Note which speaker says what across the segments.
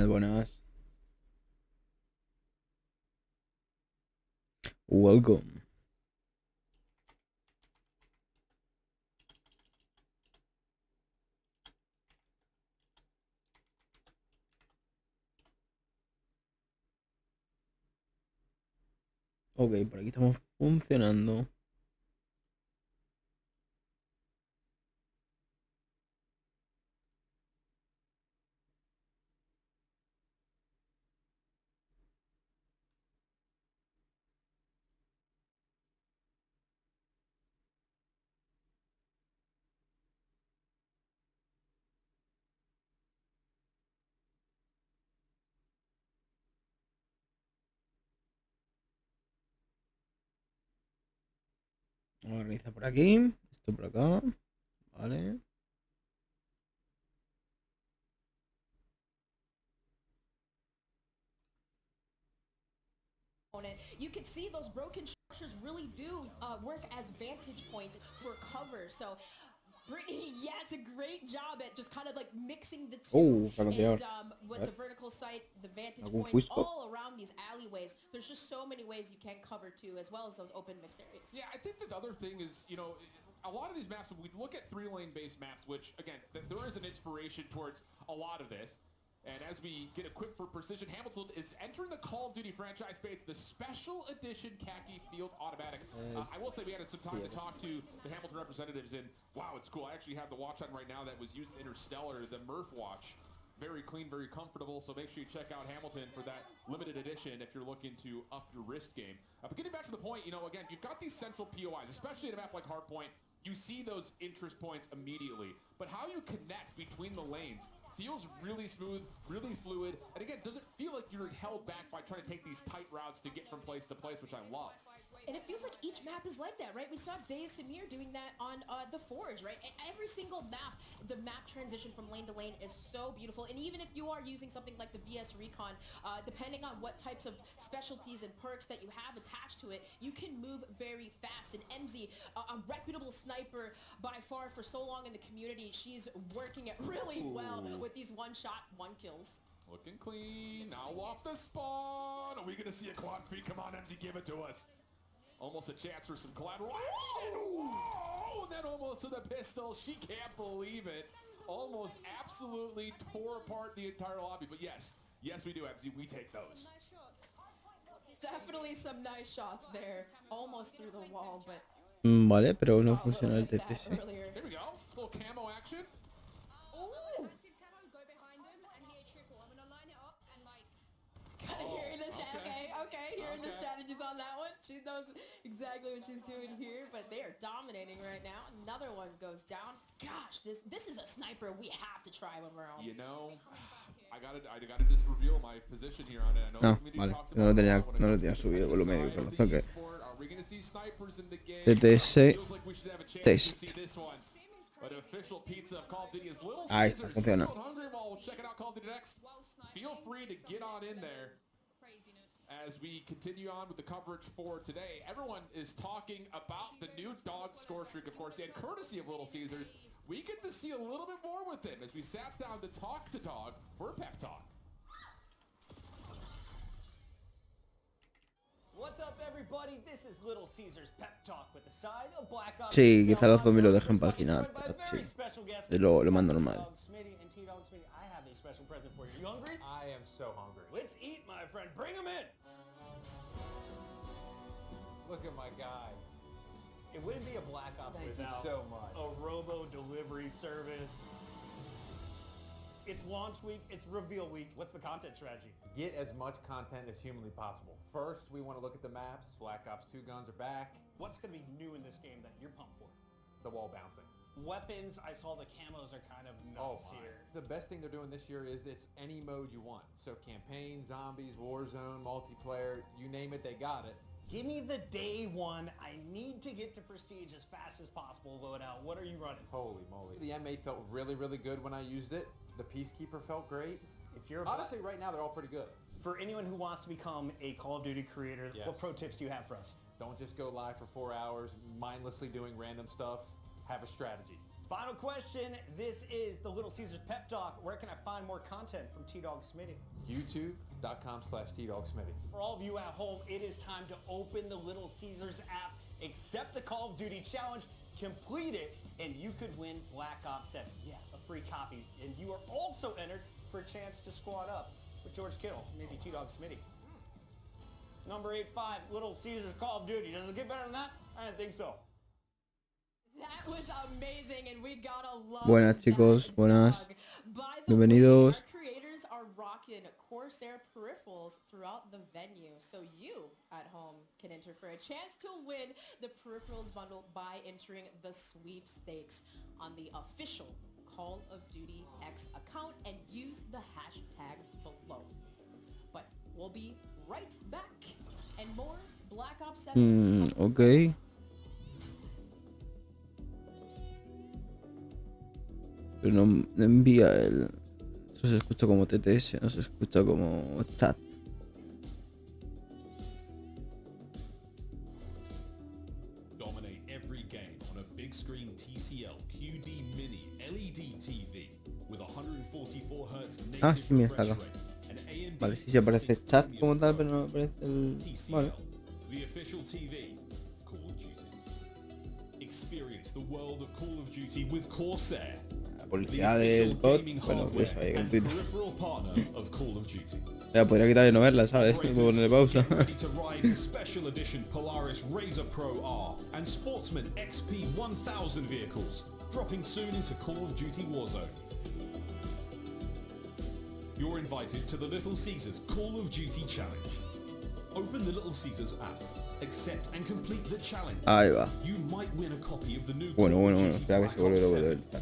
Speaker 1: Buenas, buenas. Welcome. Ok, por aquí estamos funcionando. Vamos a organizar por aquí. Esto por acá. Vale.
Speaker 2: You can see those broken structures really do work as vantage points for cover. So Brittany, yeah, it's a great job at just kind of like mixing the two.
Speaker 1: Francotirador.
Speaker 2: And with the vertical sight, the vantage
Speaker 1: ¿Algún
Speaker 2: points
Speaker 1: Cusco?
Speaker 2: all around these alleyways, there's just so many ways you can cover too, as well as those open mixed areas.
Speaker 3: Yeah, I think the other thing is, you know, a lot of these maps, we look at 3-lane based maps, which again, there is an inspiration towards a lot of this. And as we get equipped for precision, Hamilton is entering the Call of Duty franchise space, the special edition khaki field automatic. I will say we had some time to talk to the Hamilton representatives, and wow, it's cool. I actually have the watch on right now that was used in Interstellar, the Murph watch. Very clean, very comfortable, so make sure you check out Hamilton for that limited edition if you're looking to up your wrist game. But getting back to the point, you know, again, you've got these central POIs, especially in a map like Hardpoint. You see those interest points immediately, but how you connect between the lanes feels really smooth, really fluid, and again, doesn't feel like you're held back by trying to take these tight routes to get from place to place, which I love.
Speaker 2: And it feels like each map is like that, right? We saw Dave Samir doing that on the Forge, right? Every single map, the map transition from lane to lane is so beautiful. And even if you are using something like the VS Recon, depending on what types of specialties and perks that you have attached to it, you can move very fast. And MZ, a reputable sniper by far for so long in the community, she's working it really well with these one-shot, one-kills.
Speaker 3: Looking clean, now off the spawn. Are we gonna see a quad feed? Come on, MZ, give it to us. Almost a chance for some collateral. Oh, and then almost to the pistol. She can't believe it. Almost absolutely tore apart the entire lobby. But yes, we do, MZ. We take those.
Speaker 2: Definitely some nice shots there. Almost through the wall, but...
Speaker 1: Vale, pero no funciona el TTS.
Speaker 3: Here we go. Little camo action.
Speaker 2: Ooh. Kind of hearing the okay, hearing the strategies on that one. She knows exactly what she's doing here, but they are dominating right now. Another one goes down. Gosh, this is a sniper we have to try when we're on.
Speaker 3: You know, I gotta just reveal my position here on it. I know
Speaker 1: No,
Speaker 3: the community
Speaker 1: vale.
Speaker 3: talks
Speaker 1: No lo
Speaker 3: about
Speaker 1: tenía subido con lo medio, por razón que
Speaker 3: Are we gonna see snipers in the game?
Speaker 1: TTS
Speaker 3: Feels like we should have a chance
Speaker 1: test.
Speaker 3: to see this one. But official pizza of Call of Duty is Little
Speaker 1: Ahí está,
Speaker 3: Caesars.
Speaker 1: funciona.
Speaker 3: Hungry, well, we'll check it out Call of Duty next. Feel free to get on in there. As we continue on with the coverage for today, everyone is talking about the new dog score streak, of course, and courtesy of Little Caesars, we get to see a little bit more with him as we sat down to talk to Dog for a pep talk.
Speaker 4: What's up, everybody? This is Little Caesars Pep Talk with the side of Black Ops.
Speaker 1: Sí, quizá los zombies lo dejen para el final. Sí. Es lo más normal.
Speaker 4: I have a special present for you. You hungry?
Speaker 5: I am so hungry.
Speaker 4: Let's eat, my friend. Bring him in.
Speaker 5: Look at my guy.
Speaker 4: It wouldn't be a Black Ops
Speaker 5: Thank you
Speaker 4: without
Speaker 5: so much.
Speaker 4: a robo delivery service. It's launch week. It's reveal week. What's the content strategy?
Speaker 5: Get as much content as humanly possible. First, we want to look at the maps. Black Ops 2 guns are back.
Speaker 4: What's going to be new in this game that you're pumped for?
Speaker 5: The wall bouncing.
Speaker 4: Weapons, I saw the camos are kind of nuts here.
Speaker 5: The best thing they're doing this year is it's any mode you want. So campaign, zombies, warzone, multiplayer, you name it, they got it.
Speaker 4: Give me the day one. I need to get to Prestige as fast as possible loadout. What are you running?
Speaker 5: Holy moly. The M8 felt really, really good when I used it. The Peacekeeper felt great.
Speaker 4: If you're
Speaker 5: honestly, right now, they're all pretty good.
Speaker 4: For anyone who wants to become a Call of Duty creator,
Speaker 5: Yes.
Speaker 4: What pro tips do you have for us?
Speaker 5: Don't just go live for 4 hours, mindlessly doing random stuff. Have a strategy.
Speaker 4: Final question. This is the Little Caesars Pep Talk. Where can I find more content from T-Dog Smitty?
Speaker 5: YouTube.com/TDogSmitty.
Speaker 4: For all of you at home, it is time to open the Little Caesars app, accept the Call of Duty challenge, complete it, and you could win Black Ops 7. Yeah, a free copy. And you are also entered for a chance to squad up with George Kittle, maybe T-Dog Smitty. Number 85, Little Caesars Call of Duty. Does it get better than that? I didn't think so.
Speaker 2: That was amazing, and we gotta love
Speaker 1: Buenas,
Speaker 2: that
Speaker 1: chicos, buenas.
Speaker 2: dog. By the
Speaker 1: Bienvenidos.
Speaker 2: way, our creators are rocking Corsair peripherals throughout the venue, so you at home can enter for a chance to win the peripherals bundle by entering the sweepstakes on the official Call of Duty X account and use the hashtag below. But we'll be right back, and more Black Ops 7.
Speaker 1: Ok. Pero no envía el... Eso se escucha como TTS, no se escucha como chat.
Speaker 6: Dominate every game on a big screen TCL QD Mini LED TV with 144 Hz native
Speaker 1: Sí, mira, está
Speaker 6: refresh
Speaker 1: acá.
Speaker 6: rate and AMD
Speaker 1: Vale, sí, sí aparece chat
Speaker 6: 60
Speaker 1: como tal, pero no aparece el...
Speaker 6: TCL,
Speaker 1: Vale.
Speaker 6: the official TV of Call of Duty. Experience the world of Call of Duty with Corsair,
Speaker 1: La
Speaker 6: the
Speaker 1: publicidad del
Speaker 6: official
Speaker 1: bot,
Speaker 6: gaming
Speaker 1: bueno,
Speaker 6: hardware
Speaker 1: eso ahí en
Speaker 6: and
Speaker 1: Twitter.
Speaker 6: peripheral partner of Call of Duty.
Speaker 1: Ya, podría quitar y no verla, ¿sabes? Y ponerle pausa.
Speaker 6: Get ready to ride the special edition Polaris Razor Pro R and Sportsman XP 1000 vehicles, dropping soon into Call of Duty Warzone. You're invited to the Little Caesars Call of Duty Challenge. Open the Little Caesars app, accept and complete the challenge.
Speaker 1: Ahí va.
Speaker 6: You might win a copy of the new
Speaker 1: Bueno,
Speaker 6: Call
Speaker 1: bueno,
Speaker 6: of
Speaker 1: bueno.
Speaker 6: Duty
Speaker 1: Espera que
Speaker 6: Black
Speaker 1: se vuelve
Speaker 6: Ops
Speaker 1: a
Speaker 6: 7.
Speaker 1: volver.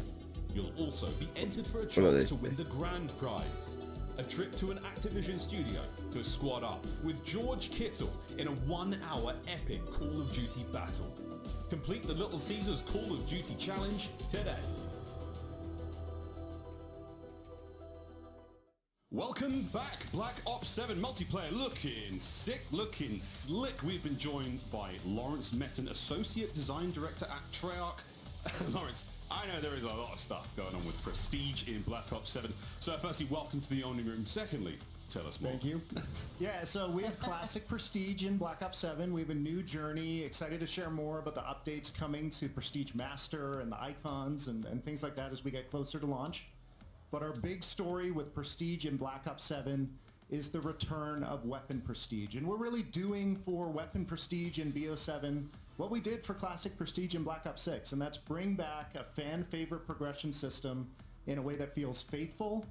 Speaker 6: You'll also be entered for a
Speaker 1: Por lo
Speaker 6: chance to
Speaker 1: de
Speaker 6: win the
Speaker 1: después.
Speaker 6: grand prize. A trip to an Activision studio to squad up with George Kittle in a 1-hour epic Call of Duty battle. Complete the Little Caesars Call of Duty challenge today. Welcome back, Black Ops 7 multiplayer. Looking sick, looking slick. We've been joined by Lawrence Metten, Associate Design Director at Treyarch. Lawrence, I know there is a lot of stuff going on with Prestige in Black Ops 7. So firstly, welcome to the Only Room. Secondly, tell us more.
Speaker 7: Thank you. Yeah, so we have classic Prestige in Black Ops 7. We have a new journey. Excited to share more about the updates coming to Prestige Master and the icons and things like that as we get closer to launch. But our big story with Prestige in Black Ops 7 is the return of Weapon Prestige. And we're really doing for Weapon Prestige in BO7 what we did for Classic Prestige in Black Ops 6, and that's bring back a fan favorite progression system in a way that feels faithful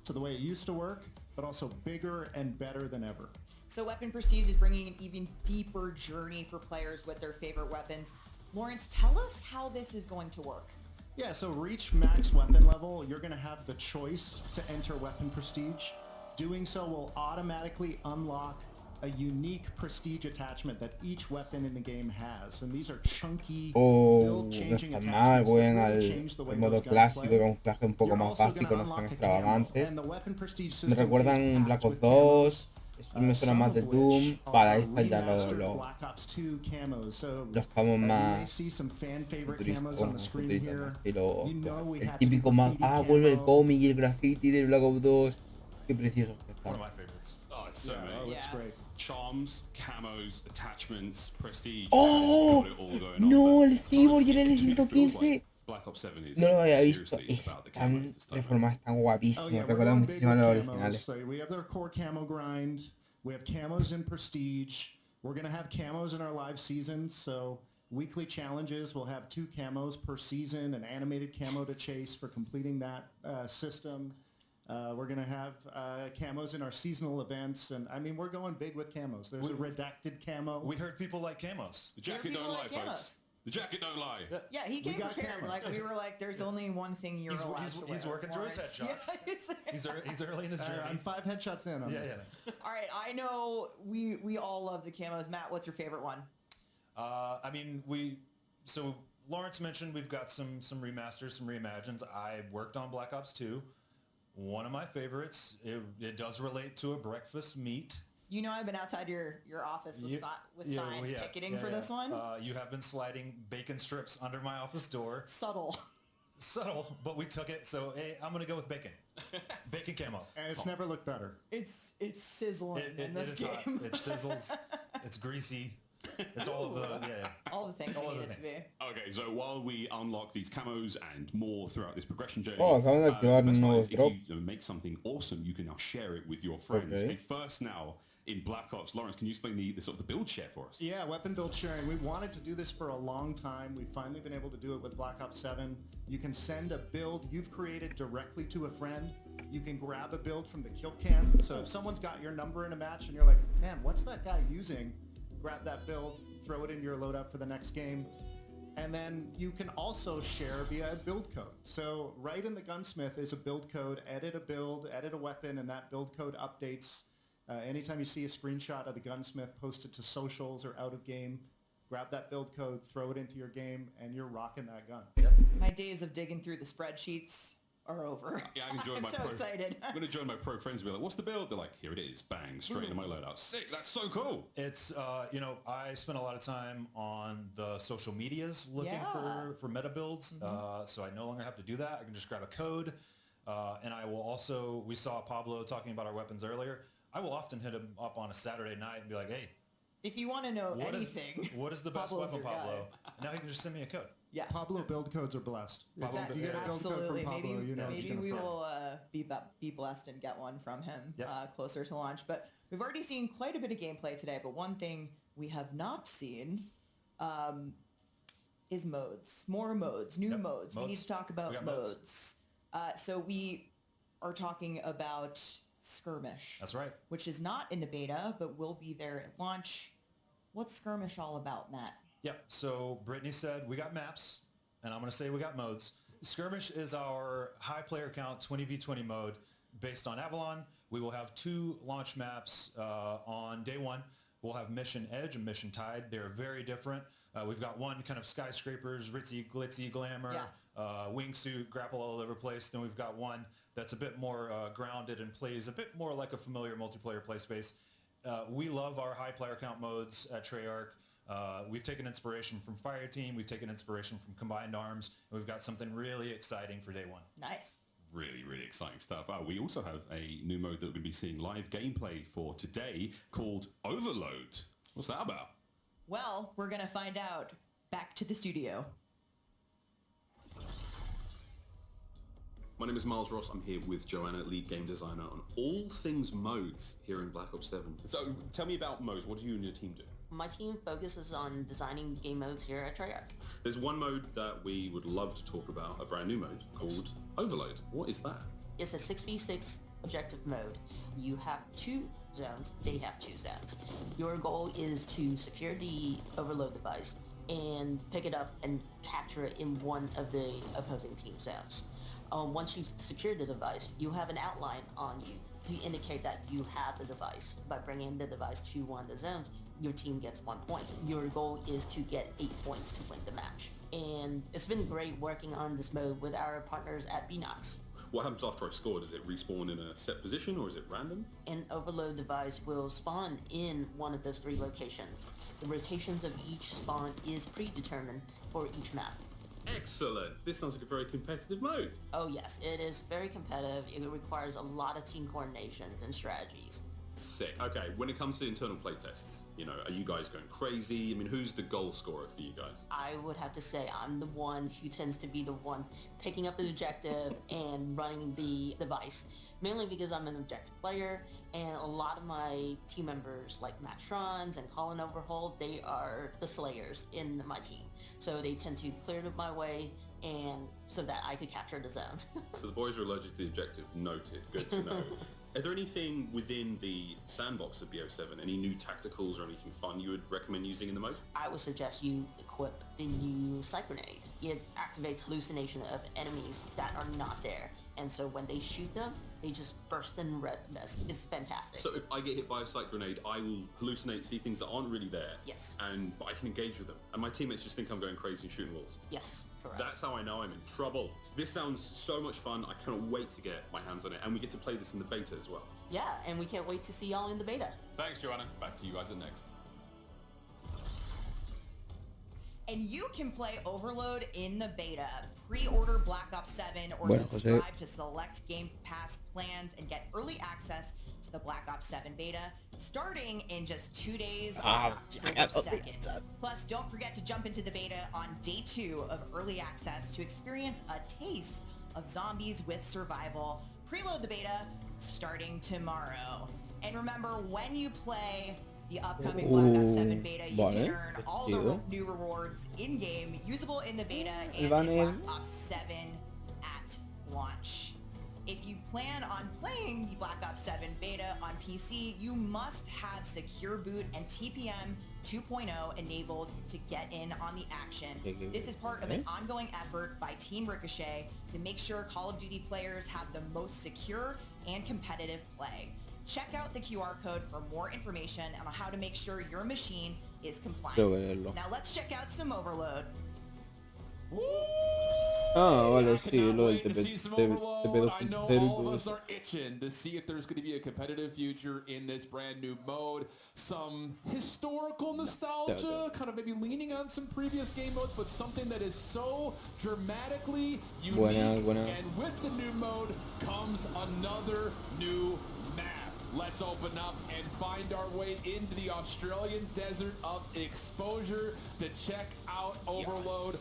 Speaker 7: to the way it used to work, but also bigger and better than ever.
Speaker 8: So Weapon Prestige is bringing an even deeper journey for players with their favorite weapons. Lawrence, tell us how this is going to work.
Speaker 7: Yeah, so reach max weapon level, you're going to have the choice to enter Weapon Prestige. Doing so will automatically unlock a unique prestige attachment that each weapon in the game has. And these are chunky,
Speaker 1: No
Speaker 7: build-changing
Speaker 1: está mal,
Speaker 7: attachments
Speaker 1: pueden
Speaker 7: that
Speaker 1: al
Speaker 7: really change the way
Speaker 1: el modo
Speaker 7: those guns
Speaker 1: clásico,
Speaker 7: play.
Speaker 1: camuflaje un poco
Speaker 7: You're
Speaker 1: más
Speaker 7: also
Speaker 1: básico,
Speaker 7: gonna
Speaker 1: no tan
Speaker 7: unlock a camo,
Speaker 1: extravagantes.
Speaker 7: and the Weapon Prestige
Speaker 1: Me
Speaker 7: system
Speaker 1: recuerdan
Speaker 7: is
Speaker 1: Black
Speaker 7: packed
Speaker 1: Ops
Speaker 7: with
Speaker 1: 2,
Speaker 7: camos,
Speaker 1: eso me suena
Speaker 7: some
Speaker 1: más de
Speaker 7: of
Speaker 1: Doom.
Speaker 7: which
Speaker 1: Vale, ahí
Speaker 7: are
Speaker 1: están ya
Speaker 7: remastered Black Ops 2 camos. So
Speaker 1: los camos
Speaker 7: you may
Speaker 1: más
Speaker 7: see some fan favorite
Speaker 1: futuristas,
Speaker 7: camos
Speaker 1: bueno,
Speaker 7: on the screen
Speaker 1: futuristas,
Speaker 7: here.
Speaker 1: estilo
Speaker 7: You know we
Speaker 1: el
Speaker 7: had some
Speaker 1: típico más,
Speaker 7: graffiti
Speaker 1: vuelve el
Speaker 7: camo.
Speaker 1: cómic y el graffiti de Black Ops 2. Qué preciosos que
Speaker 6: One
Speaker 1: están.
Speaker 6: of my favorites. Oh, it's so
Speaker 7: Yeah,
Speaker 6: many.
Speaker 7: oh, it's
Speaker 8: Yeah.
Speaker 7: great.
Speaker 6: Charms, camos, attachments, prestige.
Speaker 1: ¡Oh!
Speaker 6: Got it all going on,
Speaker 1: No,
Speaker 6: but
Speaker 1: el Cyborg y el
Speaker 6: honestly, it feels
Speaker 1: L115.
Speaker 6: like Black Ops 7 is
Speaker 1: No lo había visto.
Speaker 6: seriously about the
Speaker 1: Están
Speaker 6: camos this time around.
Speaker 1: reformadas, están
Speaker 7: Oh
Speaker 1: guapísimas.
Speaker 7: yeah, we're
Speaker 1: Recuerdan
Speaker 7: going big
Speaker 1: muchísimo a
Speaker 7: with
Speaker 1: los
Speaker 7: camos.
Speaker 1: originales.
Speaker 7: So we have their core camo grind. We have camos in Prestige. We're gonna have camos in our live seasons. So weekly challenges, we'll have 2 camos per season, an animated camo to chase for completing that system. We're gonna have camos in our seasonal events, and I mean we're going big with camos. There's a redacted camo.
Speaker 9: We heard people like camos.
Speaker 6: The jacket
Speaker 8: people
Speaker 6: don't lie,
Speaker 8: like
Speaker 6: folks.
Speaker 8: camos.
Speaker 6: The jacket don't lie.
Speaker 8: Yeah, he came
Speaker 7: got
Speaker 8: prepared.
Speaker 7: camera.
Speaker 8: Like we were like, there's only one thing you're
Speaker 9: He's-
Speaker 8: allowed
Speaker 9: he's-
Speaker 8: to
Speaker 9: he's
Speaker 8: wear,
Speaker 9: working through his
Speaker 8: Lawrence.
Speaker 9: headshots.
Speaker 8: Yeah,
Speaker 9: He's early in his journey.
Speaker 7: I'm 5 headshots in on
Speaker 9: yeah,
Speaker 7: this.
Speaker 9: yeah.
Speaker 8: All right, I know we all love the camos. Matt, what's your favorite one?
Speaker 9: I mean, so Lawrence mentioned we've got some remasters, some reimagines. I worked on Black Ops 2. One of my favorites. It does relate to a breakfast meat.
Speaker 8: You know I've been outside your office with, signs picketing for this one.
Speaker 9: You have been sliding bacon strips under my office door.
Speaker 8: Subtle.
Speaker 9: Subtle, but we took it. So hey, I'm gonna go with bacon. Bacon camo.
Speaker 7: And it's never looked better.
Speaker 8: It's sizzling in
Speaker 9: It
Speaker 8: this
Speaker 9: is
Speaker 8: game.
Speaker 9: hot. It sizzles. It's greasy. It's all of the
Speaker 8: all the things
Speaker 9: All
Speaker 8: we
Speaker 9: of
Speaker 8: need
Speaker 9: the
Speaker 8: it to be.
Speaker 6: Okay, so while we unlock these camos and more throughout this progression journey,
Speaker 1: Oh, acaban de activar
Speaker 6: the best
Speaker 1: un
Speaker 6: part
Speaker 1: nuevo
Speaker 6: is if
Speaker 1: drop.
Speaker 6: you make something awesome, you can now share it with your friends.
Speaker 1: Okay.
Speaker 6: Okay, first now, in Black Ops, Lawrence, can you explain the sort of the build share for us?
Speaker 7: Yeah, weapon build sharing. We wanted to do this for a long time. We've finally been able to do it with Black Ops 7. You can send a build you've created directly to a friend. You can grab a build from the kill cam. So if someone's got your number in a match and you're like, man, what's that guy using? Grab that build, throw it in your loadout for the next game. And then you can also share via a build code. So right in the gunsmith is a build code. Edit a build, edit a weapon, and that build code updates. Anytime you see a screenshot of the gunsmith, post it to socials or out of game, grab that build code, throw it into your game, and you're rocking that gun.
Speaker 8: My days of digging through the spreadsheets are over.
Speaker 6: Yeah, I can join
Speaker 8: I'm
Speaker 6: my
Speaker 8: so
Speaker 6: pro.
Speaker 8: excited.
Speaker 6: I'm going to join my pro friends and be like, what's the build? They're like, here it is. Bang, straight into my loadout. Sick, that's so cool.
Speaker 9: It's I spent a lot of time on the social medias looking for meta builds, so I no longer have to do that. I can just grab a code, and I will also. We saw Pablo talking about our weapons earlier. I will often hit him up on a Saturday night and be like, hey,
Speaker 8: If you want to know
Speaker 9: what is
Speaker 8: anything,
Speaker 9: what is the best
Speaker 8: Pablo's
Speaker 9: weapon,
Speaker 8: your guy.
Speaker 9: Pablo? And now he can just send me a code.
Speaker 8: Yeah.
Speaker 7: Pablo build codes are blessed. If you get a build
Speaker 8: Absolutely.
Speaker 7: code from Pablo,
Speaker 8: Maybe
Speaker 7: you know it's
Speaker 8: maybe
Speaker 7: gonna
Speaker 8: we
Speaker 7: fly.
Speaker 8: will be blessed and get one from him
Speaker 9: Yep.
Speaker 8: closer to launch. But we've already seen quite a bit of gameplay today. But one thing we have not seen is modes. More modes. New modes. We need
Speaker 9: Modes.
Speaker 8: to talk
Speaker 9: We
Speaker 8: about
Speaker 9: got
Speaker 8: modes.
Speaker 9: modes.
Speaker 8: So we are talking about Skirmish.
Speaker 9: That's right.
Speaker 8: Which is not in the beta, but will be there at launch. What's Skirmish all about, Matt?
Speaker 9: Yep. So Brittany said we got maps, and I'm going to say we got modes. Skirmish is our high player count 20v20 mode based on Avalon. We will have 2 launch maps on day 1. We'll have Mission Edge and Mission Tide. They're very different. We've got one kind of skyscrapers, ritzy, glitzy, glamour, wingsuit, grapple all over the place. Then we've got one that's a bit more grounded and plays a bit more like a familiar multiplayer play space. We love our high player count modes at Treyarch. We've taken inspiration from Fireteam. We've taken inspiration from Combined Arms. And we've got something really exciting for day 1.
Speaker 8: Nice.
Speaker 6: Really, really exciting stuff. We also have a new mode that we're going to be seeing live gameplay for today called Overload. What's that about?
Speaker 8: Well, we're going to find out. Back to the studio.
Speaker 6: My name is Miles Ross. I'm here with Joanna, lead game designer on all things modes here in Black Ops 7. So tell me about modes. What do you and your team do?
Speaker 10: My team focuses on designing game modes here at Treyarch.
Speaker 6: There's one mode that we would love to talk about, a brand new mode called Overload. What is that?
Speaker 10: It's a 6v6 objective mode. You have 2 zones, they have 2 zones. Your goal is to secure the overload device and pick it up and capture it in one of the opposing team zones. Once you've secured the device, you have an outline on you to indicate that you have the device. By bringing the device to one of the zones, your team gets 1 point. Your goal is to get 8 points to win the match. And it's been great working on this mode with our partners at Binox.
Speaker 6: What happens after I score? Does it respawn in a set position or is it random?
Speaker 10: An overload device will spawn in one of those 3 locations. The rotations of each spawn is predetermined for each map.
Speaker 6: Excellent! This sounds like a very competitive mode.
Speaker 10: Oh yes, it is very competitive. It requires a lot of team coordinations and strategies.
Speaker 6: Sick. Okay, when it comes to internal playtests, are you guys going crazy? I mean, who's the goal scorer for you guys?
Speaker 10: I would have to say I'm the one who tends to be the one picking up the objective and running the device. Mainly because I'm an objective player, and a lot of my team members like Matt Schrons and Colin Overhaul, they are the slayers in my team. So they tend to clear my way and so that I could capture the zone.
Speaker 6: So the boys are allergic to the objective. Noted. Good to know. Are there anything within the sandbox of BO7, any new tacticals or anything fun you would recommend using in the mode?
Speaker 10: I would suggest you equip the new Sight Grenade. It activates hallucination of enemies that are not there. And so when they shoot them, they just burst in redness. It's fantastic.
Speaker 6: So if I get hit by a sight grenade, I will hallucinate, see things that aren't really there.
Speaker 10: Yes.
Speaker 6: But I can engage with them. And my teammates just think I'm going crazy and shooting walls.
Speaker 10: Yes, correct.
Speaker 6: That's how I know I'm in trouble. This sounds so much fun. I cannot wait to get my hands on it. And we get to play this in the beta as well.
Speaker 10: Yeah, and we can't wait to see y'all in the beta.
Speaker 6: Thanks, Joanna. Back to you guys at next.
Speaker 8: and you can play Overload in the beta. Pre-order Black Ops 7 or
Speaker 1: Bueno, José.
Speaker 8: subscribe to select Game Pass plans and get early access to the Black Ops 7 beta starting in just 2 days on October 2nd. Plus, don't forget to jump into the beta on day 2 of early access to experience a taste of zombies with survival. Preload the beta starting tomorrow. And remember, when you play the upcoming Black Ops 7 beta, you can earn all the new rewards in-game, usable in the beta and in Black Ops 7 at launch. If you plan on playing the Black Ops 7 beta on PC, you must have Secure Boot and TPM 2.0 enabled to get in on the action. This is part of an ongoing effort by Team Ricochet to make sure Call of Duty players have the most secure and competitive play. Check out the QR code for more information on how to make sure your machine is compliant. Now let's check out some Overload.
Speaker 1: Ah, vale, sí, lo del
Speaker 3: To see some Overload. I know all of us are itching to see if there's going to be a competitive future in this brand new mode. Some historical nostalgia, kind of maybe leaning on some previous game modes, but something that is so dramatically unique. And with the new mode comes another new map. Let's open up and find our way into the Australian desert of exposure to check out Overload.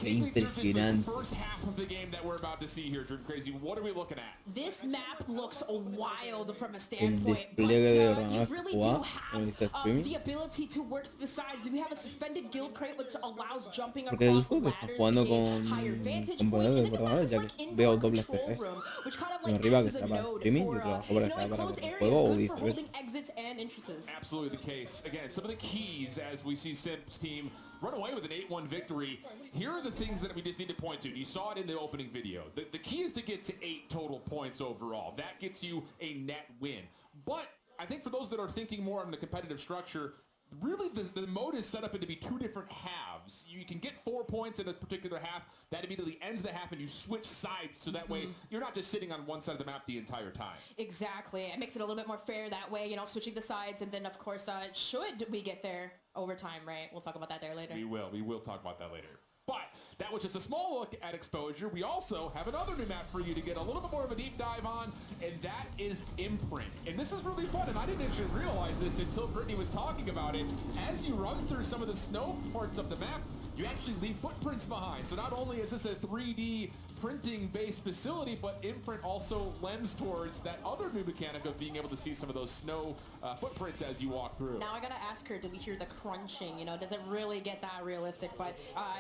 Speaker 1: Impresionante.
Speaker 3: First half of the game that we're about to see here, Dream Crazy. What are we looking at?
Speaker 2: This map looks wild from a standpoint, but
Speaker 1: despliegue de
Speaker 2: you really do
Speaker 1: Juan,
Speaker 2: have the ability to work to the sides. We have a suspended guild crate which allows jumping
Speaker 1: Porque
Speaker 2: across
Speaker 1: deduzco que estás
Speaker 2: ladders
Speaker 1: jugando
Speaker 2: to gain higher vantage
Speaker 1: con
Speaker 2: points.
Speaker 1: poderes
Speaker 2: And
Speaker 1: de
Speaker 2: then
Speaker 1: programador,
Speaker 2: there's
Speaker 1: ya
Speaker 2: like
Speaker 1: que veo
Speaker 2: indoor
Speaker 1: doble
Speaker 2: control
Speaker 1: FPS.
Speaker 2: room, which kind of
Speaker 1: Uno
Speaker 2: like
Speaker 1: arriba que
Speaker 2: acts as a
Speaker 1: está para
Speaker 2: node
Speaker 1: streaming y
Speaker 2: for
Speaker 1: otro abajo para estar para
Speaker 2: enclosed
Speaker 1: el
Speaker 2: areas,
Speaker 1: juego o
Speaker 2: good for
Speaker 1: viceversa.
Speaker 2: holding exits and entrances.
Speaker 3: Absolutely the case. Again, some of the keys as we see Simp's team run away with an 8-1 victory. Here are the things that we just need to point to. You saw it in the opening video. The key is to get to 8 total points overall. That gets you a net win. But I think for those that are thinking more on the competitive structure, really the mode is set up to be 2 different halves. You can get 4 points in a particular half. That immediately ends the half and you switch sides so that way you're not just sitting on one side of the map the entire time.
Speaker 2: Exactly. It makes it a little bit more fair that way, you know, switching the sides. And then, of course, should we get there overtime, right? We'll talk about that there later.
Speaker 3: We will talk about that later. But that was just a small look at exposure. We also have another new map for you to get a little bit more of a deep dive on, and that is Imprint. And this is really fun, and I didn't actually realize this until Brittany was talking about it. As you run through some of the snow parts of the map, you actually leave footprints behind. So not only is this a 3D printing-based facility, but Imprint also lends towards that other new mechanic of being able to see some of those snow footprints as you walk through.
Speaker 2: Now I gotta ask her, do we hear the crunching? You know, does it really get that realistic? But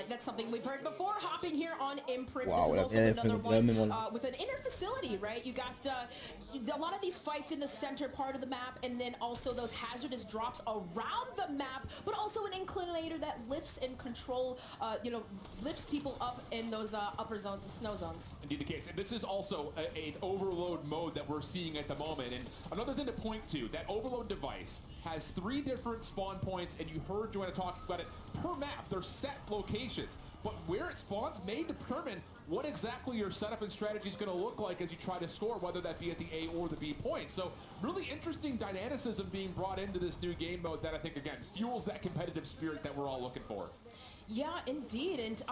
Speaker 2: that's something we've heard before. Hopping here on Imprint,
Speaker 1: Wow,
Speaker 2: this is also another one
Speaker 1: me
Speaker 2: with an inner facility, right? You got a lot of these fights in the center part of the map, and then also those hazardous drops around the map, but also an inclinator that lifts and control, lifts people up in those upper zones, snow zones.
Speaker 3: Indeed the case. And this is also an overload mode that we're seeing at the moment. And another thing to point to, that overload device has 3 different spawn points, and you heard Joanna talk about it per map. They're set locations. But where it spawns may determine what exactly your setup and strategy is going to look like as you try to score, whether that be at the A or the B point. So really interesting dynamicism being brought into this new game mode that I think, again, fuels that competitive spirit that we're all looking for.
Speaker 2: Yeah, indeed. And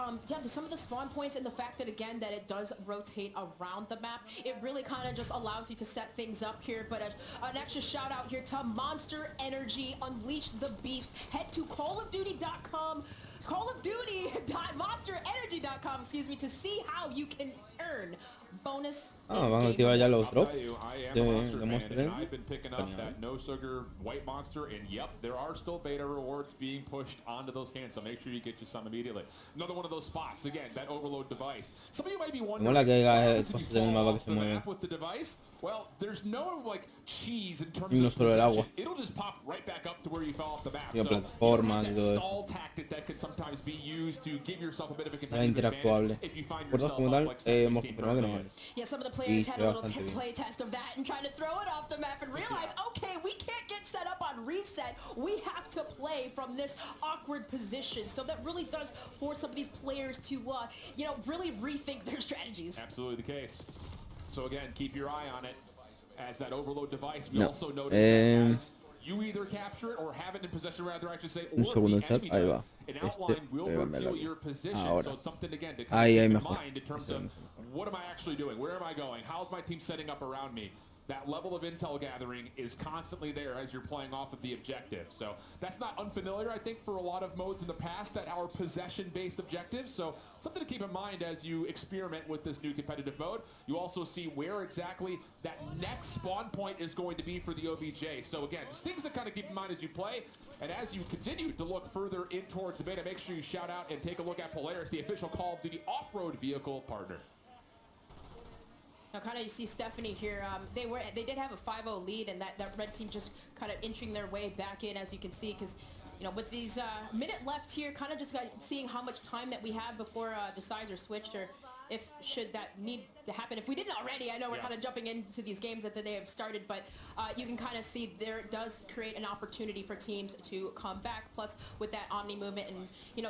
Speaker 2: some of the spawn points and the fact that, again, that it does rotate around the map, it really kind of just allows you to set things up here. But an extra shout out here to Monster Energy, Unleash the Beast. Head to callofduty.com, callofduty.monsterenergy.com, to see how you can earn bonus.
Speaker 1: Van a activar ya los drops.
Speaker 3: I am a Monster fan, and I've been picking up that no sugar white monster, and yep, there are still beta rewards being pushed onto those cans, so make sure you get you some immediately. Another one of those spots, again, that overload device. Some of you might be wondering, what happens if you fall off the map with the device? Well, there's no like cheese in terms of precision. It'll just pop right back up to where you fell off the map. So you have that stall tactic that can sometimes be used to give yourself a bit of a competitive advantage if you find yourself up like
Speaker 2: yeah, some of the players had a little play test of that and trying to throw it off the map and realize, okay, we can't get set up on reset. We have to play from this awkward position. So that really does force some of these players to, really rethink their strategies.
Speaker 3: Absolutely the case. So again, keep your eye on it as that overload device. We also noticed that as you either capture it or have it in possession, rather I should say,
Speaker 1: Un
Speaker 3: or if
Speaker 1: segundo
Speaker 3: the
Speaker 1: chat,
Speaker 3: enemy
Speaker 1: ahí
Speaker 3: does,
Speaker 1: va.
Speaker 3: an
Speaker 1: Este,
Speaker 3: outline will
Speaker 1: voy a cambiarlo
Speaker 3: reveal
Speaker 1: aquí.
Speaker 3: your position.
Speaker 1: Ahora.
Speaker 3: So it's something, again, to kind
Speaker 1: Ahí,
Speaker 3: of
Speaker 1: ahí
Speaker 3: keep in
Speaker 1: mejor.
Speaker 3: mind in terms of what am I actually doing? Where am I going? How's my team setting up around me? That level of intel gathering is constantly there as you're playing off of the objective. So that's not unfamiliar, I think, for a lot of modes in the past that are possession-based objectives. So something to keep in mind as you experiment with this new competitive mode. You also see where exactly that next spawn point is going to be for the OBJ. So again, just things to kind of keep in mind as you play. And as you continue to look further in towards the beta, make sure you shout out and take a look at Polaris, the official Call of Duty off-road vehicle partner.
Speaker 2: Now, kind of you see Stephanie here. They did have a 5-0 lead, and that red team just kind of inching their way back in, as you can see, because you know with these minute left here, kind of just seeing how much time that we have before the sides are switched, or if should that need to happen. If we didn't already, I know we're kind of jumping into these games that they have started, but you can kind of see there does create an opportunity for teams to come back. Plus, with that Omni movement and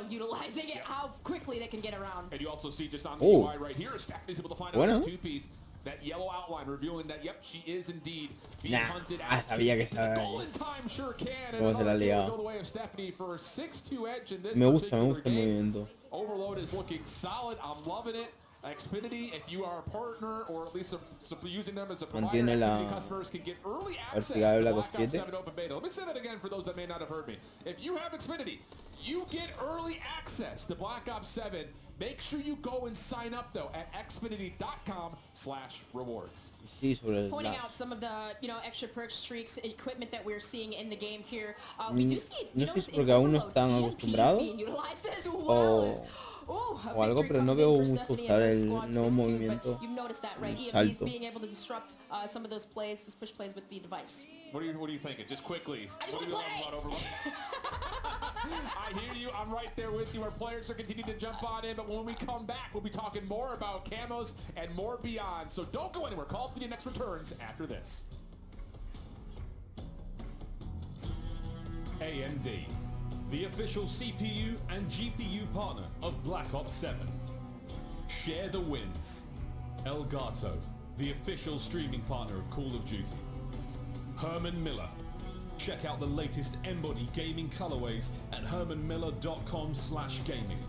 Speaker 2: utilizing it, how quickly they can get around.
Speaker 3: And you also see just on the UI right here, Stephanie's able to find out this two-piece. That yellow outline revealing that, yep, she is indeed being hunted out.
Speaker 1: Sabía que estaba
Speaker 3: Goal
Speaker 1: ahí.
Speaker 3: in time sure can. And
Speaker 1: Cómo se la ha
Speaker 3: another
Speaker 1: liado.
Speaker 3: go the way of Stephanie for a 6-2 edge in this
Speaker 1: Me gusta
Speaker 3: particular
Speaker 1: el
Speaker 3: game.
Speaker 1: movimiento.
Speaker 3: Overload is looking solid. I'm loving it. Xfinity, if you are a partner or at least using them as a provider,
Speaker 1: Mantiene la
Speaker 3: Xfinity customers can get early access to
Speaker 1: vertical
Speaker 3: the
Speaker 1: la
Speaker 3: Black Ops
Speaker 1: cosquete.
Speaker 3: 7 open beta. Let me say that again for those that may not have heard me. If you have Xfinity, you get early access to Black Ops 7. Make sure you go and sign up though at xfinity.com/rewards.
Speaker 1: Sí, sobre
Speaker 2: Pointing
Speaker 1: la...
Speaker 2: out some of the extra perks, streaks, equipment that we're seeing in the game here. We do see
Speaker 1: No sé si porque aún no están acostumbrados o algo, pero no veo mucho usar el nuevo movimiento, el salto.
Speaker 2: being able to disrupt some of those plays, those push plays with the device.
Speaker 3: What are you thinking? Just quickly.
Speaker 2: I just
Speaker 3: what
Speaker 2: want
Speaker 3: are you
Speaker 2: to
Speaker 3: loving about Overload? I hear you. I'm right there with you. Our players are continuing to jump on in, but when we come back, we'll be talking more about camos and more beyond. So don't go anywhere. Call of Duty next returns after this.
Speaker 6: AMD, the official CPU and GPU partner of Black Ops 7. Share the wins. Elgato, the official streaming partner of Call of Duty. Herman Miller. Check out the latest Embody gaming colorways at hermanmiller.com/gaming.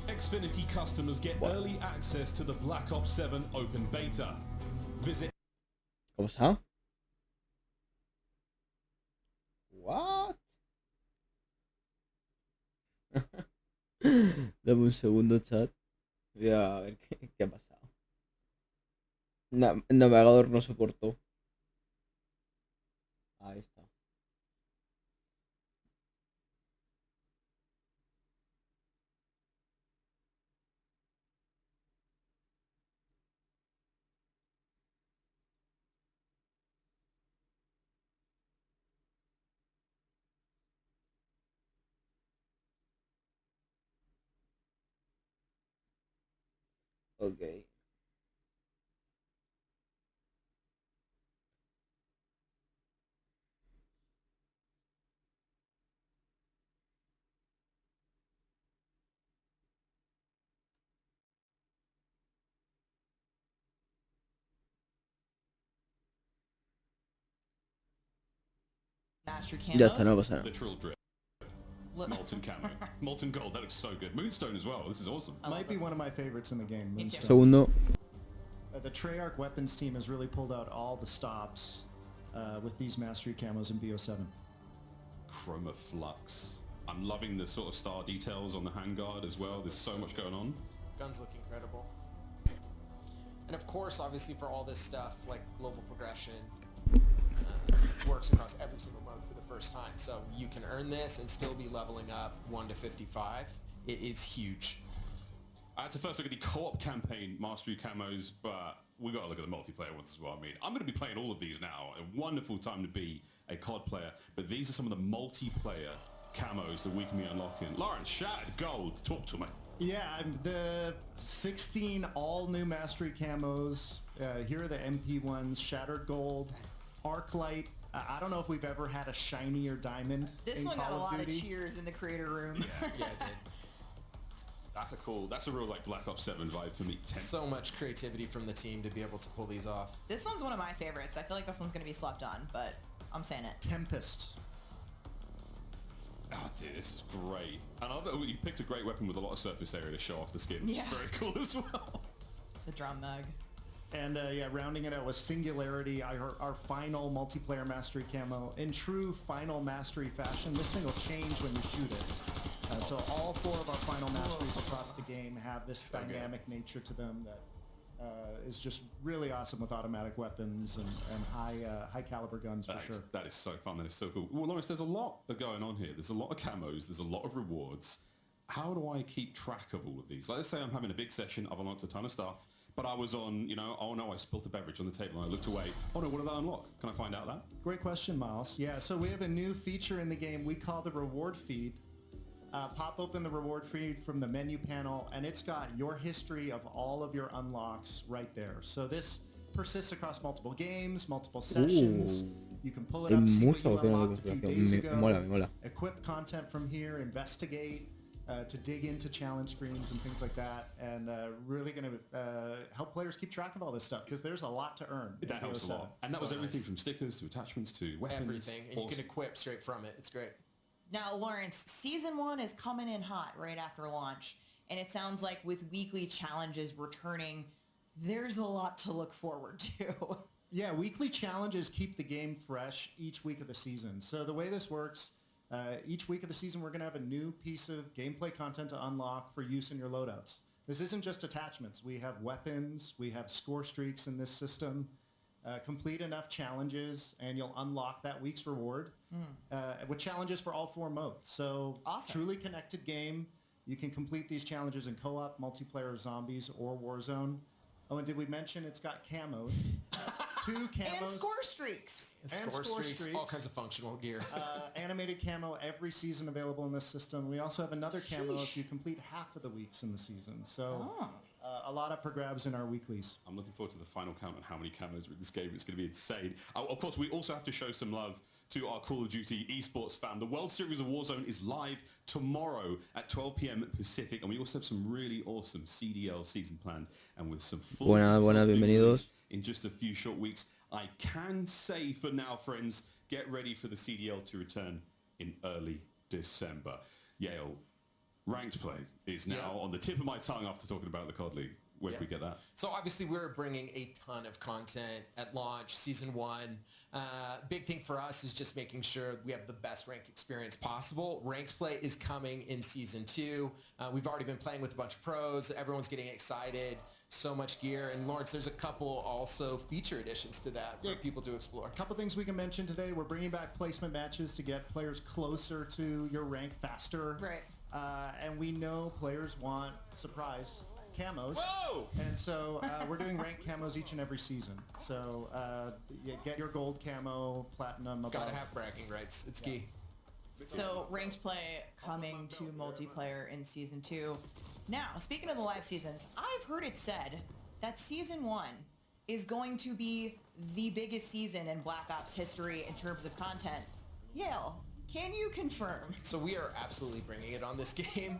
Speaker 6: Xfinity customers get early access to the Black Ops 7 open beta. Visit...
Speaker 1: ¿Cómo está? What? Dame un segundo, chat. Voy a ver qué ha pasado. El navegador no soportó. Ahí está. Ok. Ya está, no pasa nada.
Speaker 6: Literal drip. Molten camo. Molten gold, that looks so good. Moonstone as well, this is awesome.
Speaker 7: Might be one of my favorites in the game. Moonstone.
Speaker 1: Segundo.
Speaker 7: The Treyarch weapons team has really pulled out all the stops with these mastery camos in BO7.
Speaker 6: Chroma Flux. I'm loving the sort of star details on the handguard as well. There's so much going on.
Speaker 11: Guns look incredible. And of course, obviously for all this stuff, like global progression, works across every single mode for the first time. So you can earn this and still be leveling up 1 to 55. It is huge.
Speaker 6: I had to first look at the co-op campaign mastery camos, but we got to look at the multiplayer ones as well. I mean, I'm going to be playing all of these now. A wonderful time to be a COD player, but these are some of the multiplayer camos that we can be unlocking. Lawrence, shattered gold, talk to me.
Speaker 7: Yeah, the 16 all new mastery camos. Here are the MP ones: Shattered Gold, Arclight. I don't know if we've ever had a shinier diamond.
Speaker 8: This
Speaker 7: in
Speaker 8: one got a
Speaker 7: Call of
Speaker 8: lot
Speaker 7: Duty.
Speaker 8: of cheers in the creator room.
Speaker 6: Yeah, it did. That's a real like Black Ops 7 vibe for me.
Speaker 11: So much creativity from the team to be able to pull these off.
Speaker 8: This one's one of my favorites. I feel like this one's going to be slept on, but I'm saying it.
Speaker 7: Tempest.
Speaker 6: Oh, dude, this is great. And I love that you picked a great weapon with a lot of surface area to show off the skin, which is very cool as well.
Speaker 8: The drum mag.
Speaker 7: And yeah, rounding it out with Singularity, our final multiplayer mastery camo. In true final mastery fashion, this thing will change when you shoot it. So all 4 of our final masteries across the game have this dynamic nature to them that is just really awesome with automatic weapons and high caliber guns for sure.
Speaker 6: That is so fun. That is so cool. Well, Lawrence, there's a lot going on here. There's a lot of camos. There's a lot of rewards. How do I keep track of all of these? Like, let's say I'm having a big session. I've unlocked a ton of stuff. But I was on, you know, oh no, I spilt a beverage on the table and I looked away. Oh no, what did I unlock? Can I find out that?
Speaker 7: Great question, Miles. Yeah, so we have a new feature in the game we call the reward feed. Pop open the reward feed from the menu panel and it's got your history of all of your unlocks right there. So this persists across multiple games, multiple sessions. You can pull it up, see what you unlocked a few days ago,
Speaker 1: me mola.
Speaker 7: equip content from here, investigate, to dig into challenge screens and things like that, and really going to help players keep track of all this stuff because there's a lot to earn.
Speaker 6: That helps a lot. And that was everything from stickers to attachments to weapons.
Speaker 11: Everything. And you can equip straight from it. It's great.
Speaker 8: Now, Lawrence, Season 1 is coming in hot right after launch, and it sounds like with weekly challenges returning, there's a lot to look forward to.
Speaker 7: Yeah, weekly challenges keep the game fresh each week of the season. So the way this works, each week of the season, we're going to have a new piece of gameplay content to unlock for use in your loadouts. This isn't just attachments. We have weapons. We have score streaks in this system. Complete enough challenges, and you'll unlock that week's reward with challenges for all 4 modes. So truly connected game. You can complete these challenges in co-op, multiplayer, zombies, or Warzone. Oh, and did we mention it's got camos? 2 camos.
Speaker 8: And score streaks.
Speaker 11: And score streaks. All kinds of functional gear.
Speaker 7: Animated camo every season available in this system. We also have another camo if you complete half of the weeks in the season. So a lot up for grabs in our weeklies.
Speaker 6: I'm looking forward to the final count on how many camos are in this game. It's going to be insane. Of course, we also have to show some love to our Call of Duty esports fan. The World Series of Warzone is live tomorrow at 12 p.m. Pacific, and we also have some really awesome CDL season planned, and with some full
Speaker 1: buenas, bienvenidos.
Speaker 6: In just a few short weeks. I can say for now, friends, get ready for the CDL to return in early December. Yale, ranked play is now on the tip of my tongue after talking about the COD League. Where can we get that?
Speaker 11: So obviously we're bringing a ton of content at launch, Season 1. Big thing for us is just making sure we have the best ranked experience possible. Ranked play is coming in Season 2. We've already been playing with a bunch of pros. Everyone's getting excited. So much gear. And Lawrence, there's a couple also feature additions to that for people to explore.
Speaker 7: A couple things we can mention today. We're bringing back placement matches to get players closer to your rank faster.
Speaker 8: Right.
Speaker 7: And we know players want surprise camos.
Speaker 11: Whoa!
Speaker 7: And so we're doing ranked camos each and every season. So get your gold camo, platinum above.
Speaker 11: Gotta have bragging rights. It's key.
Speaker 8: So ranked play coming to multiplayer in Season 2. Now, speaking of the live seasons, I've heard it said that Season 1 is going to be the biggest season in Black Ops history in terms of content. Yale, can you confirm?
Speaker 11: So we are absolutely bringing it on this game.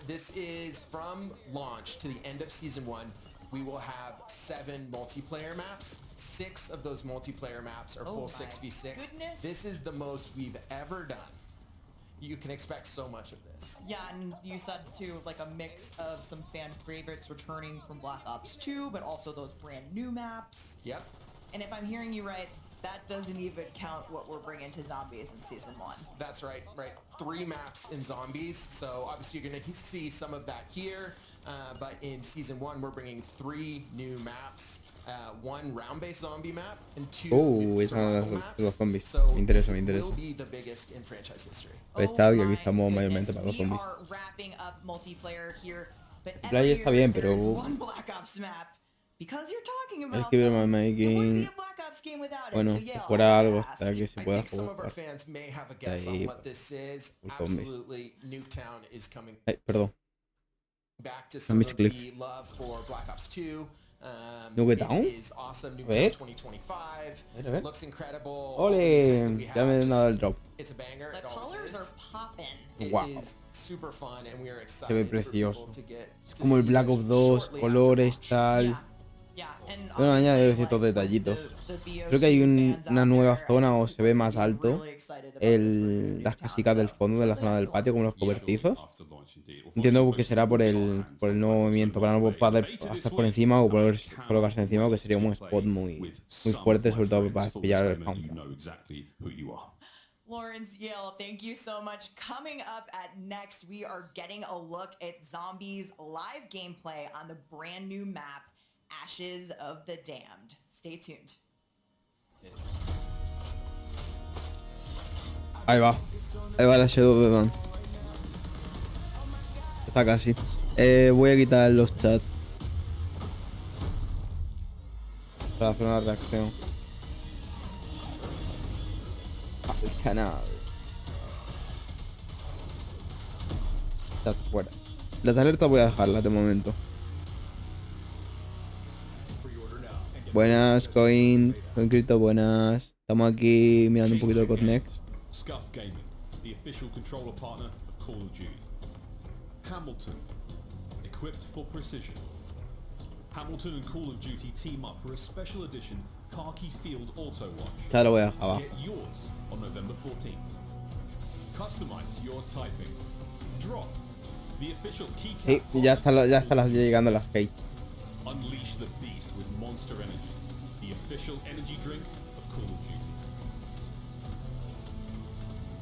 Speaker 11: This is from launch to the end of Season 1. We will have 7 multiplayer maps. 6 of those multiplayer maps are full 6v6.
Speaker 8: Goodness.
Speaker 11: This is the most we've ever done. You can expect so much of this.
Speaker 8: Yeah, and you said too, like a mix of some fan favorites returning from Black Ops 2, but also those brand new maps.
Speaker 11: Yep.
Speaker 8: And if I'm hearing you right, that doesn't even count what we're bringing to zombies in Season 1.
Speaker 11: That's right, 3 maps in zombies, so obviously you're going to see some of that here, but in Season 1 we're bringing 3 new maps. 1 round-based zombie map and 2 survival maps.
Speaker 1: Zombies.
Speaker 11: So
Speaker 1: Me interesa.
Speaker 11: this will be the biggest in franchise history.
Speaker 1: Está y aquí estamos mayormente para los
Speaker 8: We
Speaker 1: zombies.
Speaker 8: are wrapping up multiplayer here, but
Speaker 1: El play está bien, pero
Speaker 8: there's one Black Ops map. Because you're talking
Speaker 1: hay
Speaker 8: about
Speaker 1: que ver
Speaker 8: them,
Speaker 1: más
Speaker 8: it wouldn't be
Speaker 1: making.
Speaker 8: a Black Ops game without it.
Speaker 1: Bueno,
Speaker 8: So
Speaker 1: que
Speaker 8: yeah,
Speaker 1: fuera algo
Speaker 8: ask.
Speaker 1: hasta que se
Speaker 11: I
Speaker 1: pueda
Speaker 11: think some of our
Speaker 1: jugar.
Speaker 11: fans may have a guess on what this is.
Speaker 1: Zombies.
Speaker 11: Absolutely, Nuketown is coming
Speaker 1: Ay, perdón.
Speaker 11: back to some of
Speaker 1: Zombies click.
Speaker 11: the love for Black Ops 2.
Speaker 1: Nuketown?
Speaker 11: It is awesome.
Speaker 1: ver.
Speaker 11: Nuketown 2025.
Speaker 1: A ver.
Speaker 11: Looks incredible.
Speaker 1: Ole, ya me han dado el
Speaker 11: Just-
Speaker 1: drop.
Speaker 11: It's a banger.
Speaker 8: The
Speaker 11: It always
Speaker 8: colors
Speaker 11: is.
Speaker 8: are popping.
Speaker 11: It
Speaker 1: Wow.
Speaker 11: is super fun and we are
Speaker 1: Se ve
Speaker 11: excited for
Speaker 1: precioso.
Speaker 11: people to get
Speaker 1: Es
Speaker 11: to
Speaker 1: como el
Speaker 11: see
Speaker 1: Black
Speaker 11: this
Speaker 1: Ops 2,
Speaker 11: shortly after
Speaker 1: colores,
Speaker 11: launch.
Speaker 1: tal.
Speaker 8: Yeah.
Speaker 1: Pero añadir ciertos detallitos. Creo que hay una nueva zona o se ve más alto las casicas del fondo de la zona del patio, como los cobertizos. Entiendo que será por el nuevo movimiento, para no poder pasar por encima o poder colocarse encima, que sería un spot muy fuerte, sobre todo para pillar el counter.
Speaker 8: Lawrence Yale, thank you so much. Coming up at next, we are getting a look at Zombies live gameplay on the brand new map, Ashes of the Damned. Stay tuned.
Speaker 1: Ahí va la Shadow of the Man. Está casi. Voy a quitar los chats para hacer una reacción al canal. Chat fuera. Las alertas voy a dejarlas de momento. Buenas, Coin Crypto, buenas. Estamos aquí mirando un poquito de Codnex.
Speaker 6: Scuff Gaming, the official controller partner of Call of Duty. Hamilton, equipped for precision. Hamilton and Call of Duty team up for a special edition Khaki Field Auto Watch.
Speaker 1: Ya lo voy a dejar abajo.
Speaker 6: Get yours on November 14th. Customize your typing. Drop the official keycap.
Speaker 1: Sí, ya está llegando las hate.
Speaker 6: Unleash the beast with Monster Energy, the official energy drink of Call of Duty.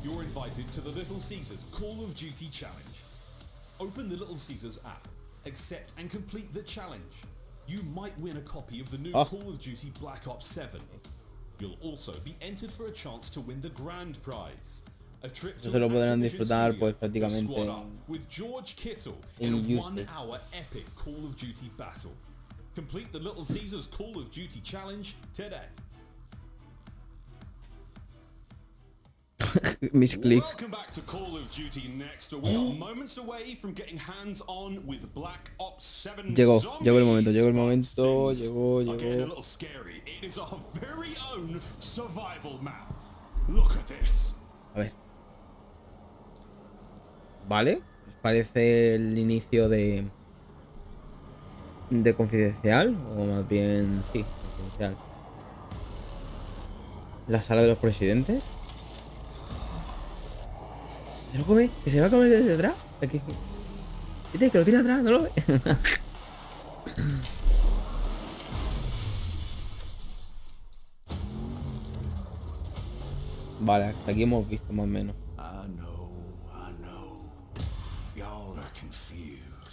Speaker 6: You're invited to the Little Caesars Call of Duty Challenge. Open the Little Caesars app, accept and complete the challenge. You might win a copy of the new Call of Duty Black Ops 7. You'll also be entered for a chance to win the grand prize. A trip to
Speaker 1: Eso se lo podrán
Speaker 6: Activision
Speaker 1: disfrutar
Speaker 6: Studio,
Speaker 1: pues
Speaker 6: the
Speaker 1: prácticamente
Speaker 6: Squad Up, with George Kittle in a 1-hour epic Call of Duty battle. Complete the Little Caesars Call of Duty Challenge today.
Speaker 1: Misclick.
Speaker 6: Welcome back to Call of Duty Next. We are moments away from getting hands on with Black Ops 7.
Speaker 1: Llegó el momento.
Speaker 6: Again, a
Speaker 1: Llegó.
Speaker 6: little scary. It is our very own survival map. Look at this.
Speaker 1: A ver. Vale. Parece el inicio de Confidencial. O más bien, sí, Confidencial. La sala de los presidentes. ¿Se lo come? ¿Que se va a comer desde atrás? ¿Viste? Que lo tiene atrás, ¿no lo ve? Vale, hasta aquí hemos visto más o menos.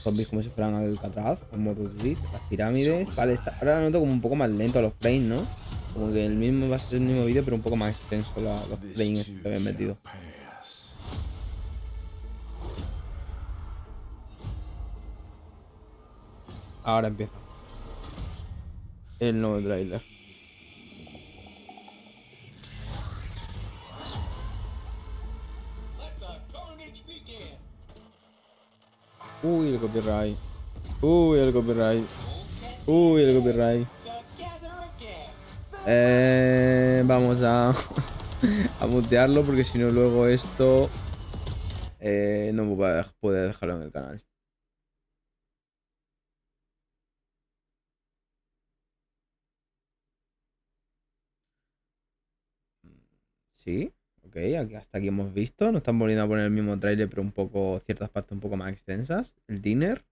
Speaker 1: Zombies como si fueran Alcatraz, en modo de las pirámides. Vale, ahora lo noto como un poco más lento a los frames, ¿no? Como que va a ser el mismo vídeo, pero un poco más extenso los frames que habían metido. Ahora empieza el nuevo trailer. Uy, el copyright. Uy, el copyright. Uy, el copyright. Vamos a mutearlo porque si no luego esto no puede dejarlo en el canal. Sí, ok, hasta aquí hemos visto. Nos están volviendo a poner el mismo trailer, pero ciertas partes un poco más extensas. El dinner.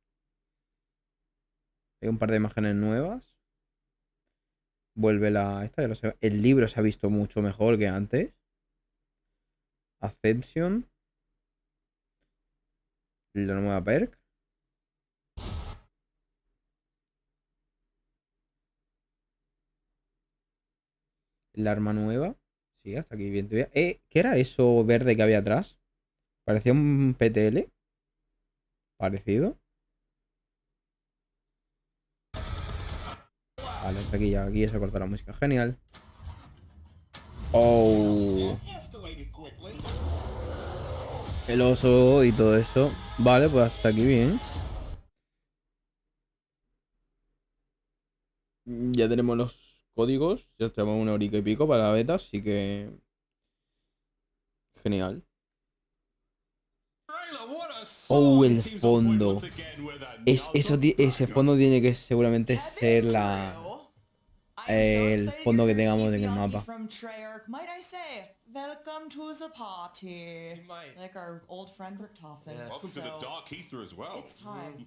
Speaker 1: Hay un par de imágenes nuevas. Vuelve el libro se ha visto mucho mejor que antes. Ascension. La nueva perk. La arma nueva. Sí, hasta aquí bien. ¿Qué era eso verde que había atrás? Parecía un PTL. Parecido. Vale, hasta aquí ya se corta la música. Genial. Oh. El oso y todo eso. Vale, pues hasta aquí bien. Ya tenemos los códigos. Ya tenemos 1 hora y pico para la beta, así que... Genial. Oh, el fondo. Ese fondo tiene que seguramente ser el fondo que tengamos en el mapa.
Speaker 8: From Treyarch, might I say, welcome to the party. Like our old friend Richtofen.
Speaker 6: Welcome to the Dark Ether as well.
Speaker 8: It's time.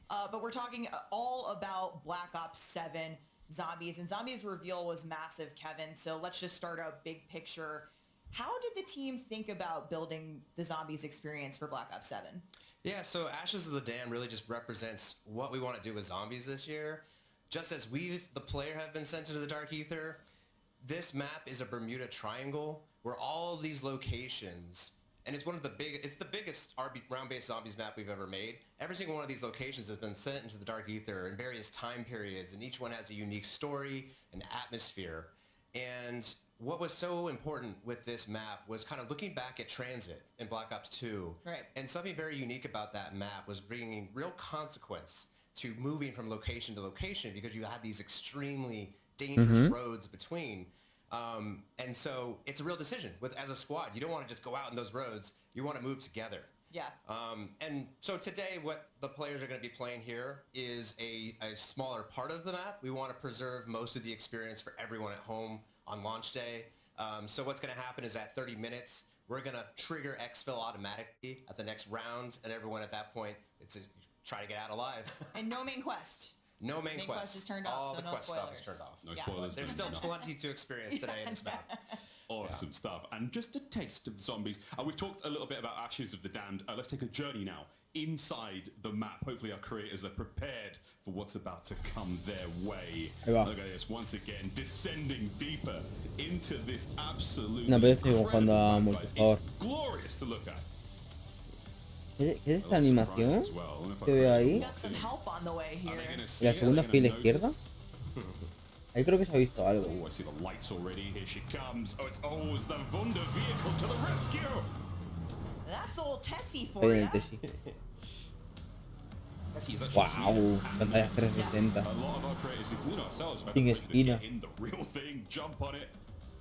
Speaker 8: But we're talking all about Black Ops 7 zombies, and zombies reveal was massive, Kevin. So let's just start out big picture. How did the team think about building the zombies experience for Black Ops 7?
Speaker 12: Yeah, so Ashes of the Dam really just represents what we want to do with zombies this year. Just as we, the player, have been sent into the Dark Ether, this map is a Bermuda Triangle where all of these locations, and it's the biggest round-based zombies map we've ever made. Every single one of these locations has been sent into the Dark Ether in various time periods, and each one has a unique story and atmosphere. And what was so important with this map was kind of looking back at transit in Black Ops 2.
Speaker 8: Right.
Speaker 12: And something very unique about that map was bringing real consequence to moving from location to location because you had these extremely dangerous roads between. And so it's a real decision as a squad. You don't want to just go out in those roads. You want to move together.
Speaker 8: Yeah.
Speaker 12: And so today what the players are going to be playing here is a smaller part of the map. We want to preserve most of the experience for everyone at home on launch day. So what's going to happen is at 30 minutes, we're going to trigger exfil automatically at the next round, and everyone at that point, try to get out alive.
Speaker 8: And no main quest.
Speaker 12: No main quest
Speaker 8: is turned off,
Speaker 12: All
Speaker 8: so
Speaker 12: the
Speaker 8: no
Speaker 12: quest
Speaker 8: spoilers.
Speaker 12: stuff is turned off.
Speaker 6: No spoilers.
Speaker 12: There's still plenty to experience today in this map.
Speaker 6: Awesome stuff. And just a taste of the zombies. We've talked a little bit about Ashes of the Damned. Let's take a journey now inside the map. Hopefully our creators are prepared for what's about to come their way.
Speaker 1: Look
Speaker 6: at this, once again, descending deeper into this absolute
Speaker 1: No, pero estoy jugando a
Speaker 6: It's
Speaker 1: multijugador.
Speaker 6: glorious to look at.
Speaker 1: ¿Qué es esta animación que veo ahí?
Speaker 8: Got some help on the way here.
Speaker 1: ¿Y la segunda fila izquierda? Ahí creo que se ha visto algo.
Speaker 6: Oh, I see the lights already. Here she comes. Oh, it's the Wunder vehicle to the rescue.
Speaker 8: That's old Tessie for
Speaker 1: Ahí en
Speaker 8: you.
Speaker 1: el Tessie.
Speaker 6: Tessie is actually
Speaker 1: Wow,
Speaker 6: here.
Speaker 1: pantalla 360.
Speaker 6: A lot of our creators, including ourselves,
Speaker 1: Sin
Speaker 6: have
Speaker 1: esquina.
Speaker 6: get in the real thing, jump on it.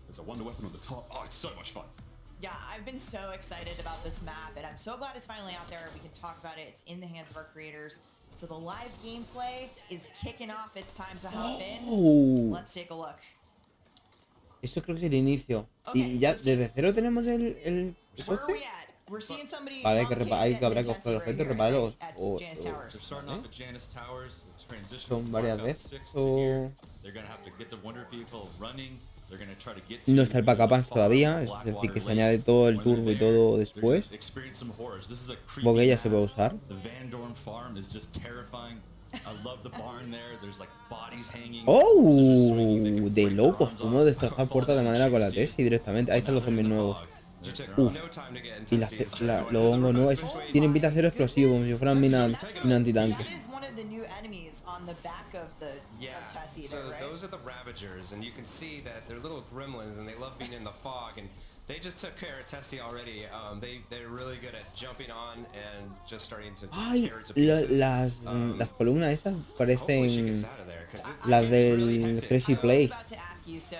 Speaker 6: There's a wonder weapon on the top. Oh, it's so much fun.
Speaker 8: Yeah, I've been so excited about this map, and I'm so glad it's finally out there. We can talk about it. It's in the hands of our creators. So the live gameplay is kicking off. It's time to hop in.
Speaker 1: Oh.
Speaker 8: Let's take a look.
Speaker 1: Eso creo que es el inicio.
Speaker 8: Okay,
Speaker 1: Y ya
Speaker 8: so Steve,
Speaker 1: desde cero tenemos el
Speaker 8: where are
Speaker 1: coche.
Speaker 8: we at? We're seeing somebody
Speaker 1: Vale,
Speaker 8: on the case
Speaker 1: hay que
Speaker 8: getting
Speaker 1: habrá que
Speaker 8: intensive
Speaker 1: coger los
Speaker 8: right
Speaker 1: objetos,
Speaker 8: here
Speaker 1: repararlos.
Speaker 8: at
Speaker 1: O,
Speaker 8: Janice Towers.
Speaker 13: They're starting off at Janice Towers. It's transition
Speaker 1: son
Speaker 13: from
Speaker 1: varias
Speaker 13: Black Ops
Speaker 1: veces.
Speaker 13: 6 to here. They're going to have to get the Wonder Vehicle running. They're going to try to get to
Speaker 1: No está el pack-up todavía, es decir, que se añade todo el turbo y todo después.
Speaker 13: Experience some horrors. This is a creepy
Speaker 1: Porque ella se
Speaker 13: map.
Speaker 1: puede usar.
Speaker 13: The Van Dorn farm is just terrifying. I love the barn there. There's like bodies hanging.
Speaker 1: ¡Oh! De locos, cómo destrozar puertas de madera con la Tessie directamente. Ahí están los zombies nuevos. Uf. Y los hongos nuevos, esos tienen pinta de ser explosivos, como si fueran mina antitanque.
Speaker 8: That is one of the new enemies on the back of the of Tessie
Speaker 12: so
Speaker 8: there, right?
Speaker 12: those are the Ravagers, and you can see that they're little gremlins, and they love being in the fog, and they just took care of Tessie already. They're really good at jumping on and just starting to
Speaker 1: Ay,
Speaker 12: tear it to pieces.
Speaker 1: las columnas esas
Speaker 12: Hopefully she
Speaker 1: parecen
Speaker 12: gets out of there, 'cause
Speaker 1: las
Speaker 12: it's really
Speaker 1: del
Speaker 12: hectic.
Speaker 1: Crazy
Speaker 8: I was
Speaker 1: Place.
Speaker 8: about to ask you, so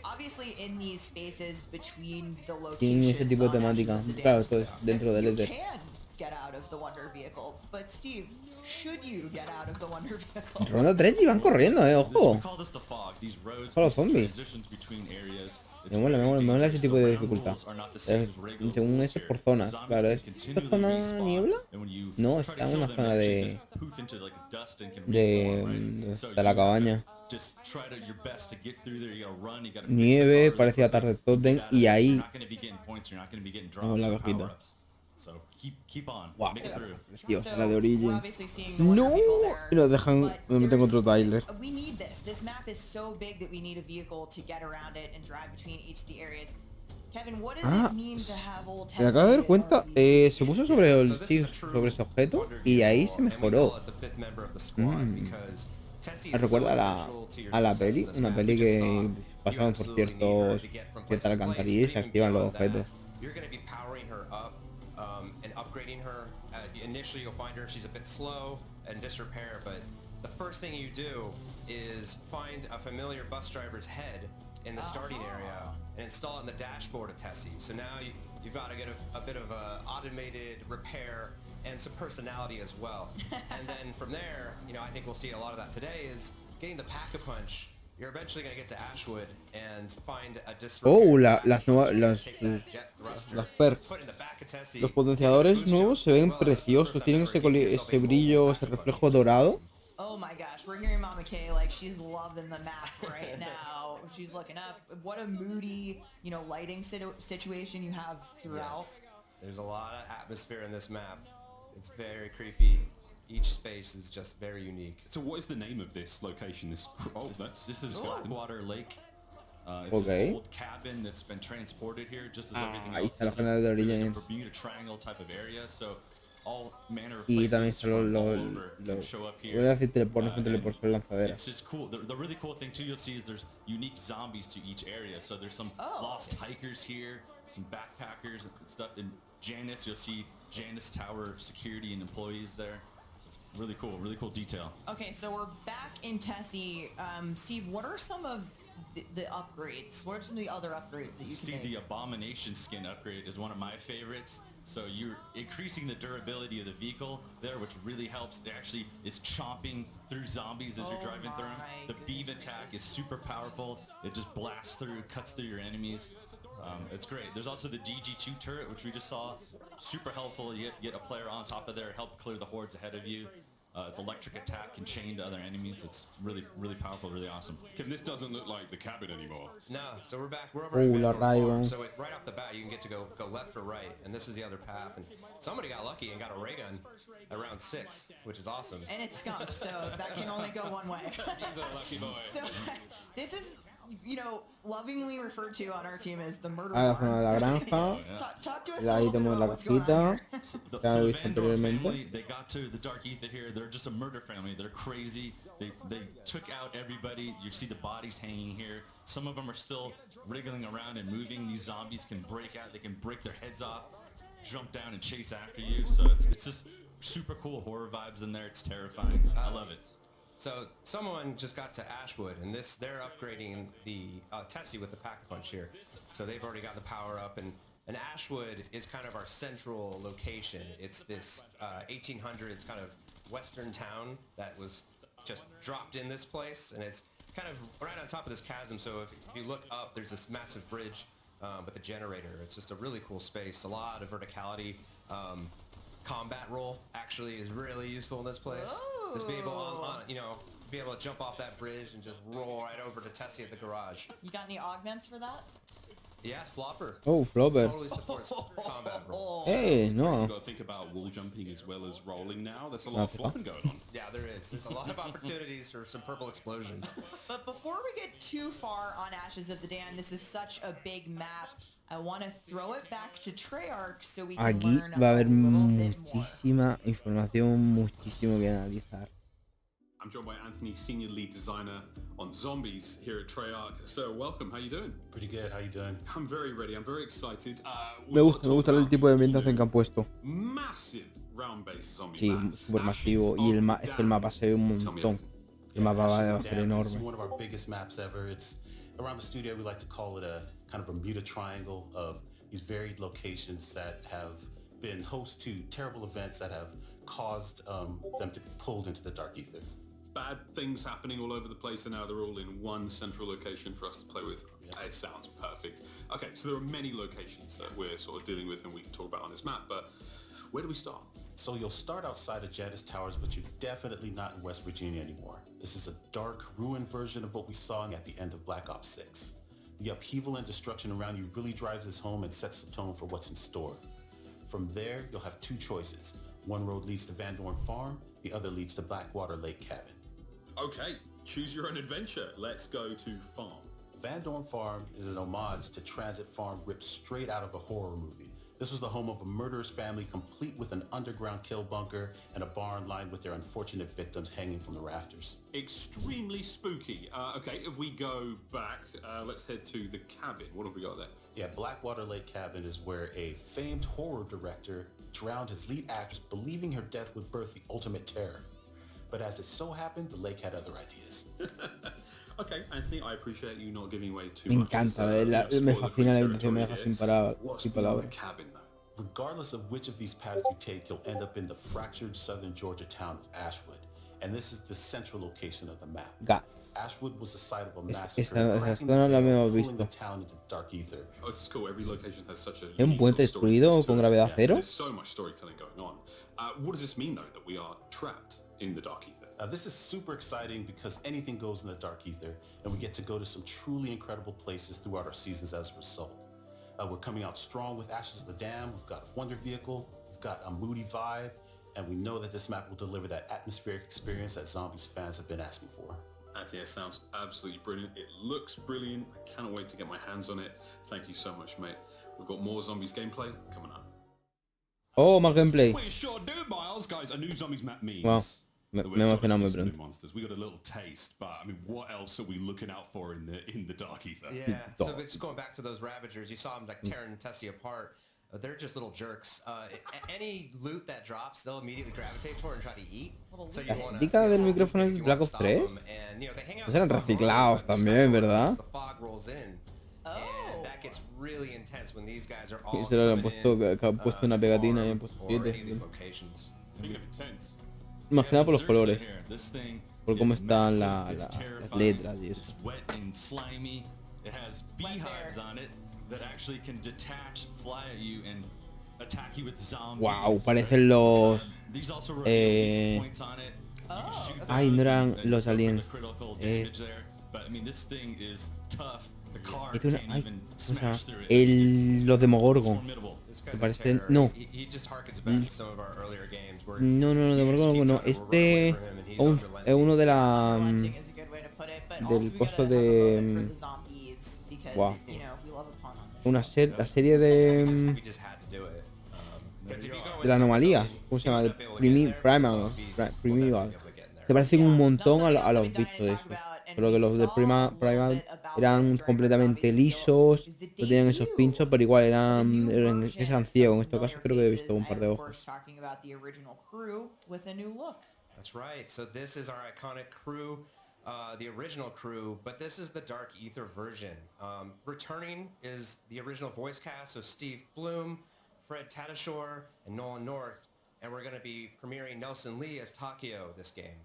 Speaker 8: obviously in these spaces between the
Speaker 1: Tienen ese
Speaker 8: locations
Speaker 1: tipo de
Speaker 8: on
Speaker 1: temática.
Speaker 8: Ashes of the
Speaker 1: Claro,
Speaker 8: Dam,
Speaker 1: esto es dentro del
Speaker 8: you
Speaker 1: éter.
Speaker 8: can get out of the Wonder Vehicle, but Steve, should you get out of the Wonder Vehicle?
Speaker 1: Ronda 3 y van corriendo, ojo.
Speaker 13: We call this the fog. These roads,
Speaker 1: Ojo a los
Speaker 13: these
Speaker 1: zombies.
Speaker 13: transitions between areas.
Speaker 1: Me mola ese tipo de dificultad. Según eso es por zonas. Claro, ¿es esta zona niebla? No, está en una zona de la cabaña. Nieve, parecía tarde Totem, y ahí vamos la cajita. Wow, preciosa, la de Origin. No, y nos dejan, me meten con otro Tyler.
Speaker 8: We need this. This map is so big that we need a vehicle to get around it and drive between each of the areas. Kevin, what does it mean to have old
Speaker 1: Me acabo de dar
Speaker 8: Tessie
Speaker 1: cuenta,
Speaker 8: RV?
Speaker 1: se puso sobre ese objeto y ahí se mejoró. Me recuerda a la peli, una peli que pasaban por ciertas alcantarillas y se activan los objetos.
Speaker 12: Upgrading her. Initially you'll find her, she's a bit slow and disrepair, but the first thing you do is find a familiar bus driver's head in the starting area and install it in the dashboard of Tessie. So now you've got to get a bit of a automated repair and some personality as well. And then from there, you know, I think we'll see a lot of that today is getting the pack-a-punch. You're eventually going to get to Ashwood and find a
Speaker 1: Oh,
Speaker 12: disrepair
Speaker 1: las nuevas, las perks. Los potenciadores nuevos se ven preciosos. Tienen ese brillo, ese reflejo dorado.
Speaker 8: Oh my gosh, we're hearing Mama K like she's loving the map right now. She's looking up. What a moody, you know, lighting situation you have throughout.
Speaker 12: Yes. There's a lot of atmosphere in this map. It's very creepy. Each space is just very unique.
Speaker 6: So what is the name of this location? This is
Speaker 13: Water Lake. It's
Speaker 1: Okay.
Speaker 13: this old cabin that's been transported here, just as everything
Speaker 1: Ahí
Speaker 13: else.
Speaker 1: está la
Speaker 13: This
Speaker 1: zona
Speaker 13: is
Speaker 1: de
Speaker 13: really a
Speaker 1: Origins.
Speaker 13: Bermuda Triangle type of area, so all manner of
Speaker 1: Y también
Speaker 13: places
Speaker 1: están
Speaker 13: from all
Speaker 1: los
Speaker 13: over can show up here.
Speaker 1: voy a decir teleport, no son
Speaker 13: And
Speaker 1: teleport, son lanzaderas.
Speaker 13: it's just cool. The really cool thing too you'll see is there's unique zombies to each area. So there's some lost hikers here, some backpackers and stuff. In Janus, you'll see Janus Tower security and employees there. So it's really cool detail.
Speaker 8: Okay, so we're back in Tessie. Steve, what are some of the upgrades? What are some of the other upgrades that you can
Speaker 13: See,
Speaker 8: make?
Speaker 13: the Abomination skin upgrade is one of my favorites. So you're increasing the durability of the vehicle there, which really helps. It actually is chomping through zombies as you're driving through them. The beam attack is super powerful. It just blasts through, cuts through your enemies. It's great. There's also the DG2 turret, which we just saw. Super helpful. You get a player on top of there, help clear the hordes ahead of you. Its electric attack can chain to other enemies. It's really powerful, really awesome.
Speaker 6: Kim, this doesn't look like the cabin anymore.
Speaker 12: No, so we're back. We're over
Speaker 1: Oh,
Speaker 12: at
Speaker 1: la
Speaker 12: Van Dorn Farm.
Speaker 1: Raigo.
Speaker 12: So right off the bat, you can get to go left or right, and this is the other path. And somebody got lucky and got a ray gun at round 6, which is awesome.
Speaker 8: And it's skunk, so that can only go one way.
Speaker 6: He's a lucky boy.
Speaker 8: So this is, you know, lovingly referred to on our team as the murder
Speaker 1: Ah, la zona de la
Speaker 8: barn.
Speaker 1: granja.
Speaker 8: Talk to us
Speaker 1: Ahí
Speaker 8: a little bit
Speaker 1: tenemos
Speaker 8: about
Speaker 1: la
Speaker 8: what's going on
Speaker 1: casita.
Speaker 8: here.
Speaker 13: So
Speaker 1: Ya lo
Speaker 13: the
Speaker 1: he visto
Speaker 13: Van Dorn
Speaker 1: anteriormente.
Speaker 13: family, they got to the Dark Ether here. They're just a murder family. They're crazy. They took out everybody. You see the bodies hanging here. Some of them are still wriggling around and moving. These zombies can break out. They can break their heads off, jump down and chase after you. So it's just super cool horror vibes in there. It's terrifying. I love it.
Speaker 12: So someone just got to Ashwood, and they're upgrading the Tessie with the pack-a-punch here. So they've already got the power up, and Ashwood is kind of our central location. It's this 1800s kind of western town that was just dropped in this place, and it's kind of right on top of this chasm. So if you look up, there's this massive bridge with a generator. It's just a really cool space. A lot of verticality. Combat roll actually is really useful in this place. Just be able be able to jump off that bridge and just roll right over to Tessie at the garage.
Speaker 8: You got any augments for that?
Speaker 12: Yeah, Flopper.
Speaker 1: Oh, Flopper.
Speaker 12: Totally supports combat roll.
Speaker 1: Hey, no.
Speaker 6: You've got to think about wall jumping as well as rolling now. There's a lot of flopping going on.
Speaker 12: Yeah, there is. There's a lot of opportunities for some purple explosions.
Speaker 8: But before we get too far on Ashes of the Damned, this is such a big map. I want to throw it back to Treyarch so we can
Speaker 1: Aquí
Speaker 8: learn
Speaker 1: va a
Speaker 8: a
Speaker 1: haber
Speaker 8: little bit more.
Speaker 1: muchísima información, muchísimo que analizar.
Speaker 6: I'm joined by Anthony, Senior Lead Designer on Zombies here at Treyarch. So welcome, how you doing?
Speaker 14: Pretty good, how you doing?
Speaker 6: I'm very ready, I'm very excited.
Speaker 1: Me gusta el tipo de ambientación que han puesto.
Speaker 6: Massive round-based zombie
Speaker 1: Sí,
Speaker 6: map.
Speaker 1: súper masivo. Y es que el mapa se ve un montón. El mapa va a ser
Speaker 14: It's
Speaker 1: enorme.
Speaker 14: one of our biggest maps ever. It's around the studio. We like to call it a kind of Bermuda Triangle of these varied locations that have been host to terrible events that have caused them to be pulled into the dark ether.
Speaker 6: Bad things happening all over the place, and now they're all in one central location for us to play with. Yeah. It sounds perfect. Okay, so there are many locations that we're sort of dealing with and we can talk about on this map, but where do we start?
Speaker 14: So you'll start outside of Janus Towers, but you're definitely not in West Virginia anymore. This is a dark, ruined version of what we saw at the end of Black Ops 6. The upheaval and destruction around you really drives this home and sets the tone for what's in store. From there, you'll have two choices. One road leads to Van Dorn Farm, the other leads to Blackwater Lake Cabin.
Speaker 6: Okay, choose your own adventure. Let's go to Farm.
Speaker 14: Van Dorn Farm is an homage to Transit Farm ripped straight out of a horror movie. This was the home of a murderous family complete with an underground kill bunker and a barn lined with their unfortunate victims hanging from the rafters.
Speaker 6: Extremely spooky. Okay, if we go back, let's head to the cabin. What have we got there?
Speaker 14: Yeah, Blackwater Lake Cabin is where a famed horror director drowned his lead actress believing her death would birth the ultimate terror. But as it so happened, the lake had other ideas.
Speaker 6: Okay, Anthony, I appreciate you not giving away too
Speaker 1: Me
Speaker 6: much.
Speaker 1: encanta, me fascina la invitación, me
Speaker 6: territory
Speaker 1: deja
Speaker 6: here.
Speaker 1: sin
Speaker 6: What's
Speaker 1: sin
Speaker 6: beyond the
Speaker 1: palabras.
Speaker 6: cabin, though?
Speaker 14: Regardless of which of these paths you take, you'll end up in the fractured southern Georgia town of Ashwood. And this is the central location of the map.
Speaker 1: Gas.
Speaker 14: Ashwood was the site of a
Speaker 1: Esa
Speaker 14: massacre, cracking the
Speaker 1: zona la
Speaker 14: veil,
Speaker 1: hemos
Speaker 14: pulling the
Speaker 1: visto.
Speaker 14: town into the dark ether.
Speaker 6: Oh, this is cool. Every location has such a
Speaker 1: ¿Es un
Speaker 6: unique
Speaker 1: puente
Speaker 6: sort of story
Speaker 1: destruido
Speaker 6: to
Speaker 1: con
Speaker 6: it.
Speaker 1: gravedad cero?
Speaker 6: There's so much storytelling going on. What does this mean, though, that we are trapped in the dark ether?
Speaker 14: This is super exciting because anything goes in the dark ether, and we get to go to some truly incredible places throughout our seasons as a result. We're coming out strong with Ashes of the Dam. We've got a wonder vehicle. We've got a moody vibe. And we know that this map will deliver that atmospheric experience that Zombies fans have been asking for.
Speaker 6: Anthony, it sounds absolutely brilliant. It looks brilliant. I cannot wait to get my hands on it. Thank you so much, mate. We've got more Zombies gameplay coming up.
Speaker 1: Oh, más gameplay.
Speaker 6: We sure do, Miles. Guys, a new Zombies map means...
Speaker 1: Wow. Me
Speaker 6: that
Speaker 1: he
Speaker 6: we're
Speaker 1: emocionado muy
Speaker 6: ghosting some new
Speaker 1: pronto.
Speaker 6: monsters. We got a little taste, but I mean, what else are we looking out for in the dark ether?
Speaker 12: Yeah, so just going back to those Ravagers, you saw them like tearing Tessie apart. They're just little jerks. Any loot that drops, they'll immediately gravitate toward and try to eat. So you
Speaker 1: La
Speaker 12: wanna,
Speaker 1: estética del micrófono es Black Ops 3.
Speaker 12: and, you know, they hang out
Speaker 1: Pues eran reciclados también, ¿verdad?
Speaker 12: the fog rolls in. And that gets really intense when these guys are
Speaker 1: Y
Speaker 12: all
Speaker 1: se lo han
Speaker 12: coming
Speaker 1: puesto,
Speaker 12: in,
Speaker 1: que han puesto una pegatina y han
Speaker 12: from
Speaker 1: puesto
Speaker 12: or any of
Speaker 1: 7.
Speaker 12: these locations.
Speaker 3: Speaking of intense,
Speaker 1: Más que nada por los colores.
Speaker 13: This thing
Speaker 1: Por cómo
Speaker 13: is
Speaker 1: están
Speaker 13: massive,
Speaker 1: las
Speaker 13: it's terrifying,
Speaker 1: letras y
Speaker 13: It's
Speaker 1: eso.
Speaker 13: wet and slimy. It has beehives on it that actually can detach, fly at you, and attack you with zombies.
Speaker 1: Wow, parecen los...
Speaker 13: These also reveal points on it.
Speaker 1: Ay, no eran los aliens.
Speaker 13: But I mean, this thing is tough. The car
Speaker 1: Este una-
Speaker 13: can't
Speaker 1: ay,
Speaker 13: even
Speaker 1: ¿cómo se llama?
Speaker 13: smash through it.
Speaker 1: Los Demogorgon.
Speaker 12: This
Speaker 1: Me
Speaker 12: guy's a
Speaker 1: parecen...
Speaker 12: terror.
Speaker 1: No.
Speaker 12: He just harkens back to some of our earlier games where
Speaker 1: No, Demogorgon no. Este es uno de la...
Speaker 8: Is a good way to put it, but also
Speaker 1: Del
Speaker 8: we
Speaker 1: coso
Speaker 8: gotta have a little
Speaker 1: de...
Speaker 8: bit for the zombies because
Speaker 1: Wow.
Speaker 8: you know we love a pun on this.
Speaker 1: La serie de...
Speaker 12: we just had to do it.
Speaker 1: De la anomalía. ¿Cómo se llama? De Primeval. Se parecen un montón a los bichos de esos. Solo que los de Primal eran completamente lisos, no tenían esos pinchos, pero igual eran ciegos. En este caso creo que he visto un par de ojos.
Speaker 8: Talking about the original crew with a new look.
Speaker 12: That's right. So this is our iconic crew, the original crew, but this is the Dark Ether version. Returning is the original voice cast, so Steve Bloom, Fred Tatasciore, and Nolan North, and we're going to be premiering Nelson Lee as Takeo this game.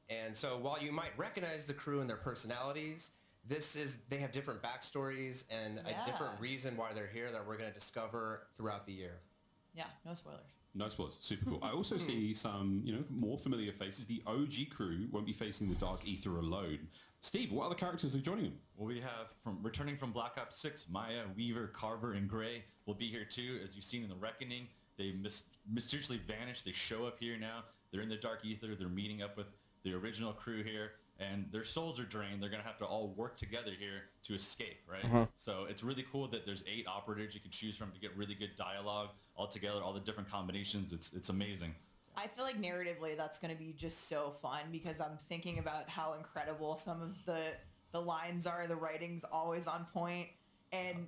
Speaker 12: And so while you might recognize the crew and their personalities, they have different backstories and a different reason why they're here that we're going to discover throughout the year.
Speaker 8: Yeah, no spoilers.
Speaker 6: No spoilers. Super cool. I also see some, more familiar faces. The OG crew won't be facing the dark ether alone. Steve, what other characters are joining them?
Speaker 13: Well, we have returning from Black Ops 6, Maya, Weaver, Carver, and Gray will be here too. As you've seen in the Reckoning, they mysteriously vanished. They show up here now. They're in the dark ether. They're meeting up with the original crew here, and their souls are drained. They're gonna have to all work together here to escape, right? So it's really cool that there's 8 operators you can choose from to get really good dialogue all together, all the different combinations. It's amazing.
Speaker 8: I feel like narratively that's going to be just so fun because I'm thinking about how incredible some of the lines are. The writing's always on point, and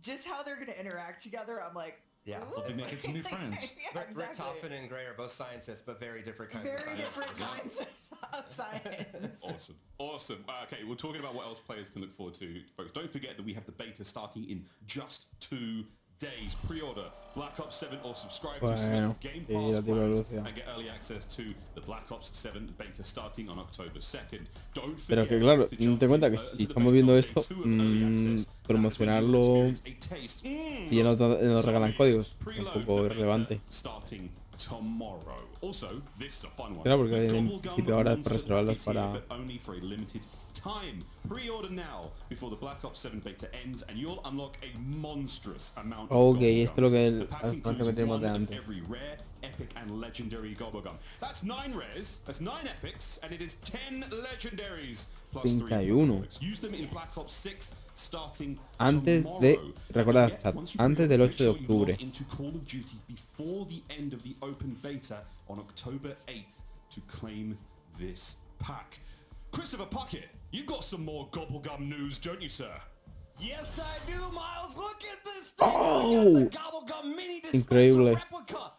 Speaker 8: just how they're going to interact together. I'm like,
Speaker 12: yeah,
Speaker 13: we'll be making some new friends.
Speaker 8: Yeah,
Speaker 12: Rick
Speaker 8: exactly.
Speaker 12: Toffin and Gray are both scientists, but very different kinds of
Speaker 8: Very
Speaker 12: scientists.
Speaker 8: different kinds of science.
Speaker 6: Awesome. Okay, we're talking about what else players can look forward to, folks. Don't forget that we have the beta starting in just 2 days. Pre-order Black Ops 7 or subscribe to select Game Pass plans and get early access to the Black Ops 7 beta starting on October 2nd. Don't forget.
Speaker 1: Pero que claro, ten en cuenta que si estamos viendo esto, promocionarlo, si ya nos regalan códigos, es un poco irrelevante. Claro, porque en principio ahora es para reservarlas para...
Speaker 6: Time. Pre-order now before the Black Ops 7 beta ends and you'll unlock a monstrous amount of
Speaker 1: Ok, esto es lo que
Speaker 6: The pack includes one of every rare, epic and legendary Gobblegum. That's 9 rares, that's 9 epics, and it is 10 legendaries plus 3
Speaker 1: 31.
Speaker 6: heroics. Use them in Black Ops 6 starting
Speaker 1: Antes
Speaker 6: tomorrow.
Speaker 1: de... Recordad, chat,
Speaker 6: Once you
Speaker 1: antes del 8 de
Speaker 6: pre-order, you can log
Speaker 1: octubre.
Speaker 6: into Call of Duty before the end of the open beta on October 8th to claim this pack. Christopher Puckett, you've got some more Gobblegum news, don't you, sir?
Speaker 4: Yes, I do, Miles. Look at this thing.
Speaker 1: Oh!
Speaker 4: We got the Gobblegum mini dispenser
Speaker 1: Increíble.
Speaker 4: replica.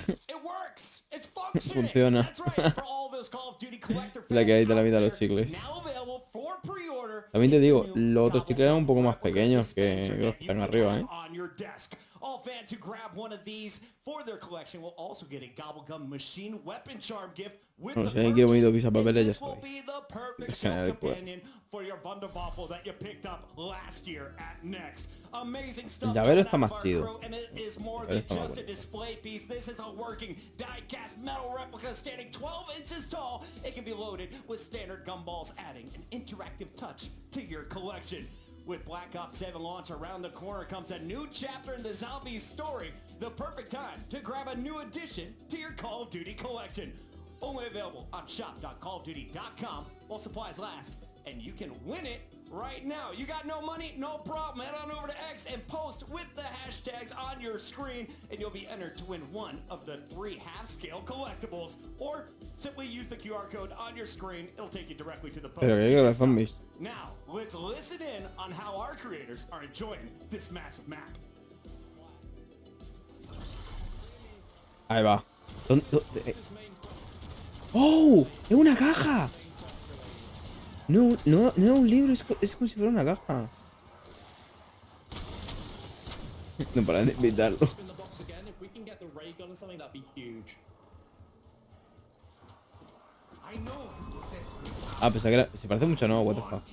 Speaker 4: It works. It's functioning.
Speaker 1: Funciona.
Speaker 4: That's right. For all those Call of Duty collector
Speaker 1: La que
Speaker 4: fans
Speaker 1: hay de la
Speaker 4: out
Speaker 1: vida de
Speaker 4: there,
Speaker 1: los chicles.
Speaker 4: now available for pre-order.
Speaker 1: También te
Speaker 4: It's the
Speaker 1: digo,
Speaker 4: new
Speaker 1: los otros chicles eran un poco más
Speaker 4: replica
Speaker 1: pequeños
Speaker 4: dispenser
Speaker 1: que los
Speaker 4: that
Speaker 1: que
Speaker 4: you
Speaker 1: están
Speaker 4: can
Speaker 1: arriba,
Speaker 4: have
Speaker 1: ¿eh?
Speaker 4: on your desk. All fans who grab one of these for their collection will also get a Gobblegum machine weapon charm gift with
Speaker 1: Bueno,
Speaker 4: the
Speaker 1: si alguien quiere bonito
Speaker 4: purchase.
Speaker 1: pisapapeles,
Speaker 4: And
Speaker 1: ya
Speaker 4: this will
Speaker 1: sabéis.
Speaker 4: be the perfect
Speaker 1: Es general
Speaker 4: shelf
Speaker 1: el cuerpo.
Speaker 4: companion for your Wunderwaffel that you picked up last year at Next. Amazing stuff.
Speaker 1: El llavero
Speaker 4: coming
Speaker 1: está
Speaker 4: out
Speaker 1: más
Speaker 4: of our
Speaker 1: chido.
Speaker 4: crew, and it is more
Speaker 1: El
Speaker 4: than
Speaker 1: está más
Speaker 4: just a
Speaker 1: bonito.
Speaker 4: display piece. This is a working die-cast metal replica standing 12 inches tall. It can be loaded with standard gumballs, adding an interactive touch to your collection. With Black Ops 7 launch around the corner comes a new chapter in the Zombies story. The perfect time to grab a new addition to your Call of Duty collection. Only available on shop.callofduty.com while supplies last. And you can win it right now. You got no money? No problem. Head on over to X and post with the hashtags on your screen, and you'll be entered to win one of the 3 half-scale collectibles. Or simply use the QR code on your screen. It'll take you directly to the post.
Speaker 1: Pero que los zombies.
Speaker 4: Now, let's listen in on how our creators are enjoying this massive map.
Speaker 1: Ahí va. ¡Oh! ¡Es una caja! No, no, no es un libro, es como si fuera una caja. No paran de invitarlo. Ah, pensaba que era... Se parece mucho, ¿no? What the fuck.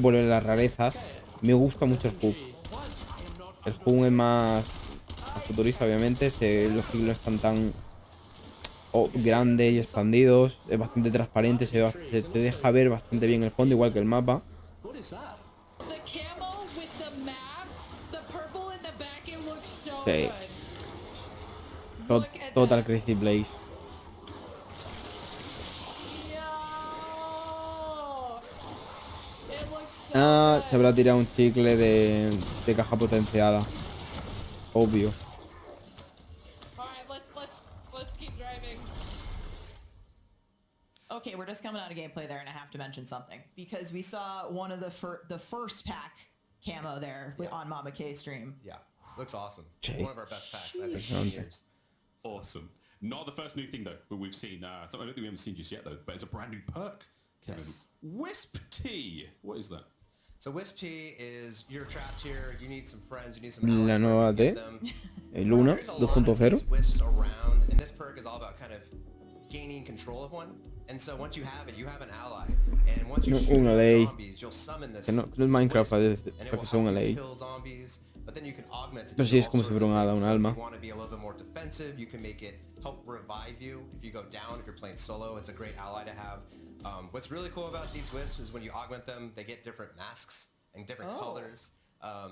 Speaker 1: Bueno, las rarezas. Me gusta mucho el hub. El hub es más futurista, obviamente. Los ciclos no están tan grandes y expandidos. Es bastante transparente. Se te deja ver bastante bien el fondo, igual que el mapa. Sí. Total Crazy Blaze. Ah, se habrá tirado un chicle de caja potenciada. Obvio.
Speaker 8: Okay, we're just coming out of gameplay there, and I have to mention something because we saw one of the first pack camo there on Mama K stream.
Speaker 12: Yeah, looks awesome.
Speaker 1: Jeez.
Speaker 12: One of our best packs I've been in years.
Speaker 6: Awesome. Not the first new thing though, but we've seen. Something I don't think we haven't seen just yet though, but it's a brand new perk. Kevin.
Speaker 12: Yes.
Speaker 6: Wisp Tea. What is that?
Speaker 12: So Wisp Tea is you're trapped here. You need some friends. You need some.
Speaker 1: La nueva T. El 1, 2.0.
Speaker 12: Wisps around, and this perk is all about kind of gaining control of one. And so once you have it, you have an ally. And once you shoot zombies, you'll summon this.
Speaker 1: Que no es Minecraft para que sea una ley.
Speaker 12: But then you can augment it.
Speaker 1: Pero sí es como si fuera un hada, un alma.
Speaker 12: If you want to be a little bit more defensive, you can make it help revive you. If you go down, if you're playing solo, it's a great ally to have. What's really cool about these wisps is when you augment them, they get different masks and different colors.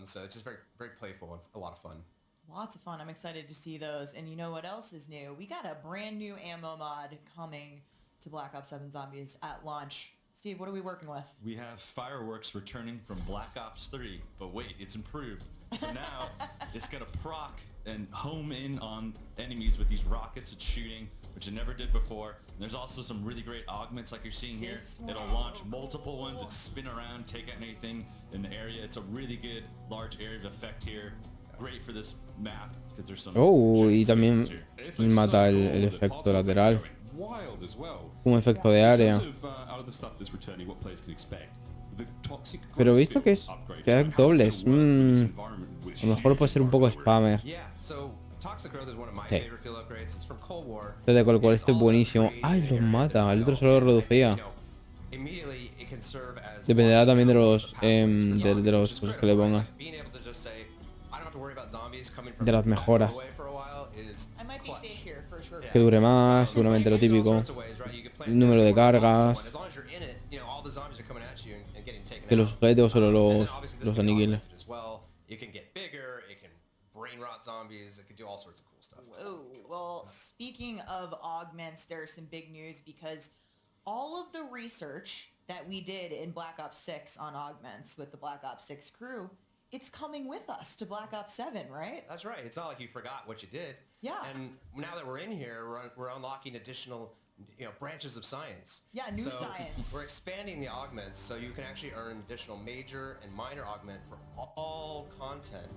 Speaker 12: So it's just very, very playful and a lot of fun.
Speaker 8: Lots of fun. I'm excited to see those. And you know what else is new? We got a brand new ammo mod coming to Black Ops 7 Zombies at launch. Steve, what are we working with?
Speaker 13: We have fireworks returning from Black Ops 3, but wait, it's improved. So now it's gonna proc and home in on enemies with these rockets it's shooting, which it never did before. And there's also some really great augments like you're seeing here. It'll launch multiple ones that spin around, take out anything in the area. It's a really good large area of effect here. Great for this map because there's some.
Speaker 1: Oh, y también mata el efecto lateral. Un efecto de área. Pero he visto que es dobles. A lo mejor puede ser un poco spammer. Sí. Este con el cual este es buenísimo. ¡Ay, los mata! El otro solo lo reducía. Dependerá también de los cosas que le pongas. De las mejoras. Que dure más, seguramente lo típico. El número de cargas. Que los sujetos solo los aniquile.
Speaker 8: Whoa. Well, speaking of augments, there's some big news because all of the research that we did in Black Ops 6 on augments with the Black Ops 6 crew, it's coming with us to Black Ops 7, right?
Speaker 12: That's right. It's not like you forgot what you did.
Speaker 8: Yeah.
Speaker 12: And now that we're in here, we're unlocking additional, branches of science.
Speaker 8: Yeah, new science.
Speaker 12: We're expanding the augments so you can actually earn additional major and minor augment for all content.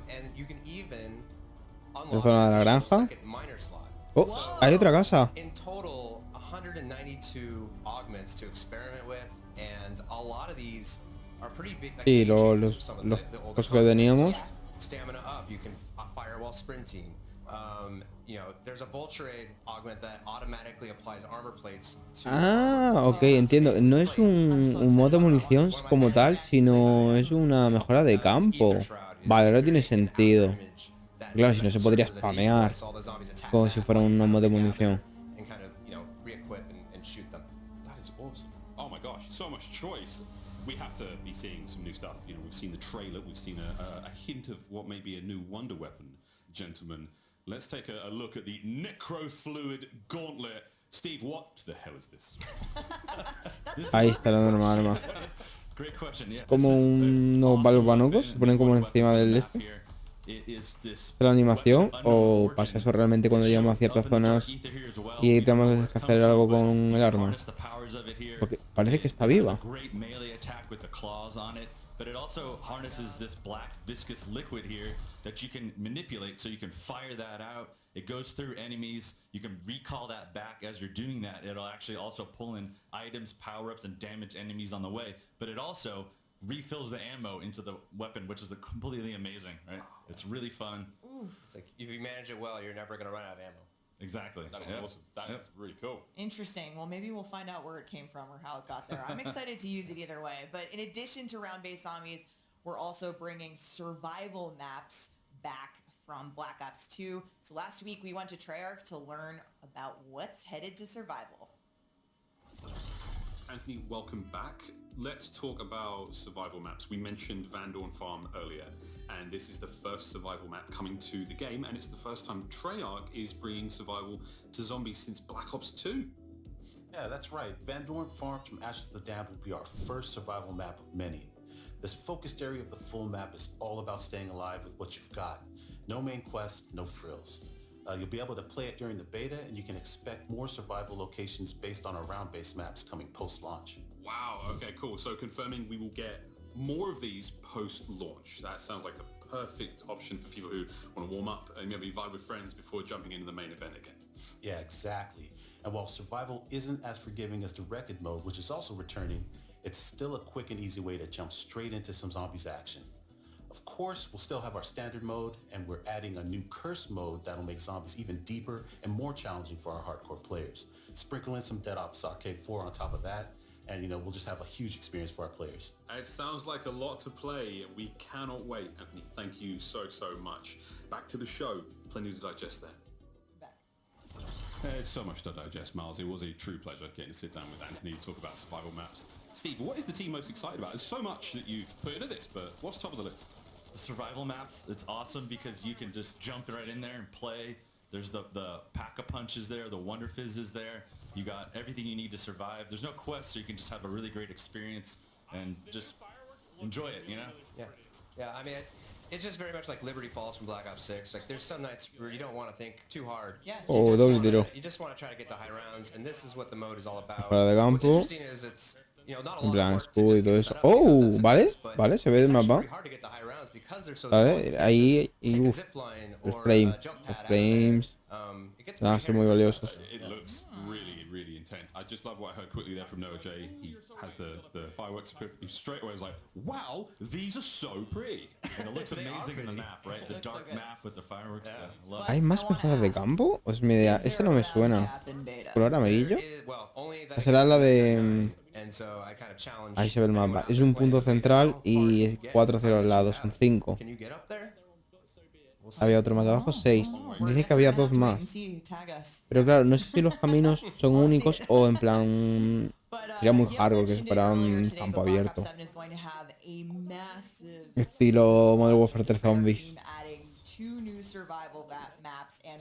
Speaker 12: And you can even
Speaker 1: La zona de la granja. Oh, hay otra casa.
Speaker 12: In total, 192 augments to experiment with, and a lot of these are pretty big.
Speaker 1: Sí, los cosas que teníamos.
Speaker 12: Stamina up, you can fire while sprinting. You know, there's a vulture egg augment that automatically applies armor plates to
Speaker 1: Ok, entiendo. No es un mod de munición como tal, sino es una mejora de campo. Vale, ahora tiene sentido. Claro, si no se podría spamear como si fuera un mod de munición.
Speaker 12: and kind of, you know, re-equip and shoot them.
Speaker 6: That is awesome. Oh my gosh, so much choice. We have to be seeing some new stuff. You know, we've seen the trailer, we've seen a hint of what may be a new wonder weapon. Gentlemen, let's take a look at the necrofluid gauntlet. Steve, what the hell is this?
Speaker 1: Ahí está la norma arma.
Speaker 6: Great question. Yeah,
Speaker 1: Como unos balbanucos, se ponen como encima del este. ¿Es la animación o pasa eso realmente cuando llegamos a ciertas zonas y tenemos que hacer algo con el arma? Porque parece que está viva.
Speaker 13: But it also harnesses this black viscous liquid here that you can manipulate, so you can fire that out. It goes through enemies. You can recall that back as you're doing that. It'll actually also pull in items, power-ups, and damage enemies on the way. But it also refills the ammo into the weapon, which is completely amazing, right? It's really fun.
Speaker 12: It's like if you manage it well, you're never going to run out of ammo.
Speaker 13: Exactly.
Speaker 3: That is awesome. That is really cool.
Speaker 8: Interesting. Well, maybe we'll find out where it came from or how it got there. I'm excited to use it either way. But in addition to round-based zombies, we're also bringing survival maps back from Black Ops 2. So last week we went to Treyarch to learn about what's headed to survival.
Speaker 6: Anthony, welcome back. Let's talk about survival maps. We mentioned Van Dorn Farm earlier, and this is the first survival map coming to the game, and it's the first time Treyarch is bringing survival to zombies since Black Ops 2.
Speaker 14: Yeah, that's right. Van Dorn Farms from Ashes to Dam will be our first survival map of many. This focused area of the full map is all about staying alive with what you've got. No main quest, no frills. You'll be able to play it during the beta, and you can expect more survival locations based on our round-based maps coming post-launch.
Speaker 6: Wow, okay, cool. So confirming we will get more of these post-launch. That sounds like a perfect option for people who want to warm up and maybe vibe with friends before jumping into the main event again.
Speaker 14: Yeah, exactly. And while survival isn't as forgiving as directed mode, which is also returning, it's still a quick and easy way to jump straight into some zombies action. Of course, we'll still have our standard mode, and we're adding a new curse mode that'll make zombies even deeper and more challenging for our hardcore players. Sprinkle in some Dead Ops Arcade 4 on top of that, and we'll just have a huge experience for our players.
Speaker 6: It sounds like a lot to play. We cannot wait. Anthony, thank you so much. Back to the show. Plenty to digest there. It's so much to digest, Miles. It was a true pleasure getting to sit down with Anthony to talk about survival maps. Steve, what is the team most excited about? There's so much that you've put into this, but what's top of the list?
Speaker 13: The survival maps, it's awesome because you can just jump right in there and play. There's the pack-a-punch is there, the Wonder Fizz is there. You got everything you need to survive. There's no quest, so you can just have a really great experience and just enjoy it, you know?
Speaker 12: Yeah, I mean, it's just very much like Liberty Falls from Black Ops 6. Like, there's some nights where you don't want to think too hard.
Speaker 8: Yeah.
Speaker 12: You just want to try to get to high rounds, and this is what the mode is all about.
Speaker 1: Fuera de
Speaker 12: What's
Speaker 1: campo.
Speaker 12: interesting is it's, you know, not a
Speaker 1: En
Speaker 12: lot
Speaker 1: plan,
Speaker 12: of work to
Speaker 1: escudo y
Speaker 12: just
Speaker 1: todo
Speaker 12: get
Speaker 1: eso.
Speaker 12: set up
Speaker 1: Oh,
Speaker 12: and get
Speaker 1: vale,
Speaker 12: assets, but
Speaker 1: vale, se ve el
Speaker 12: it's actually
Speaker 1: mapa.
Speaker 12: pretty hard to get to high rounds because they're so
Speaker 1: Vale,
Speaker 12: small.
Speaker 1: ahí,
Speaker 12: Take a
Speaker 1: uf,
Speaker 12: zip line
Speaker 1: el
Speaker 12: or a
Speaker 1: frame,
Speaker 12: jump
Speaker 1: los
Speaker 12: pad out of there.
Speaker 1: frames
Speaker 12: It gets
Speaker 1: van a
Speaker 12: pretty
Speaker 1: ser muy
Speaker 12: hairy.
Speaker 1: valiosos.
Speaker 6: It looks really intense. I just love what I heard quickly there from Noah J. He has the fireworks equipped. He straight away was like, wow, these are so pretty.
Speaker 13: And it looks amazing in the map, right? The dark map with the fireworks. I love
Speaker 1: ¿Hay más mejoras de campo? ¿O es mi idea? Ese no me suena. ¿Color amarillo? Será la de... Ahí se ve el mapa. Es un punto central y 4 0 al lado. Son 5. Había otro más abajo, 6. Dice que había 2 más. Pero claro, no sé si los caminos son únicos o en plan... Sería muy hardcore que fuera un campo abierto. Estilo Modern Warfare 3 Zombies.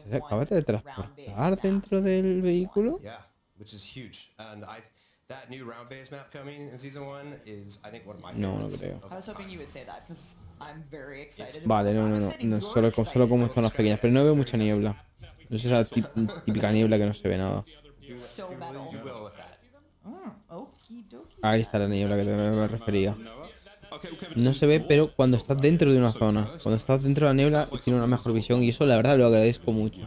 Speaker 1: ¿Se acaba de transportar dentro del vehículo?
Speaker 12: Which is huge. And that new round-based map coming in season 1 is, I think, one of my
Speaker 1: No, no
Speaker 12: favorites.
Speaker 1: creo.
Speaker 8: I was hoping you would say that because I'm very excited.
Speaker 1: Vale, no, solo como zonas pequeñas, pero no veo mucha niebla. No es esa típica niebla que no se ve nada.
Speaker 8: So metal. Okie dokie.
Speaker 1: Ahí está la niebla que me refería. no se ve, pero cuando estás dentro de una zona, cuando estás dentro de la niebla, tiene una mejor visión y eso la verdad lo agradezco mucho.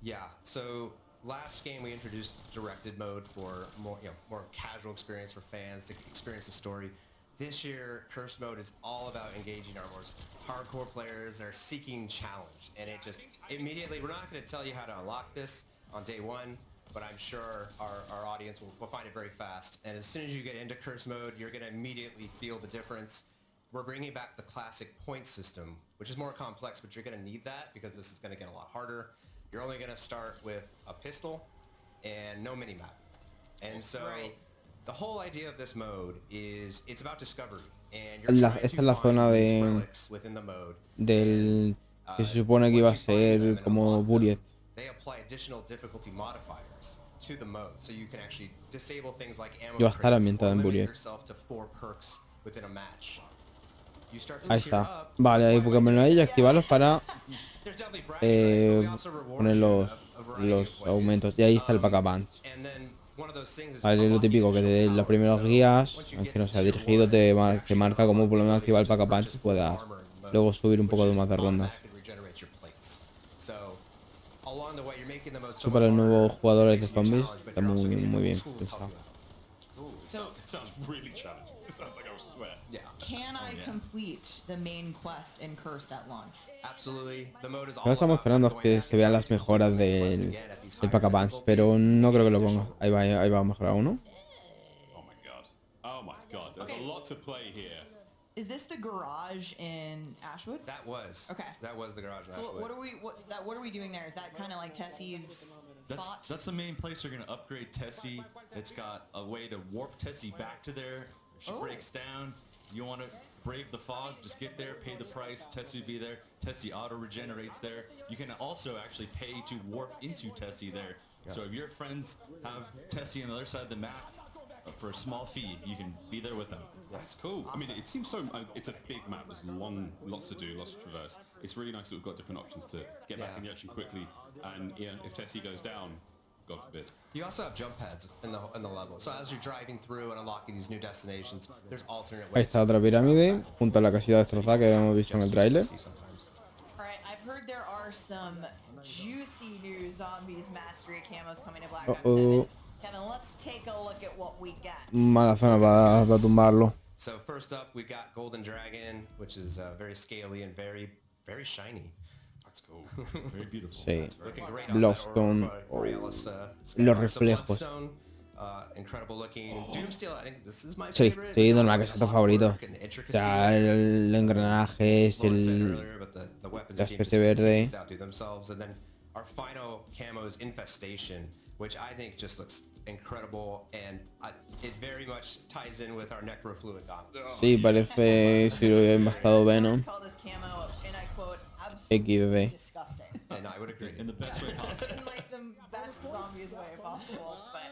Speaker 12: Yeah, so last game we introduced directed mode for more, more casual experience for fans to experience the story. This year, Curse mode is all about engaging our most hardcore players that are seeking challenge, and it just immediately, we're not going to tell you how to unlock this on day one, but I'm sure our audience will find it very fast. And as soon as you get into Curse mode, you're going to immediately feel the difference. We're bringing back the classic point system, which is more complex, but you're going to need that because this is going to get a lot harder. You're only going to start with a pistol and no minimap. And so the whole idea of this mode is it's about discovery. And you're trying
Speaker 1: Esta es la
Speaker 12: to
Speaker 1: zona
Speaker 12: find these
Speaker 1: de
Speaker 12: relics within the mode.
Speaker 1: del que se supone que iba a ser como Buriet.
Speaker 12: They apply additional difficulty modifiers to the mode, so you can actually disable things like ammo
Speaker 1: Iba a estar
Speaker 12: crates
Speaker 1: ambientada
Speaker 12: or
Speaker 1: en
Speaker 12: limit
Speaker 1: Buriet.
Speaker 12: yourself to 4 perks within a match. You start to
Speaker 1: Ahí
Speaker 12: tier
Speaker 1: está.
Speaker 12: up.
Speaker 1: Vale, ahí porque me lo hay y activarlos para
Speaker 12: There's definitely bragging rights, but we also reward
Speaker 1: poner
Speaker 12: you
Speaker 1: los,
Speaker 12: a variety
Speaker 1: los
Speaker 12: of ways.
Speaker 1: aumentos. Y ahí está el pack-a-punch.
Speaker 12: And then one of those things is
Speaker 1: Vale, lo
Speaker 12: unlocking
Speaker 1: típico que te den los primeros guías, aunque no sea dirigido, te marca como por lo menos activar el pack-a-punch y puedas luego subir un poco de más de rondas.
Speaker 12: Along the way, you're making the mode so
Speaker 1: Eso para los
Speaker 12: much
Speaker 1: nuevos
Speaker 12: harder,
Speaker 1: jugadores
Speaker 12: it
Speaker 1: de
Speaker 12: makes you
Speaker 1: zombies
Speaker 12: challenged, but
Speaker 1: está
Speaker 12: you're also
Speaker 1: muy,
Speaker 12: getting
Speaker 1: muy
Speaker 12: more
Speaker 1: bien
Speaker 12: tools to
Speaker 1: pensado.
Speaker 12: help you out.
Speaker 8: So
Speaker 6: It sounds really challenging. It sounds like I swear.
Speaker 12: Yeah.
Speaker 8: can I complete the main quest in Cursed at launch?
Speaker 12: Absolutely. The mode is
Speaker 1: Lo
Speaker 12: all
Speaker 1: que estamos
Speaker 12: about
Speaker 1: esperando es
Speaker 12: going
Speaker 1: que
Speaker 12: back
Speaker 1: se vean
Speaker 12: and
Speaker 1: las
Speaker 12: touching
Speaker 1: mejoras
Speaker 12: the quest
Speaker 1: del
Speaker 12: again at these
Speaker 1: el
Speaker 12: higher
Speaker 1: pack-a-punch,
Speaker 12: difficulties.
Speaker 1: pero no creo que lo ponga. Ahí va a mejorar uno.
Speaker 6: Oh my god. Oh my god. There's a lot to play here.
Speaker 8: Is this the garage in Ashwood?
Speaker 12: That was.
Speaker 8: Okay.
Speaker 12: That was the garage. in
Speaker 8: So
Speaker 12: Ashwood.
Speaker 8: what are we doing there? Is that kind of like Tessie's spot?
Speaker 13: That's the main place you're gonna upgrade Tessie. It's got a way to warp Tessie back to there. If she breaks down, you want to brave the fog, just get there, pay the price, Tessie will be there, Tessie auto regenerates there. You can also actually pay to warp into Tessie there. So if your friends have Tessie on the other side of the map, for a small fee, you can be there with them.
Speaker 6: That's cool. I mean, it seems so. It's a big map. There's lots to do, lots to traverse. It's really nice that we've got different options to get back in the action quickly. And yeah, if Tessie goes down, God forbid.
Speaker 12: You also have jump pads in the level. So as you're driving through and unlocking these new destinations, there's alternate
Speaker 1: Ahí
Speaker 12: ways.
Speaker 1: está otra pirámide, junto a la casilla destrozada que habíamos visto en el tráiler.
Speaker 8: Alright, I've heard there are some juicy new zombies mastery camos coming to Black Ops 7. Kevin, let's take a look at what we got.
Speaker 1: Mala zona para tumbarlo.
Speaker 12: So first up, we've got Golden Dragon, which is very scaly and very, very shiny.
Speaker 6: That's cool. Very beautiful.
Speaker 1: Sí.
Speaker 12: Looking great on that
Speaker 1: Bloodstone.
Speaker 12: Borealis,
Speaker 1: Los
Speaker 12: so
Speaker 1: reflejos.
Speaker 12: Bloodstone, incredible looking. Doomsteel, I think this is my
Speaker 1: Sí,
Speaker 12: favorite.
Speaker 1: sí, normal que sea tu favorito.
Speaker 12: And
Speaker 1: O
Speaker 12: intricacy.
Speaker 1: sea, el engranaje es
Speaker 12: Lawrence said
Speaker 1: el
Speaker 12: earlier, but the weapons
Speaker 1: la
Speaker 12: team
Speaker 1: especie
Speaker 12: just
Speaker 1: verde.
Speaker 12: to outdo themselves. And then our final camo is Infestation, which I think just looks incredible, and it very much ties in with our necrofluid gauntlet.
Speaker 1: Sí, parece si lo hubiera embastado Venom.
Speaker 8: Call this camo, and I quote,
Speaker 1: XD.
Speaker 8: disgusting.
Speaker 12: And I would agree.
Speaker 13: In the best way possible.
Speaker 8: In like the best zombies way possible, but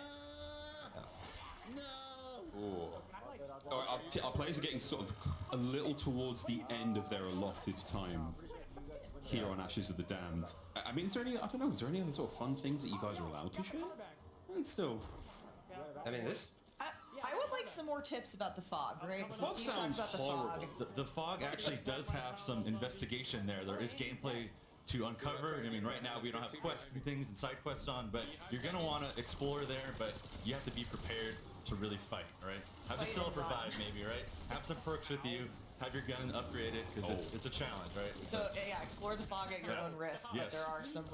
Speaker 6: Our players are getting sort of a little towards the end of their allotted time here on Ashes of the Damned. I mean, is there any? I don't know. Is there any other sort of fun things that you guys are allowed to share? And still,
Speaker 12: I mean, this.
Speaker 8: I would like some more tips about the fog, right?
Speaker 6: The fog
Speaker 8: Since you talked
Speaker 6: sounds
Speaker 8: about the
Speaker 6: horrible.
Speaker 8: fog.
Speaker 13: The fog actually does have some investigation there. There is gameplay to uncover. I mean, right now we don't have quests and things and side quests on, but you're gonna want to explore there, but you have to be prepared to really fight, right? Have the silver vibe maybe, right? Have some perks with you. Have your gun upgraded because it's a challenge, right?
Speaker 8: So yeah, explore the fog at your own risk, but
Speaker 13: Yes.
Speaker 8: there are some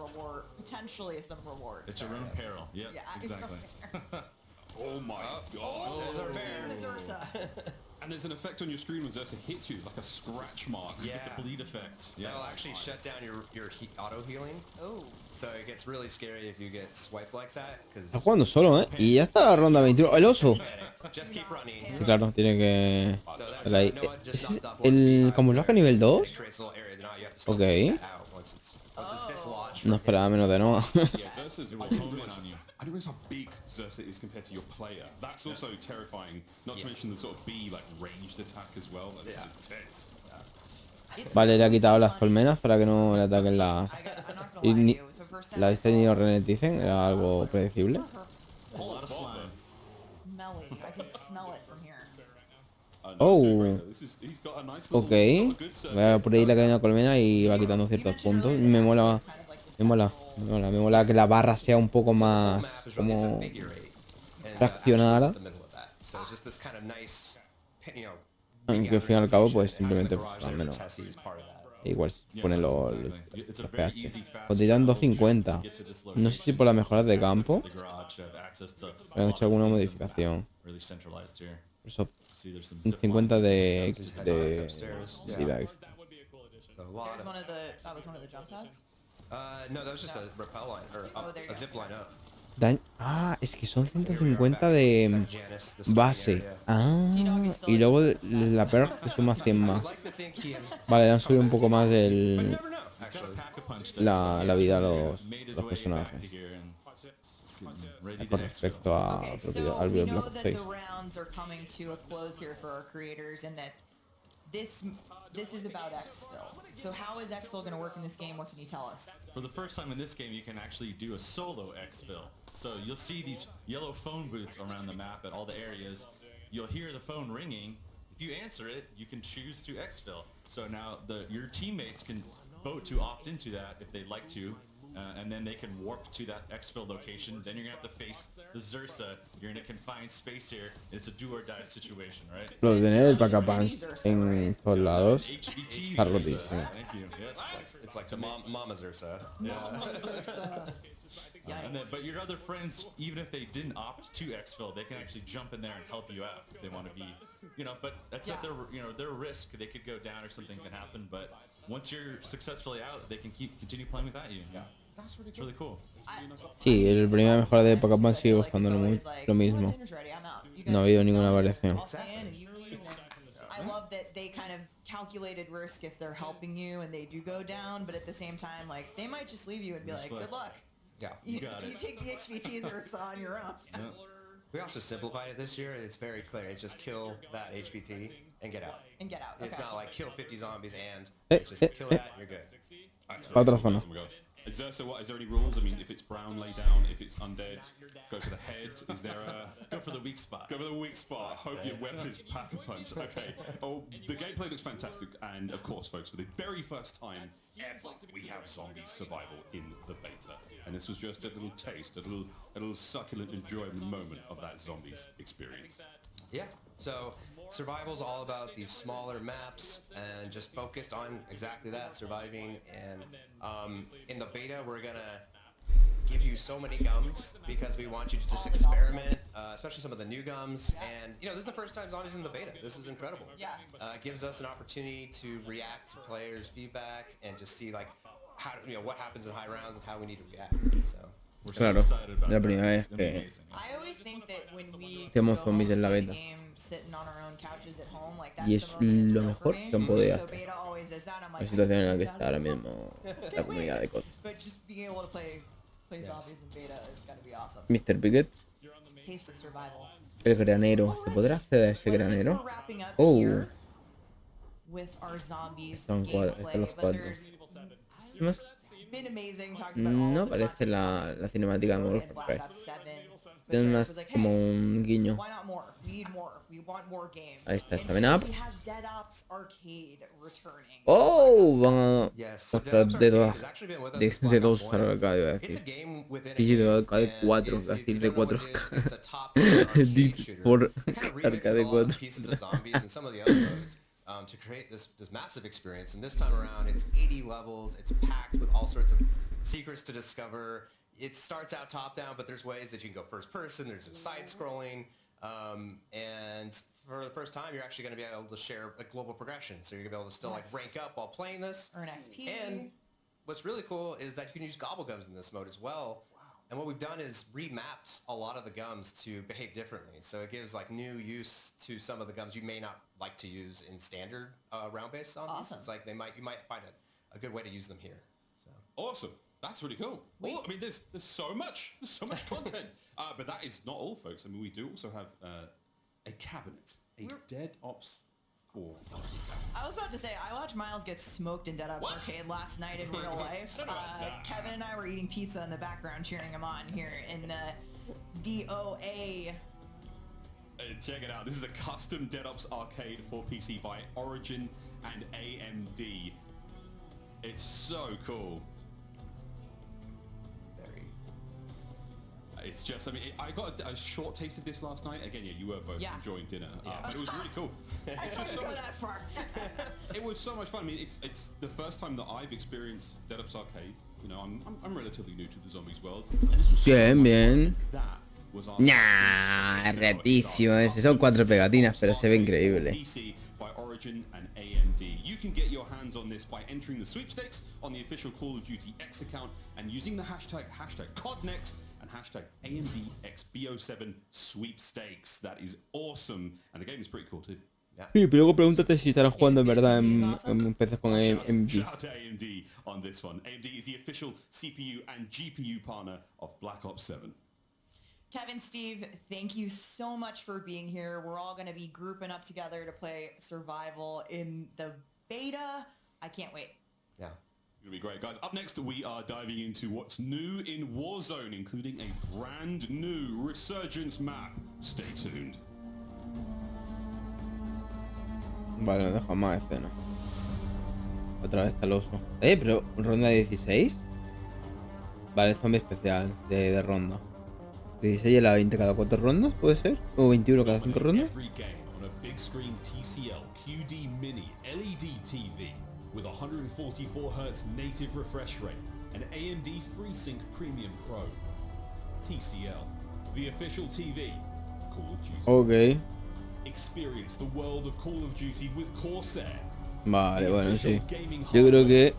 Speaker 8: potentially some rewards.
Speaker 13: It's your own peril. Yep,
Speaker 8: Yeah,
Speaker 13: exactly.
Speaker 6: oh my god!
Speaker 12: There's our bear.
Speaker 8: There's Ursa.
Speaker 6: And there's an effect on your screen when Zersa hits you. It's like a scratch mark.
Speaker 12: Yeah.
Speaker 13: The bleed effect. Yeah.
Speaker 12: That'll actually shut down your auto healing.
Speaker 8: Oh.
Speaker 12: So it gets really scary if you get swiped like that.
Speaker 1: Está jugando solo, ¿eh? Y ya está la ronda 21. ¡El oso!
Speaker 12: Just keep running.
Speaker 1: Sí, claro, tiene que...
Speaker 12: So
Speaker 1: estar ahí. ¿Es el camuflaje nivel 2? Ok. No esperaba menos de Noah.
Speaker 6: Yeah, Zersa's I didn't realize how big Zersa is compared to your player. That's also terrifying. Not to mention the sort of B like ranged attack as well. That's intense.
Speaker 1: Vale, le ha quitado las colmenas para que no le ataquen las... Y ni... ¿Las tenido reneticen? Era algo predecible.
Speaker 13: A lot of slime.
Speaker 8: Smelly. I can smell it from here.
Speaker 1: Oh, ok. Voy a por ahí la cadena colmena y va quitando ciertos puntos. Me mola, me mola, me mola, me mola que la barra sea un poco más como fraccionada. Aunque al fin y al cabo, pues simplemente pues, al menos. Igual ponen los pH. Cotidian 250. No sé si por las mejoras de campo han hecho alguna modificación. Eso, un 50 de vida extra.
Speaker 8: There's one of the, that was one of the jump pads?
Speaker 12: No, that was just a rappel line, or a zip line up.
Speaker 1: Ah, es que son 150 de base. Ah, y luego la perk te suma 100 más. Vale, le han subido un poco más la vida a los personajes. Con respecto a al
Speaker 8: we know
Speaker 1: Block
Speaker 8: that
Speaker 1: 6.
Speaker 8: the rounds are coming to a close here for our creators, and that this is about exfil. So how is exfil going to work in this game? What can you tell us?
Speaker 13: For the first time in this game, you can actually do a solo exfil. So you'll see these yellow phone booths around the map at all the areas. You'll hear the phone ringing. If you answer it, you can choose to exfil. So now your teammates can vote to opt into that if they'd like to. And then they can warp to that exfil location. Then you're gonna have to face the Zursa. You're in a confined space here. It's a do or die situation, right?
Speaker 1: Lo de tener el pack-a-punch en todos lados está rotísimo.
Speaker 13: Thank you. Yes.
Speaker 12: It's like the Mama Zursa.
Speaker 13: But your other friends, even if they didn't opt to exfil, they can actually jump in there and help you out if they want to be, But that's at their risk. They could go down or something can happen. But once you're successfully out, they can continue playing without you. Yeah. It's really cool.
Speaker 1: Sí, el primera mejora de pack-a-punch sigue costando lo mismo. No ha habido ninguna variación.
Speaker 8: I love that they kind of calculated risk if they're helping you and they do go down, but at the same time, like, they might just leave you and be like, good luck.
Speaker 12: Yeah.
Speaker 8: You take the HVTs or it's on your own.
Speaker 12: Yeah. We also simplified it this year. It's very clear. It's just kill that HVT and get out.
Speaker 8: And get out.
Speaker 12: It's
Speaker 8: Okay.
Speaker 12: not like kill 50 zombies and it's just kill that and you're good.
Speaker 1: Otra zona.
Speaker 6: So what, is there any rules? I mean, if it's brown, lay down. If it's undead, go for the head. Is there a...
Speaker 13: Go for the weak spot.
Speaker 6: Go for the weak spot. Hope your weapon is pack-a-punch. Okay. Oh, the gameplay looks fantastic. And of course, folks, for the very first time ever, we have zombie survival in the beta. And this was just a little taste, a little succulent, enjoyable moment of that zombies experience.
Speaker 12: Yeah. So survival's all about these smaller maps and just focused on exactly that, surviving. And in the beta, we're gonna give you so many gums because we want you to just experiment, especially some of the new gums. And this is the first time zombies in the beta. This is incredible.
Speaker 8: Yeah.
Speaker 12: It gives us an opportunity to react to players' feedback and just see like how what happens in high rounds and how we need to react. So.
Speaker 1: Claro, la primera vez que
Speaker 8: I always think that when we
Speaker 1: tenemos zombies en la beta.
Speaker 8: sitting on our own couches at home, like that's
Speaker 1: Y es lo mejor que han podido hacer. La situación en la que está ahora mismo la comunidad de COD.
Speaker 8: But just being able to play zombies in beta is gonna be awesome.
Speaker 1: Mr. Pickett,
Speaker 8: Taste of survival.
Speaker 1: el granero. ¿Se podrá acceder a ese granero? Oh,
Speaker 8: With our zombies
Speaker 1: están los cuatro. Más,
Speaker 8: been amazing talking about
Speaker 1: no parece la cinemática de Modern Warfare. Es más como un guiño.
Speaker 8: Why not more? We need more. We want more games.
Speaker 1: Ahí está, Stamina Up.
Speaker 8: We have Dead Ops Arcade returning.
Speaker 1: Oh, van a mostrar de dos arcade, iba a decir. Sí, de arcade 4, iba a decir de 4K. Deep for arcade 4.
Speaker 12: To create this massive experience, and this time around it's 80 levels, it's packed with all sorts of secrets to discover. It starts out top down, but there's ways that you can go first person, there's some side scrolling, and for the first time you're actually going to be able to share a global progression, so you're going to be able to still like rank up while playing this.
Speaker 8: Earn XP.
Speaker 12: And what's really cool is that you can use gobble gums in this mode as well. And what we've done is remapped a lot of the gums to behave differently. So it gives like new use to some of the gums you may not like to use in standard round-based zombies.
Speaker 8: Awesome.
Speaker 12: It's like you might find a good way to use them here. So
Speaker 6: awesome. That's really cool. Well, I mean, there's so much content. But that is not all, folks. I mean, we do also have a cabinet, a Dead Ops 4.
Speaker 8: I was about to say, I watched Miles get smoked in Dead Ops Arcade last night in real life. Kevin and I were eating pizza in the background cheering him on here in the DOA
Speaker 6: Check it out. This is a custom DevOps arcade for PC by Origin and AMD. It's so cool. It's just, I mean, I got a short taste of this last night. Again, yeah, you were both enjoying dinner, but it was really cool.
Speaker 8: I don't go that far.
Speaker 6: It was so much fun. I mean, it's the first time that I've experienced DevOps arcade. You know, I'm relatively new to the zombies world. And this was
Speaker 1: Bien, bien.
Speaker 6: That was our
Speaker 1: Nah, retísimo ese. Son 4 pegatinas, pero se ve increíble.
Speaker 6: PC by Origin and AMD. You can get your hands on this by entering the sweepstakes on the official Call of Duty X account and using the hashtag #CODNEXT and hashtag AMDXBO7 sweepstakes. That is awesome, and the game is pretty cool too.
Speaker 1: Sí, pero luego pregúntate si estarán jugando en verdad en PCs con AMD.
Speaker 6: Shout out to AMD on this one. AMD is the official CPU and GPU partner of Black Ops 7.
Speaker 8: Kevin, Steve, thank you so much for being here. We're all going to be grouping up together to play Survival in the beta. I can't wait.
Speaker 12: Yeah.
Speaker 6: It's going to be great, guys. Up next, we are diving into what's new in Warzone, including a brand new Resurgence map. Stay tuned.
Speaker 1: Vale, no dejo más escena. Otra vez está el oso. Pero ronda 16. Vale, zombie especial de ronda. 16 y la 20 cada 4 rondas, ¿puede ser? ¿O 21 cada 5 rondas?
Speaker 6: Every game on a big screen TCL QD Mini LED TV with 144 Hz native refresh rate and AMD FreeSync Premium Pro. TCL, the official TV of Call of Duty.
Speaker 1: Ok.
Speaker 6: Experience the world of Call of Duty with Corsair.
Speaker 1: Vale, bueno, sí. Yo creo que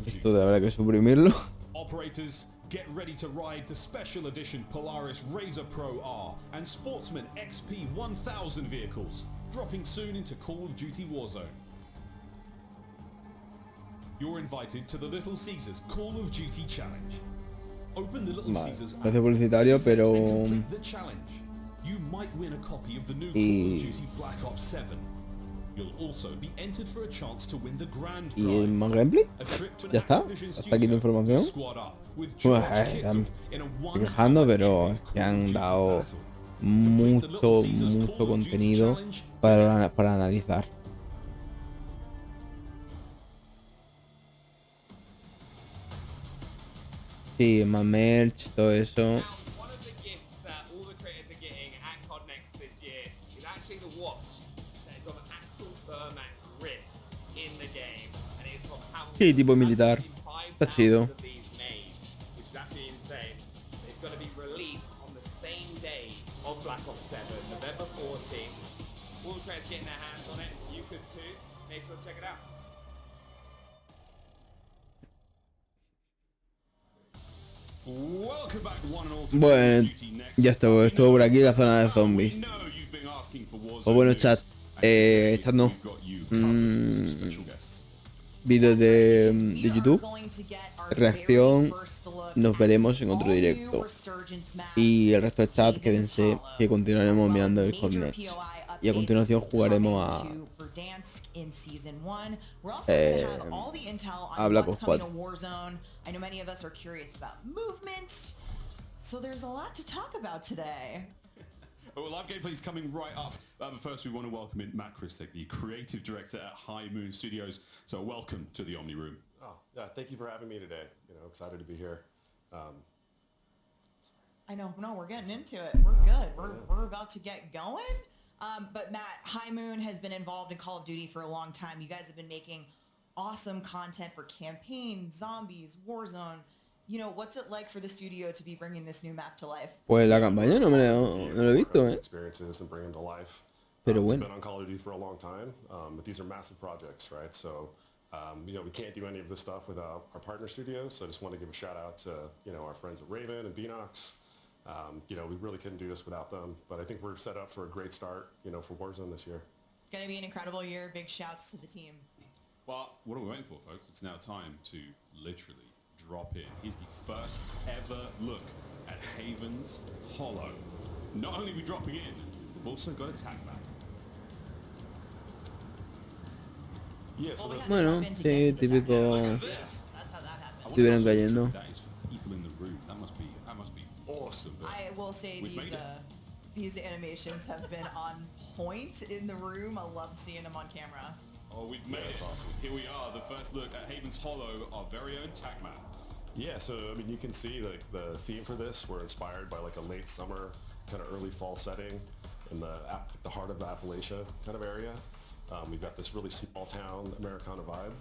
Speaker 1: esto habrá que suprimirlo.
Speaker 6: Operators, get ready to ride the special edition Polaris Razor Pro R and Sportsman XP 1000 vehicles, dropping soon into Call of Duty Warzone. You're invited to the Little Caesars Call of Duty Challenge. Open the Little Caesars
Speaker 1: Parece publicitario, pero...
Speaker 6: the challenge. You might win a copy of the new Call of Duty Black Ops 7. You'll also be entered for a chance to win the grand prize.
Speaker 1: ¿Y el más gameplay? ¿Ya está? ¿Hasta aquí la información? Están quejando, pero es que han dado mucho contenido para analizar. Sí, más merch, todo eso. Sí, tipo militar. Está chido. Bueno, ya estuvo por aquí la zona de zombies. O bueno, chat, chat no. Vídeos de YouTube, reacción, nos veremos en otro directo. Y el resto del chat, quédense que continuaremos mirando el Hotnet. Y a continuación jugaremos a Black Ops 4.
Speaker 8: I know many of us are curious about movement, so there's a lot to talk about today.
Speaker 6: Well, live gameplay is coming right up. But first, we want to welcome in Matt Christek, the creative director at High Moon Studios. So, welcome to the Omni Room.
Speaker 15: Oh, yeah, thank you for having me today. You know, excited to be here.
Speaker 8: I know, no, we're getting into it. We're good. We're about to get going. But Matt, High Moon has been involved in Call of Duty for a long time. You guys have been making awesome content for campaign, zombies, Warzone. You know, what's it like for the studio to be bringing this new map to life?
Speaker 1: Pues la campaña no lo he visto,
Speaker 15: experiences and bring them to life.
Speaker 1: Pero
Speaker 15: We've
Speaker 1: bueno.
Speaker 15: been on Call of Duty for a long time, but these are massive projects, right? So, you know, we can't do any of this stuff without our partner studios. So I just want to give a shout out to, you know, our friends at Raven and Beanox. You know, we really couldn't do this without them, but I think we're set up for a great start, you know, for Warzone this year.
Speaker 8: It's going to be an incredible year. Big shouts to the team.
Speaker 6: Well, what are we waiting for, folks? It's now time to literally drop in. Here's the first ever look at Haven's Hollow. Not only are we dropping in, we've also got a tag back.
Speaker 15: Yeah, so
Speaker 1: bueno, sí, típico. Estuvieron cayendo.
Speaker 6: That is for people in the room. That must be awesome.
Speaker 8: I will say these These animations have been on point in the room. I love seeing them on camera.
Speaker 6: Oh, we've made it. Awesome. Here we are, the first look at Haven's Hollow, our very own tag map.
Speaker 15: Yeah, so I mean, you can see like the theme for this. We're inspired by like a late summer, kind of early fall setting in the heart of the Appalachia kind of area. We've got this really small town Americana vibe.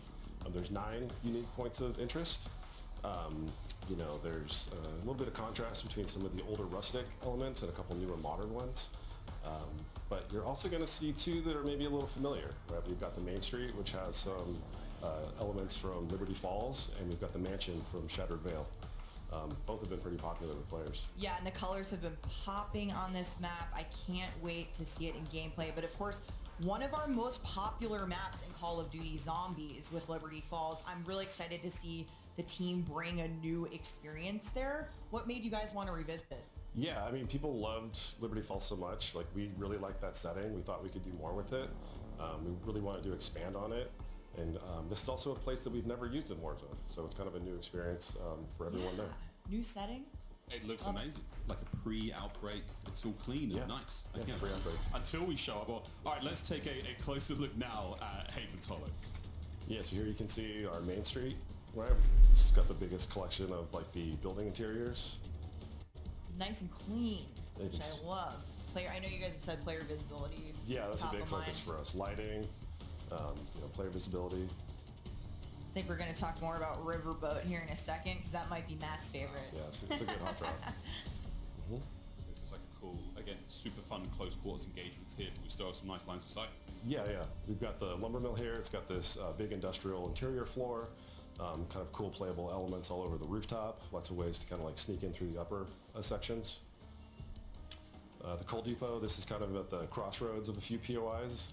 Speaker 15: There's 9 unique points of interest. You know, there's a little bit of contrast between some of the older rustic elements and a couple newer modern ones. But you're also going to see 2 that are maybe a little familiar. Right? We've got the Main Street, which has some elements from Liberty Falls, and we've got the mansion from Shattered Vale. Both have been pretty popular with players.
Speaker 8: Yeah, and the colors have been popping on this map. I can't wait to see it in gameplay. But of course, one of our most popular maps in Call of Duty, Zombies with Liberty Falls. I'm really excited to see the team bring a new experience there. What made you guys want to revisit it?
Speaker 15: Yeah, I mean, people loved Liberty Falls so much. Like, we really liked that setting. We thought we could do more with it. We really wanted to expand on it. And this is also a place that we've never used in Warzone. So it's kind of a new experience for everyone there.
Speaker 8: New setting?
Speaker 6: It looks amazing. Like a pre-outbreak. It's all clean and nice.
Speaker 15: Yeah,
Speaker 6: Again,
Speaker 15: pre-outbreak.
Speaker 6: Until we show up. Well, all right, let's take a closer look now at Haven's Hollow.
Speaker 15: Yeah, so here you can see our Main Street, right? It's got the biggest collection of like the building interiors.
Speaker 8: Nice and clean, which I love. I know you guys have said player visibility.
Speaker 15: Yeah, that's a big focus
Speaker 8: mind.
Speaker 15: for us. Lighting, you know, player visibility.
Speaker 8: I think we're going to talk more about Riverboat here in a second, because that might be Matt's favorite.
Speaker 15: Yeah, it's a good hot drop.
Speaker 6: This is like a cool, again, super fun close quarters engagements here. We still have some nice lines of sight.
Speaker 15: Yeah. We've got the lumber mill here. It's got this big industrial interior floor. Kind of cool playable elements all over the rooftop. Lots of ways to kind of like sneak in through the upper sections. The coal depot, this is kind of at the crossroads of a few POIs.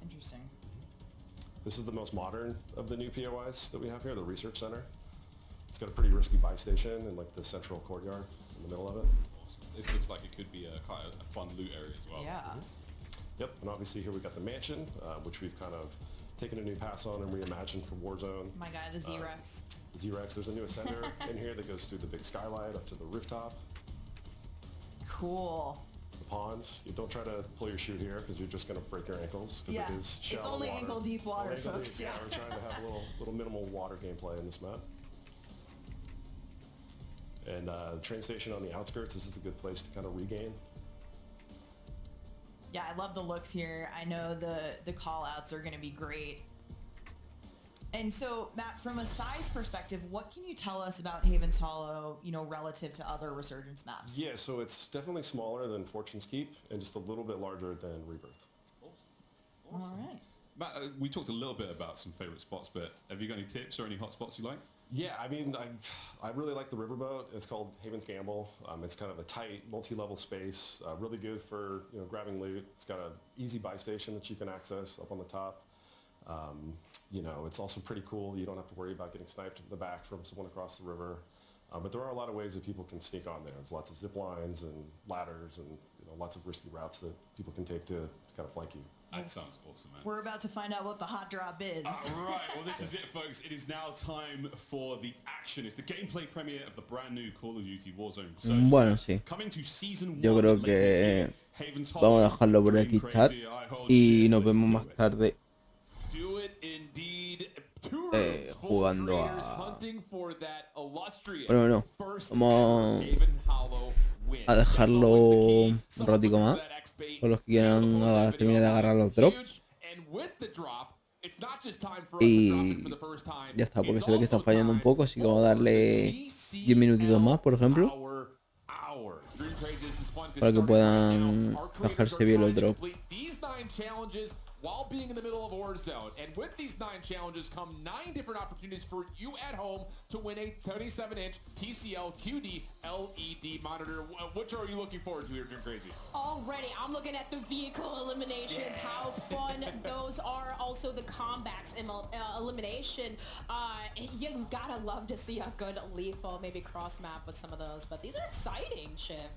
Speaker 8: Interesting.
Speaker 15: This is the most modern of the new POIs that we have here, the research center. It's got a pretty risky buy station in like the central courtyard in the middle of it.
Speaker 6: Awesome. This looks like it could be quite a fun loot area as well.
Speaker 8: Yeah.
Speaker 15: Yep, and obviously here we've got the mansion, which we've kind of taken a new pass on and reimagined for Warzone.
Speaker 8: My guy, the Z-Rex.
Speaker 15: Z-Rex, there's a new ascender in here that goes through the big skylight up to the rooftop.
Speaker 8: Cool.
Speaker 15: The ponds, you don't try to pull your chute here because you're just going to break your ankles because it is shallow
Speaker 8: it's only
Speaker 15: water.
Speaker 8: ankle deep water,
Speaker 15: Ankle
Speaker 8: folks.
Speaker 15: Deep, yeah, we're trying to have a little minimal water gameplay in this map. And the train station on the outskirts, this is a good place to kind of regain.
Speaker 8: Yeah, I love the looks here. I know the call outs are going to be great. And so, Matt, from a size perspective, what can you tell us about Haven's Hollow, you know, relative to other Resurgence maps?
Speaker 15: Yeah, so it's definitely smaller than Fortune's Keep and just a little bit larger than Rebirth.
Speaker 6: Awesome.
Speaker 8: All right.
Speaker 6: Matt, we talked a little bit about some favorite spots, but have you got any tips or any hot spots you like?
Speaker 15: Yeah, I mean, I really like the riverboat. It's called Haven's Gamble. It's kind of a tight, multi-level space, really good for grabbing loot. It's got an easy buy station that you can access up on the top. It's also pretty cool. You don't have to worry about getting sniped in the back from someone across the river. But there are a lot of ways that people can sneak on there. There's lots of zip lines and ladders and lots of risky routes that people can take to kind of flank you.
Speaker 6: That sounds awesome, man.
Speaker 8: We're about to find out what the hot drop is.
Speaker 6: All right, well, this is it, folks. It is now time for the action. It's the gameplay premiere of the brand new Call of Duty Warzone.
Speaker 1: Bueno, sí.
Speaker 6: Coming to season
Speaker 1: Yo creo que vamos a dejarlo por aquí chat y nos vemos más tarde jugando a... Bueno, vamos a dejarlo un ratico más con los que quieran terminar de agarrar los drops. Y ya está, porque se ve que están fallando un poco, así que vamos a darle 10 minutitos más, por ejemplo, para que puedan bajarse bien los drops.
Speaker 3: While being in the middle of Warzone. And with these 9 challenges come 9 different opportunities for you at home to win a 77-inch TCL QD LED monitor. Which are you looking forward to here, Jim Crazy?
Speaker 2: Already, I'm looking at the vehicle eliminations, how fun those are. Also the combats elimination. You gotta love to see a good lethal, maybe cross map with some of those. But these are exciting, Shift.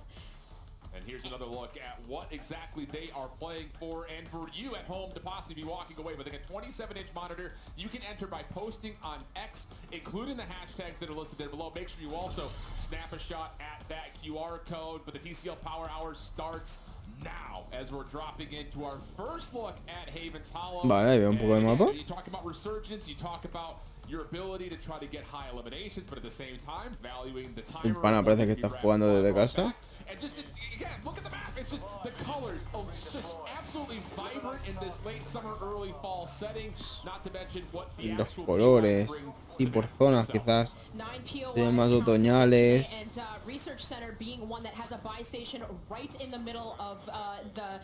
Speaker 3: And here's another look at what exactly they are playing for, and for you at home to possibly be walking away with a 27-inch monitor. You can enter by posting on X, including the hashtags that are listed there below. Make sure you also snap a shot at that QR code. But the TCL Power Hour starts now as we're dropping into our first look at Haven's Hollow.
Speaker 1: Vale, ahí veo un poco de mapa.
Speaker 3: You talk about resurgence, you talk about your ability to try to get high eliminations, but at the same time valuing the timer.
Speaker 1: El pana parece que está jugando desde casa.
Speaker 3: And just again, look at the map. It's just the colors. Oh, it's just absolutely vibrant in this late summer, early fall setting. Not to mention what the
Speaker 1: Los
Speaker 3: actual
Speaker 1: colores y por zonas quizás tienen más otoñales.
Speaker 2: And Research Center being one that has a buy station right in the middle of the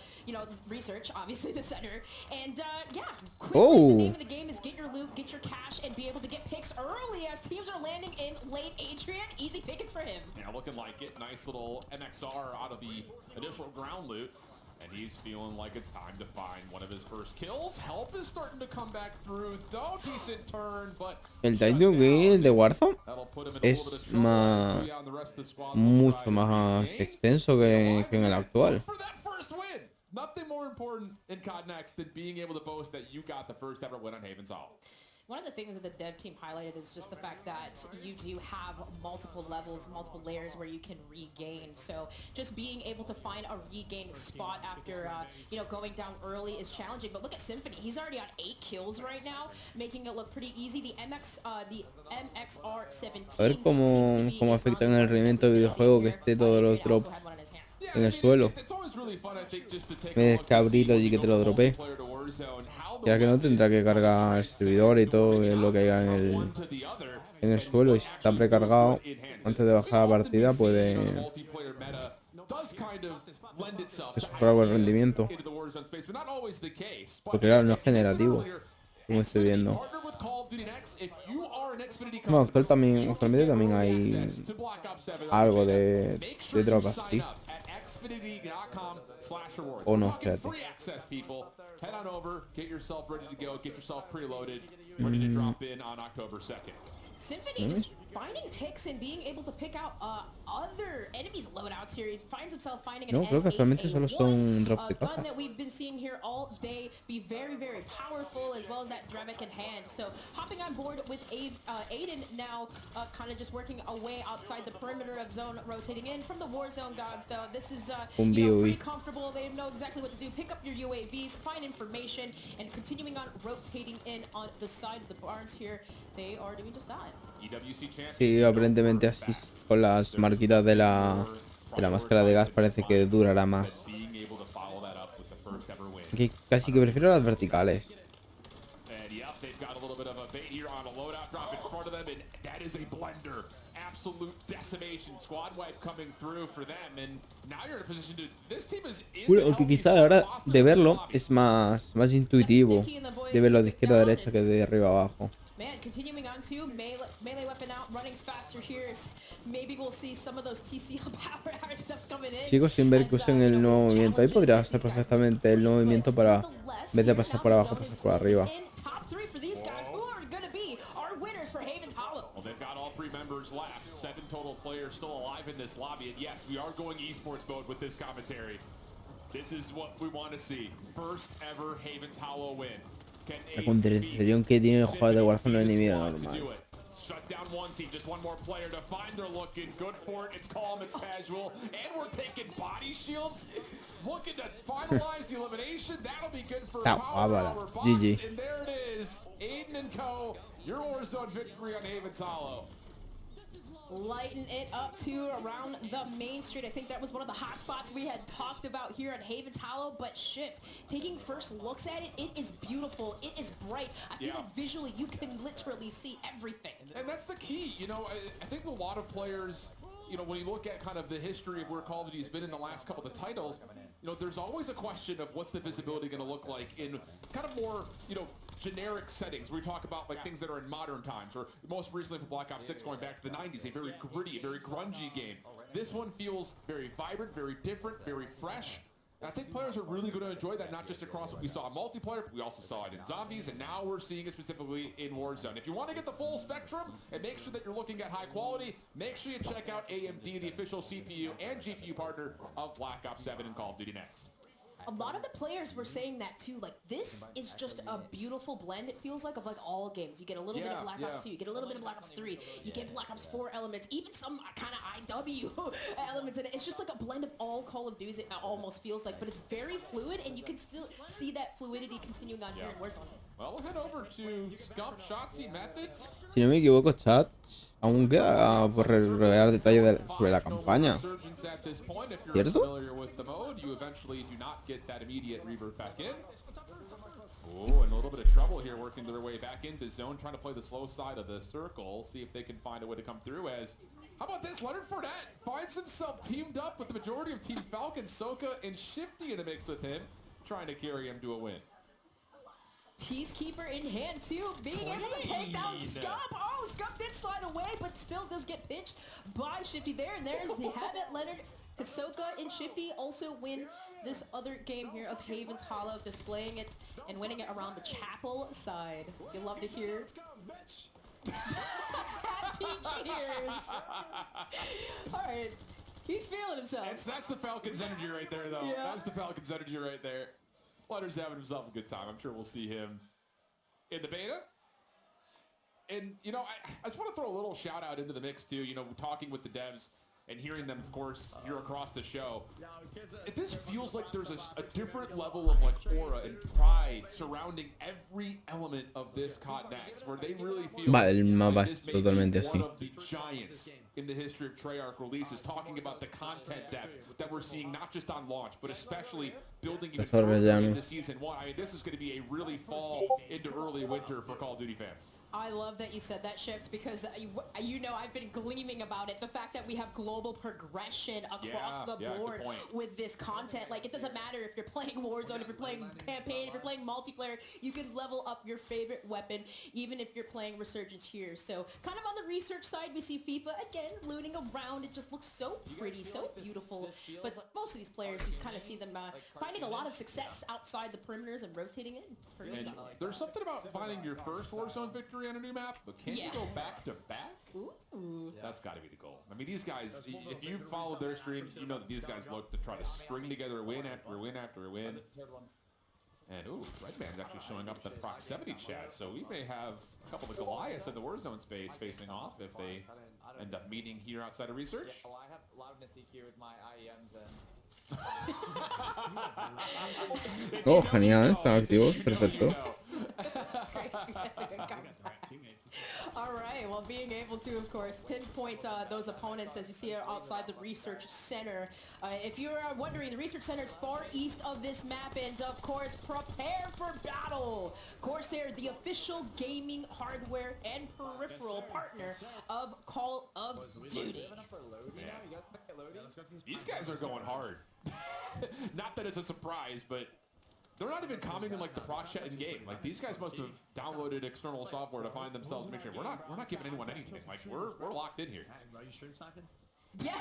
Speaker 2: research, obviously the center. And yeah, quickly, the name of the game is get your loot, get your cash, and be able to get picks early as teams are landing in late. Adrian, easy pickings for him.
Speaker 3: Yeah, looking like it. Nice little MXR out of the initial ground loot. And he's feeling like it's time to find one of his first kills. Help is starting to come back through, though. Decent turn, but
Speaker 1: El Title Wheel de Warzone es mucho más extenso que en el actual.
Speaker 3: For that first win. Nothing more important in COD Next than being able to boast that you got the first ever win on Haven's Hollow.
Speaker 2: One of the things that the dev team highlighted is just the fact that you do have multiple levels, multiple layers where you can regain. So just being able to find a regain spot after going down early is challenging. But look at Symphony; he's already on 8 kills right now, making it look pretty easy. The MXR-17.
Speaker 1: A ver cómo afecta en el rendimiento del videojuego que esté todos los drops en el suelo. Me que abrirlo y que te lo dropee. Ya que no tendrá que cargar el servidor y todo lo que haya en el suelo, y si está precargado antes de bajar la partida puede mejorar el rendimiento, porque claro, no es generativo como estoy viendo. No, actualmente también hay algo de drop así. O no, espérate.
Speaker 3: Head on over, get yourself ready to go, get yourself preloaded, ready to drop in on October 2nd.
Speaker 2: Symphony just finding picks and being able to pick out other enemies' loadouts here. He finds himself finding an
Speaker 1: creo que actualmente solo son drops de
Speaker 2: gun that we've been seeing here all day be very, very powerful, as well as that Drevik in hand. So hopping on board with Aiden now, kind of just working away outside the perimeter of zone, rotating in from the Warzone gods. Though this is pretty comfortable. They know exactly what to do. Pick up your UAVs, find information, and continuing on rotating in on the side of the barns here. They are doing just that.
Speaker 1: Sí, aparentemente así con las marquitas de la máscara de gas parece que durará más. Que casi que prefiero las verticales. Bueno, aunque quizá a la hora de verlo es más intuitivo de verlo de izquierda a derecha que de arriba a abajo.
Speaker 2: Man, continuing on to melee weapon out, running faster here. Maybe we'll see some of those TCL power hour stuff coming in.
Speaker 1: Sigo sin ver que usen el nuevo movimiento. Ahí podría hacer perfectamente el nuevo movimiento para, en vez de pasar por abajo, pasar por arriba.
Speaker 2: Top 3 for these guys. Who are going to be our winners for Haven's Hollow?
Speaker 3: Well, they've got all 3 members left. 7 total players still alive in this lobby. And yes, we are going esports mode with this commentary. This is what we want to see. First ever Haven's Hollow win.
Speaker 1: La concentración que tiene el jugador de Warzone no es ni medio normal.
Speaker 3: Shut down one team, just one more player to find their looking good for it. It's calm, it's casual, and we're taking body shields. Looking to finalize the elimination. That'll be good for our boss.
Speaker 1: GG.
Speaker 3: And there it is, Aiden and Co. Your Warzone victory on Haven's Hollow.
Speaker 2: Lighten it up to around the main street. I think that was one of the hot spots we had talked about here at Haven's Hollow, but Shift, taking first looks at it, it is beautiful, it is bright. I feel like visually you can literally see everything.
Speaker 3: And that's the key, I think a lot of players, when you look at kind of the history of where Call of Duty has been in the last couple of the titles, there's always a question of what's the visibility going to look like in kind of more, generic settings where we talk about like things that are in modern times, or most recently for Black Ops 6 going back to the 90s, a very gritty, very grungy game. This one feels very vibrant, very different, very fresh. I think players are really going to enjoy that, not just across what we saw in multiplayer, but we also saw it in zombies, and now we're seeing it specifically in Warzone. If you want to get the full spectrum and make sure that you're looking at high quality, make sure you check out AMD, the official CPU and GPU partner of Black Ops 7 and Call of Duty Next.
Speaker 2: A lot of the players were saying that too. Like, this is just a beautiful blend, it feels like, of like all games. You get a little bit of Black Ops 2, you get a little bit of Black Ops 3, you get Black Ops 4 elements, even some kind of IW elements in it. It's just like a blend of all Call of Duty, it almost feels like, but it's very fluid, and you can still see that fluidity continuing on here in Warzone.
Speaker 3: Well, we'll head over to Scump, Shotzi, Methods.
Speaker 1: Si no me equivoco, chat, aún queda por revelar detalles sobre la campaña. ¿Cierto?
Speaker 3: You eventually do not get that immediate rebirth back in. Oh, and a little bit of trouble here working their way back into zone, trying to play the slow side of the circle, see if they can find a way to come through. As, how about this? Leonard Fournette finds himself teamed up with the majority of Team Falcon, Soka, and Shifty in the mix with him, trying to carry him to a win.
Speaker 2: Peacekeeper in hand too, being able to take down Scump. Oh, Scump did slide away, but still does get pinched by Shifty there. And there's the habit. Leonard, Hisoka, and Shifty also win this other game here of Haven's Hollow, displaying it and winning it around the chapel side. You'll love to hear. Happy cheers. All right, he's feeling himself.
Speaker 3: That's the Falcons energy right there, though.
Speaker 2: Yeah.
Speaker 3: That's the Falcons energy right there. Leonard's having himself a good time. I'm sure we'll see him in the beta. And, you know, I just want to throw a little shout out into the mix, too. You know, talking with the devs and hearing them, of course, here across the show. This feels like there's a different level of, like, aura and pride surrounding every element of this COD Next, where they really feel
Speaker 1: Vale, el mapa
Speaker 3: like
Speaker 1: es
Speaker 3: this may be
Speaker 1: totalmente
Speaker 3: one
Speaker 1: así.
Speaker 3: of the giants in the history of Treyarch releases, talking about the content depth that we're seeing not just on launch, but especially building even
Speaker 1: Sorry,
Speaker 3: further
Speaker 1: Jamie.
Speaker 3: into Season 1. I mean, this is going to be a really fall into early winter for Call of Duty fans.
Speaker 2: I love that you said that, Shift, because you know I've been gleaming about it. The fact that we have global progression across the board with this content. Like, it doesn't matter if you're playing Warzone, if you're playing campaign, if you're playing multiplayer, you can level up your favorite weapon, even if you're playing Resurgence here. So, kind of on the research side, we see FIFA, again, looting around. It just looks so pretty, so beautiful. But most of these players, you kind of see them finding a lot of success outside the perimeters and rotating in.
Speaker 3: And there's something about finding your first Warzone victory on a new map, but can you go back to back?
Speaker 2: Ooh.
Speaker 3: That's got to be the goal. I mean, these guys, if you've followed their streams, you know that these guys look to try to string together a win after a win after a win. And, ooh, Redman's actually showing up in the proximity chat, so we may have a couple of Goliaths in the Warzone space facing off if they end up meeting here outside of research.
Speaker 5: Yeah, well, I have loudness EQ with my IEMs and...
Speaker 1: Oh, genial, están activos, perfecto.
Speaker 2: That's a good comment. All right, well, being able to, of course, pinpoint those opponents, as you see outside the research center. If you're wondering, the research center is far east of this map, and of course, prepare for battle. Corsair, the official gaming hardware and peripheral partner of Call of Duty.
Speaker 3: These guys are going hard. Not that it's a surprise, but they're not even commenting like the proc chat in game. Like, these guys must have downloaded external software to find themselves. Make sure we're not giving anyone anything. Like, we're locked in here.
Speaker 10: Are you stream sniping?
Speaker 2: Yeah.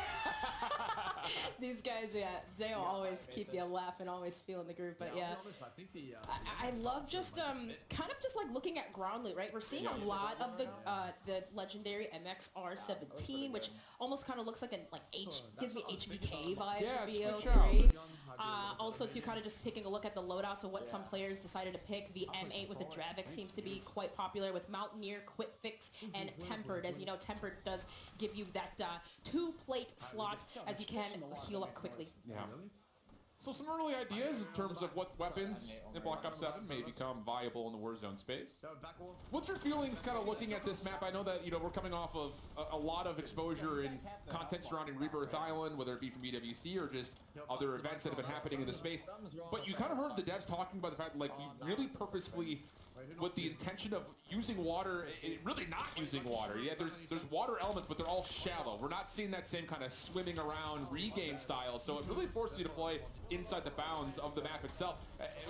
Speaker 2: These guys, yeah, they'll always keep you laughing, always feeling the groove. But yeah,
Speaker 10: I think the
Speaker 2: I love just kind of just like looking at ground loot, right? We're seeing a lot of the legendary MXR17, which almost kind of looks like gives me HVK vibes for BO3. Also, to kind of just taking a look at the loadouts of what some players decided to pick. The M8 with the Dravik seems to be quite popular, with Mountaineer, Quick Fix, and Tempered. As you know, Tempered does give you that 2-plate slot as you can heal up quickly.
Speaker 3: Yeah. So some early ideas in terms of what weapons in Black Ops 7 may become viable in the Warzone space. What's your feelings kind of looking at this map? I know that, you know, we're coming off of a lot of exposure and content surrounding Rebirth Island, whether it be from EWC or just other events that have been happening in the space. But you kind of heard the devs talking about the fact that, like, we really purposefully with the intention of using water, really not using water. Yeah, there's water elements, but they're all shallow. We're not seeing that same kind of swimming around regain style, so it really forces you to play inside the bounds of the map itself.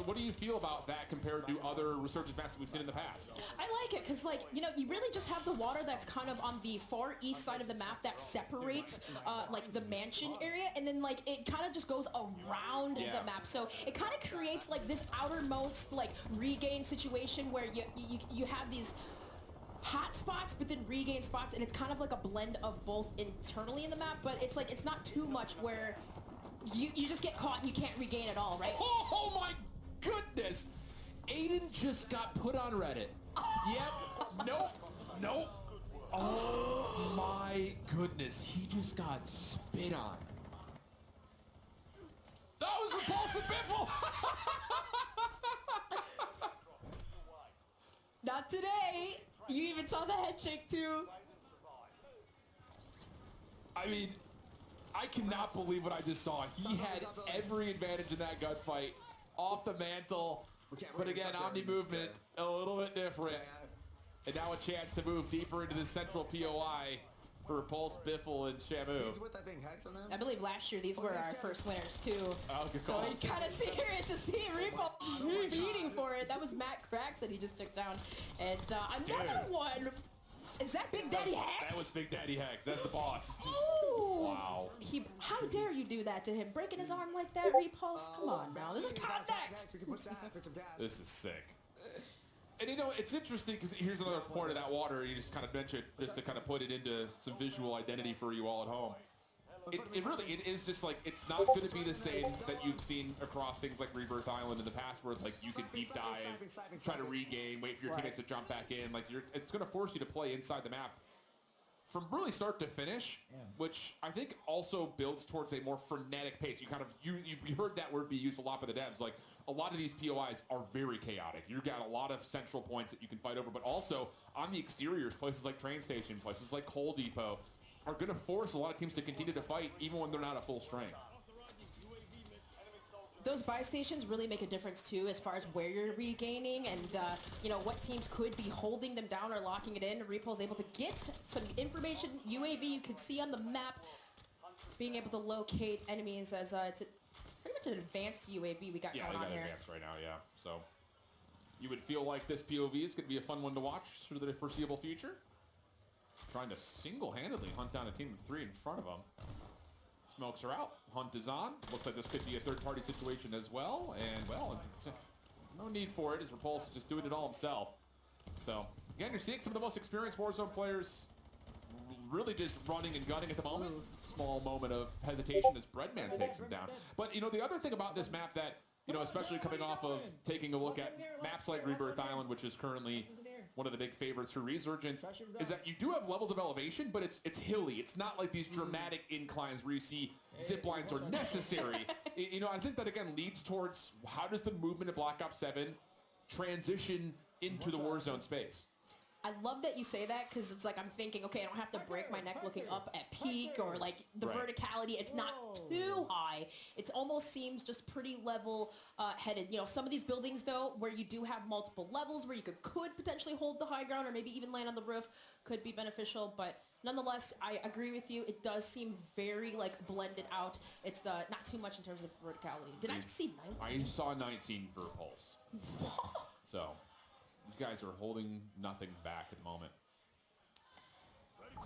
Speaker 3: What do you feel about that compared to other Resurgence maps we've seen in the past?
Speaker 2: I like it because, like, you know, you really just have the water that's kind of on the far east side of the map that separates, like, the mansion area, and then, like, it kind of just goes around the map. So it kind of creates, like, this outermost, like, regain situation where you have these hot spots, but then regain spots, and it's kind of like a blend of both internally in the map, but it's like, it's not too much where you just get caught and you can't regain at all, right?
Speaker 3: Oh my goodness! Aiden just got put on Reddit. Nope. Oh my goodness, he just got spit on. That was repulsive biffle!
Speaker 2: Not today. You even saw the head shake too.
Speaker 3: I mean, I cannot believe what I just saw. He had every advantage in that gunfight. Off the mantle. But again, Omni movement, a little bit different. And now a chance to move deeper into the central POI for Repulse, Biffle, and Shamu.
Speaker 2: I believe last year these were our first winners too.
Speaker 3: Oh, good
Speaker 2: so
Speaker 3: call.
Speaker 2: it's kind of serious to see Repulse beating for it. That was Matt Cracks that he just took down. And another one. Is that Big Daddy Hex?
Speaker 3: That was Big Daddy Hex. That's the boss.
Speaker 2: Ooh!
Speaker 3: Wow.
Speaker 2: How dare you do that to him? Breaking his arm like that, Repulse? Come on now. This is context.
Speaker 3: This is sick. And you know, it's interesting because here's another point of that water you just kind of mentioned, just to kind of put it into some visual identity for you all at home. It is just like, it's not going to be the same that you've seen across things like Rebirth Island in the past, where it's like you can deep dive, try to regain, wait for your teammates to jump back in. Like it's going to force you to play inside the map from really start to finish, which I think also builds towards a more frenetic pace. You heard that word be used a lot by the devs. Like a lot of these POIs are very chaotic. You've got a lot of central points that you can fight over, but also on the exteriors, places like train station, places like coal depot, are going to force a lot of teams to continue to fight even when they're not at full strength.
Speaker 2: Those buy stations really make a difference too, as far as where you're regaining and you know, what teams could be holding them down or locking it in. Repul's able to get some information. UAV you could see on the map, being able to locate enemies as it's pretty much an advanced UAV we got going on here.
Speaker 3: Advanced right now, yeah. So you would feel like this POV is going to be a fun one to watch through the foreseeable future. Trying to single-handedly hunt down a team of 3 in front of them. Smokes are out. Hunt is on. Looks like this could be a third-party situation as well. And, well, no need for it as Repulse is just doing it all himself. So, again, you're seeing some of the most experienced Warzone players really just running and gunning at the moment. Small moment of hesitation as Breadman takes him down. But, you know, the other thing about this map that, you know, especially coming off of taking a look at maps like Rebirth Island, which is currently one of the big favorites for Resurgence, is that you do have levels of elevation, but it's hilly. It's not like these dramatic inclines where you see zip lines are necessary. You know, I think that, again, leads towards how does the movement of Black Ops 7 transition into the Warzone space?
Speaker 2: I love that you say that because it's like I'm thinking, okay, I don't have to break my neck looking up at peak or like the verticality. It's not too high. It almost seems just pretty level headed. You know, some of these buildings though, where you do have multiple levels, where you could potentially hold the high ground or maybe even land on the roof, could be beneficial. But nonetheless, I agree with you. It does seem very like blended out. It's not too much in terms of verticality. Did I just see 19?
Speaker 3: I saw 19 for Pulse. So. These guys are holding nothing back at the moment.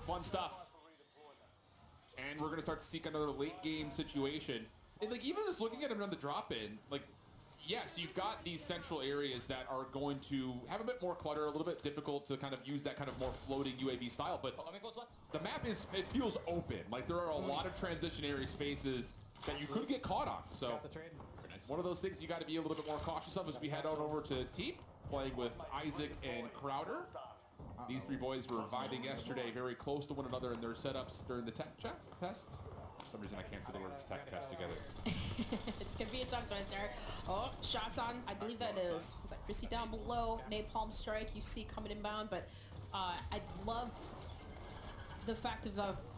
Speaker 3: Fun stuff. And we're going to start to seek another late game situation. And like even just looking at him on the drop in, like yes, you've got these central areas that are going to have a bit more clutter, a little bit difficult to kind of use that kind of more floating UAV style, but the map it feels open. Like there are a lot of transitionary spaces that you could get caught on. So one of those things you got to be a little bit more cautious of as we head on over to Teep, playing with Isaac and Crowder. These three boys were vibing yesterday, very close to one another in their setups during the tech test. For some reason, I can't say the words tech test together.
Speaker 2: It's going to be a tongue twister. Oh, shots on. I believe that is that Chrissy down below. Napalm strike you see coming inbound. But I love the fact of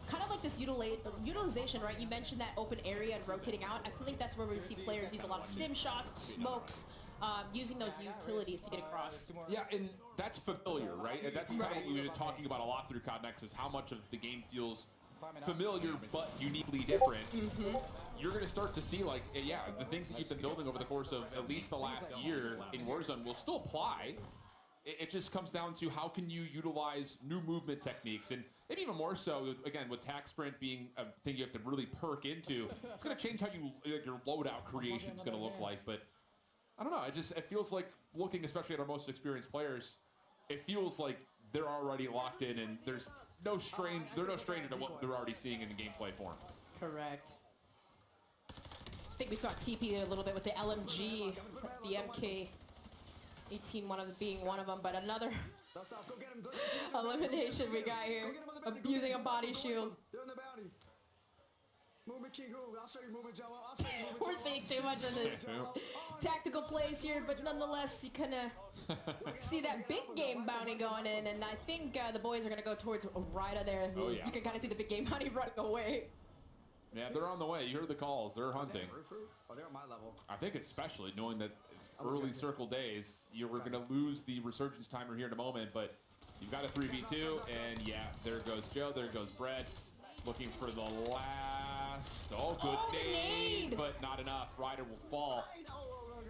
Speaker 2: kind of like this utilization, right? You mentioned that open area and rotating out. I feel like that's where we see players use a lot of stim shots, smokes, using those utilities to get across.
Speaker 3: Yeah, and that's familiar, right? And that's kind of what we've been talking about a lot through COD Nexus, how much of the game feels familiar but uniquely different. You're going to start to see, like, yeah, the things that you've been building over the course of at least the last year in Warzone will still apply. It just comes down to how can you utilize new movement techniques, and maybe even more so, again, with tac sprint being a thing you have to really perk into. It's going to change how your loadout creation is going to look like, but I don't know. It feels like, looking especially at our most experienced players, it feels like they're already locked in, and they're no stranger to what they're already seeing in the gameplay form.
Speaker 2: Correct. I think we saw TP there a little bit with the LMG, the MK18 being one of them, but another elimination we got here, abusing a body shield. We're seeing too much of this tactical plays here, but nonetheless, you kind of see that big game bounty going in, and I think the boys are going to go towards Ryda there.
Speaker 3: Oh, yeah.
Speaker 2: You can kind of see the big game bounty running away.
Speaker 3: Yeah, they're on the way. You heard the calls. They're hunting.
Speaker 16: Oh, they're on my level.
Speaker 3: I think especially knowing that early circle days, you were going to lose the resurgence timer here in a moment, but you've got a 3v2, and yeah, there goes Joe, there goes Brett, looking for the last, good nade, but not enough. Ryder will fall,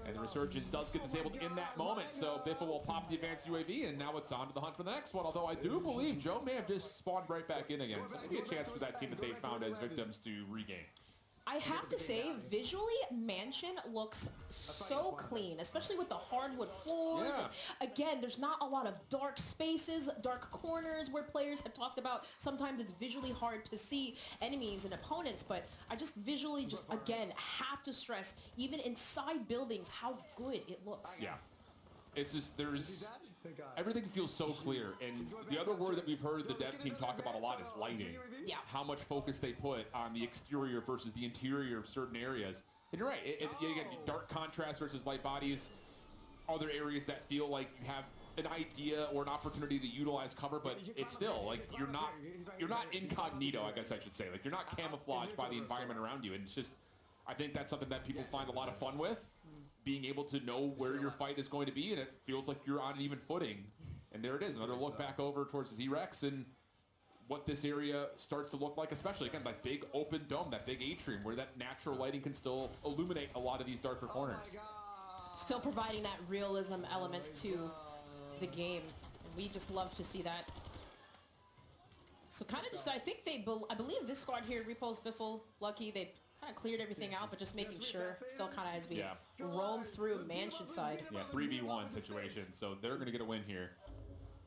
Speaker 3: and the resurgence does get disabled in that moment, so Biffa will pop the advanced UAV, and now it's on to the hunt for the next one, although I do believe Joe may have just spawned right back in again, so maybe a chance for that team that they found as victims to regain.
Speaker 2: I have to say, visually, Mansion looks so clean, especially with the hardwood floors.
Speaker 3: Yeah.
Speaker 2: And again, there's not a lot of dark spaces, dark corners where players have talked about. Sometimes it's visually hard to see enemies and opponents, but I just visually again, have to stress, even inside buildings, how good it looks.
Speaker 3: Yeah. It's just, everything feels so clear, and the other word that we've heard the dev team talk about a lot is lighting.
Speaker 2: Yeah.
Speaker 3: How much focus they put on the exterior versus the interior of certain areas. And you're right, again, dark contrast versus light bodies, other areas that feel like you have an idea or an opportunity to utilize cover, but it's still, like, you're not incognito, I guess I should say. Like, you're not camouflaged by the environment around you, and it's just, I think that's something that people find a lot of fun with. Being able to know where your fight is going to be, and it feels like you're on an even footing. And there it is, another look back over towards the Z-Rex and what this area starts to look like, especially, again, that big open dome, that big atrium, where that natural lighting can still illuminate a lot of these darker corners.
Speaker 2: Still providing that realism element to the game. We just love to see that. So kind of just, I think I believe this squad here, Repulse, Biffle, Lucky, they kind of cleared everything out, but just making sure, still kind of as we roam through Mansion side.
Speaker 3: Yeah, 3v1 situation, so they're going to get a win here.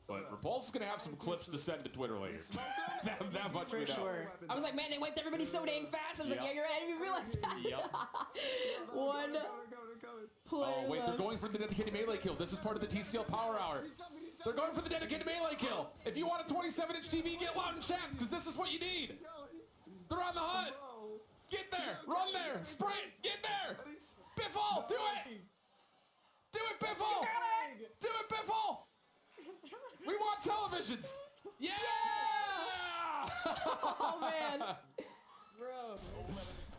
Speaker 3: But Repulse is going to have some clips to send to Twitter later. that much
Speaker 2: For
Speaker 3: we know.
Speaker 2: sure. I was like, man, they wiped everybody so dang fast. I was like, yeah, you're right. I didn't even realize that. One player
Speaker 3: Oh, wait,
Speaker 2: left.
Speaker 3: they're going for the dedicated melee kill. This is part of the TCL Power Hour. They're going for the dedicated melee kill. If you want a 27-inch TV, get loud in chat, because this is what you need. They're on the hunt. Get there. Run there. Sprint. Get there. Biffle. Do it. Do it, Biffle. Do it, Biffle. We want televisions. Yeah.
Speaker 2: Oh, man.
Speaker 3: Bro.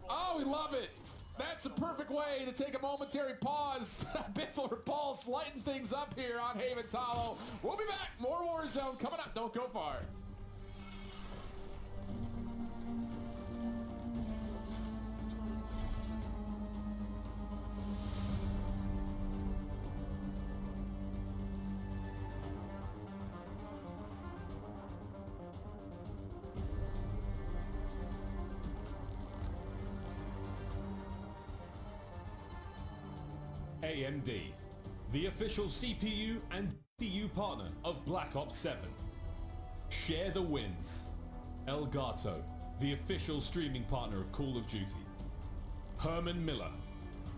Speaker 3: Oh, we love it. That's a perfect way to take a momentary pause. Biffle Repulse lighten things up here on Havens Hollow. We'll be back. More Warzone coming up. Don't go far.
Speaker 6: AMD, the official CPU and GPU partner of Black Ops 7. Share the wins. Elgato, the official streaming partner of Call of Duty. Herman Miller.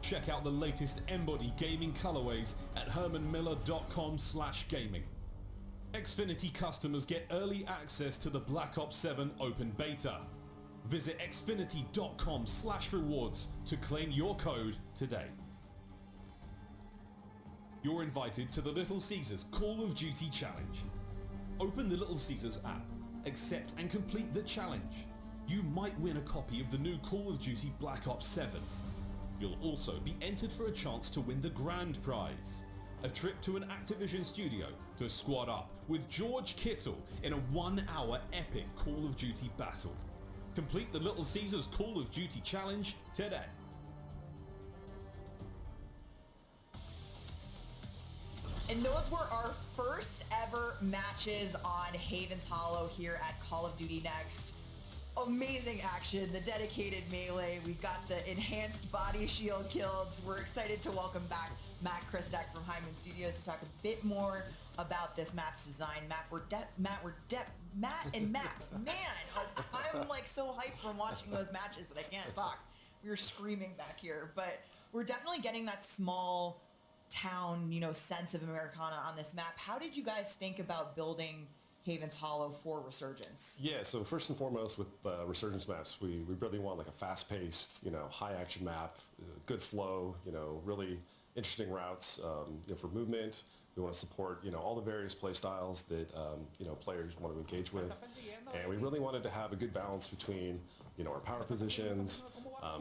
Speaker 6: Check out the latest Embody gaming colorways at hermanmiller.com/gaming. Xfinity customers get early access to the Black Ops 7 open beta. Visit xfinity.com/rewards to claim your code today. You're invited to the Little Caesars Call of Duty Challenge. Open the Little Caesars app, accept and complete the challenge. You might win a copy of the new Call of Duty Black Ops 7. You'll also be entered for a chance to win the grand prize. A trip to an Activision studio to squad up with George Kittle in a 1-hour epic Call of Duty battle. Complete the Little Caesars Call of Duty challenge today.
Speaker 8: And those were our first ever matches on Haven's Hollow here at Call of Duty Next. Amazing action, the dedicated melee. We've got the enhanced body shield kills. We're excited to welcome back Matt Christek from Hyman Studios to talk a bit more about this map's design. Matt and Max, man, I'm like so hyped from watching those matches that I can't talk. We were screaming back here, but we're definitely getting that small town, you know, sense of Americana on this map. How did you guys think about building Haven's Hollow for Resurgence?
Speaker 15: Yeah, so first and foremost with Resurgence maps, we really want like a fast-paced, you know, high-action map, good flow, you know, really interesting routes, you know, for movement. We want to support, you know, all the various play styles that, you know, players want to engage with. And we really wanted to have a good balance between, you know, our power positions,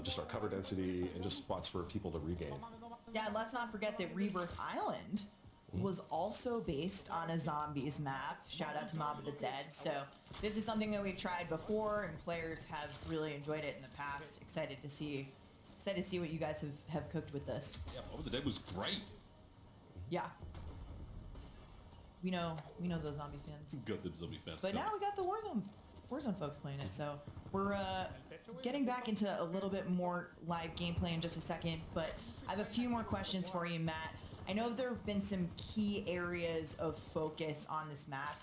Speaker 15: just our cover density, and just spots for people to regain.
Speaker 8: Yeah, and let's not forget that Rebirth Island was also based on a zombies map. Shout out to Mob of the Dead. So this is something that we've tried before, and players have really enjoyed it in the past. Excited to see what you guys have cooked with this.
Speaker 6: Yeah, Mob of the Dead was great.
Speaker 8: Yeah. We know those zombie fans.
Speaker 6: Good, the zombie fans.
Speaker 8: But now we got the Warzone folks playing it, so we're getting back into a little bit more live gameplay in just a second, but I have a few more questions for you, Matt. I know there have been some key areas of focus on this map.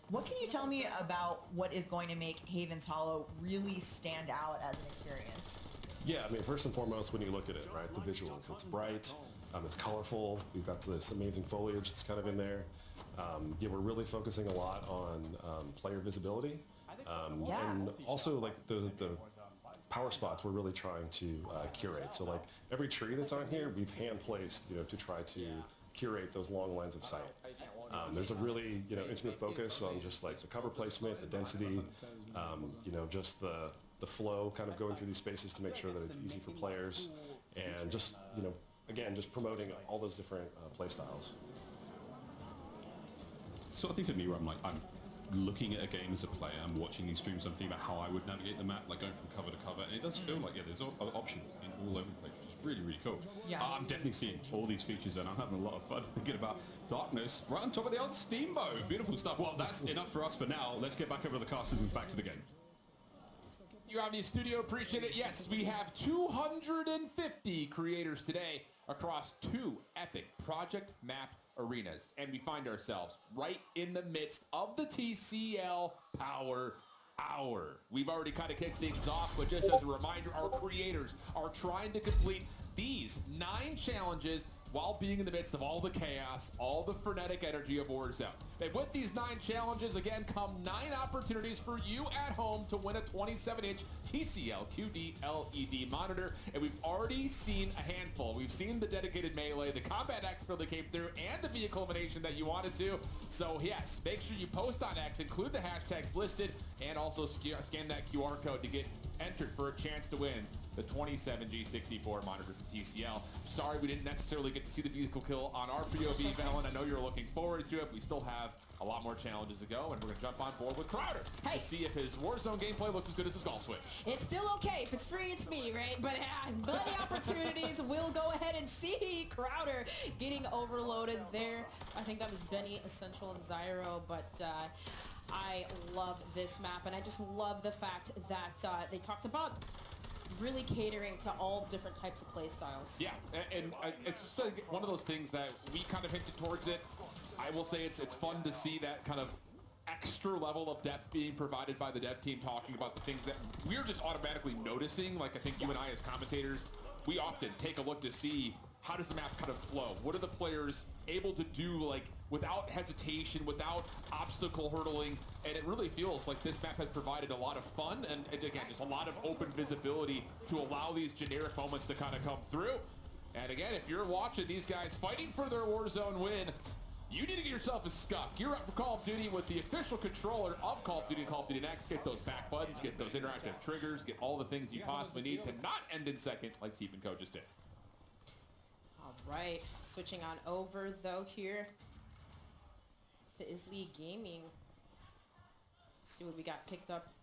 Speaker 8: What can you tell me about what is going to make Haven's Hollow really stand out as an experience?
Speaker 15: Yeah, I mean, first and foremost, when you look at it, right, the visuals, it's bright, it's colorful, we've got this amazing foliage that's kind of in there. Yeah, we're really focusing a lot on player visibility. And also like the power spots we're really trying to curate. So like every tree that's on here, we've hand placed, you know, to try to curate those long lines of sight. There's a really, you know, intimate focus on just like the cover placement, the density, you know, just the flow kind of going through these spaces to make sure that it's easy for players, and just, you know, again, just promoting all those different play styles.
Speaker 6: So I think for me, where I'm looking at a game as a player, I'm watching these streams, I'm thinking about how I would navigate the map, like going from cover to cover, and it does feel like, yeah, there's other options in all over the place, which is really, really cool.
Speaker 8: Yeah.
Speaker 6: I'm definitely seeing all these features, and I'm having a lot of fun thinking about Darkness right on top of the old Steamboat. Beautiful stuff. Well, that's enough for us for now. Let's get back over to the casters and back to the game.
Speaker 3: You out in the studio, appreciate it. Yes, we have 250 creators today across 2 epic project map arenas, and we find ourselves right in the midst of the TCL Power Hour. We've already kind of kicked things off, but just as a reminder, our creators are trying to complete these 9 challenges while being in the midst of all the chaos, all the frenetic energy of Warzone. And with these 9 challenges, again, come 9 opportunities for you at home to win a 27-inch TCL QD LED monitor. And we've already seen a handful. We've seen the dedicated melee, the combat expert that came through, and the vehicle elimination that you wanted to. So yes, make sure you post on X, include the hashtags listed, and also scan that QR code to get entered for a chance to win the 27G64 monitor from TCL. Sorry we didn't necessarily get to see the vehicle kill on our POV, Valen. I know you're looking forward to it. We still have a lot more challenges to go, and we're going to jump on board with Crowder to see if his Warzone gameplay looks as good as his golf swing.
Speaker 2: It's still okay. If it's free, it's me, right? But the opportunities, we'll go ahead and see Crowder getting overloaded there. I think that was Benny, Essential, and Zyro, but I love this map, and I just love the fact that they talked about really catering to all different types of play styles.
Speaker 3: Yeah, and it's just like one of those things that we kind of hinted towards it. I will say it's fun to see that kind of extra level of depth being provided by the dev team, talking about the things that we're just automatically noticing. Like I think you and I as commentators, we often take a look to see how does the map kind of flow? What are the players able to do, like, without hesitation, without obstacle hurdling? And it really feels like this map has provided a lot of fun and again, just a lot of open visibility to allow these generic moments to kind of come through. And again, if you're watching these guys fighting for their Warzone win, you need to get yourself a scuff. Gear up for Call of Duty with the official controller of Call of Duty and Call of Duty Next. Get those back buttons, get those interactive triggers, get all the things you possibly need to not end in second like Teep and Co just did.
Speaker 2: Alright, switching on over though here to Isli Gaming. Let's see what we got picked up.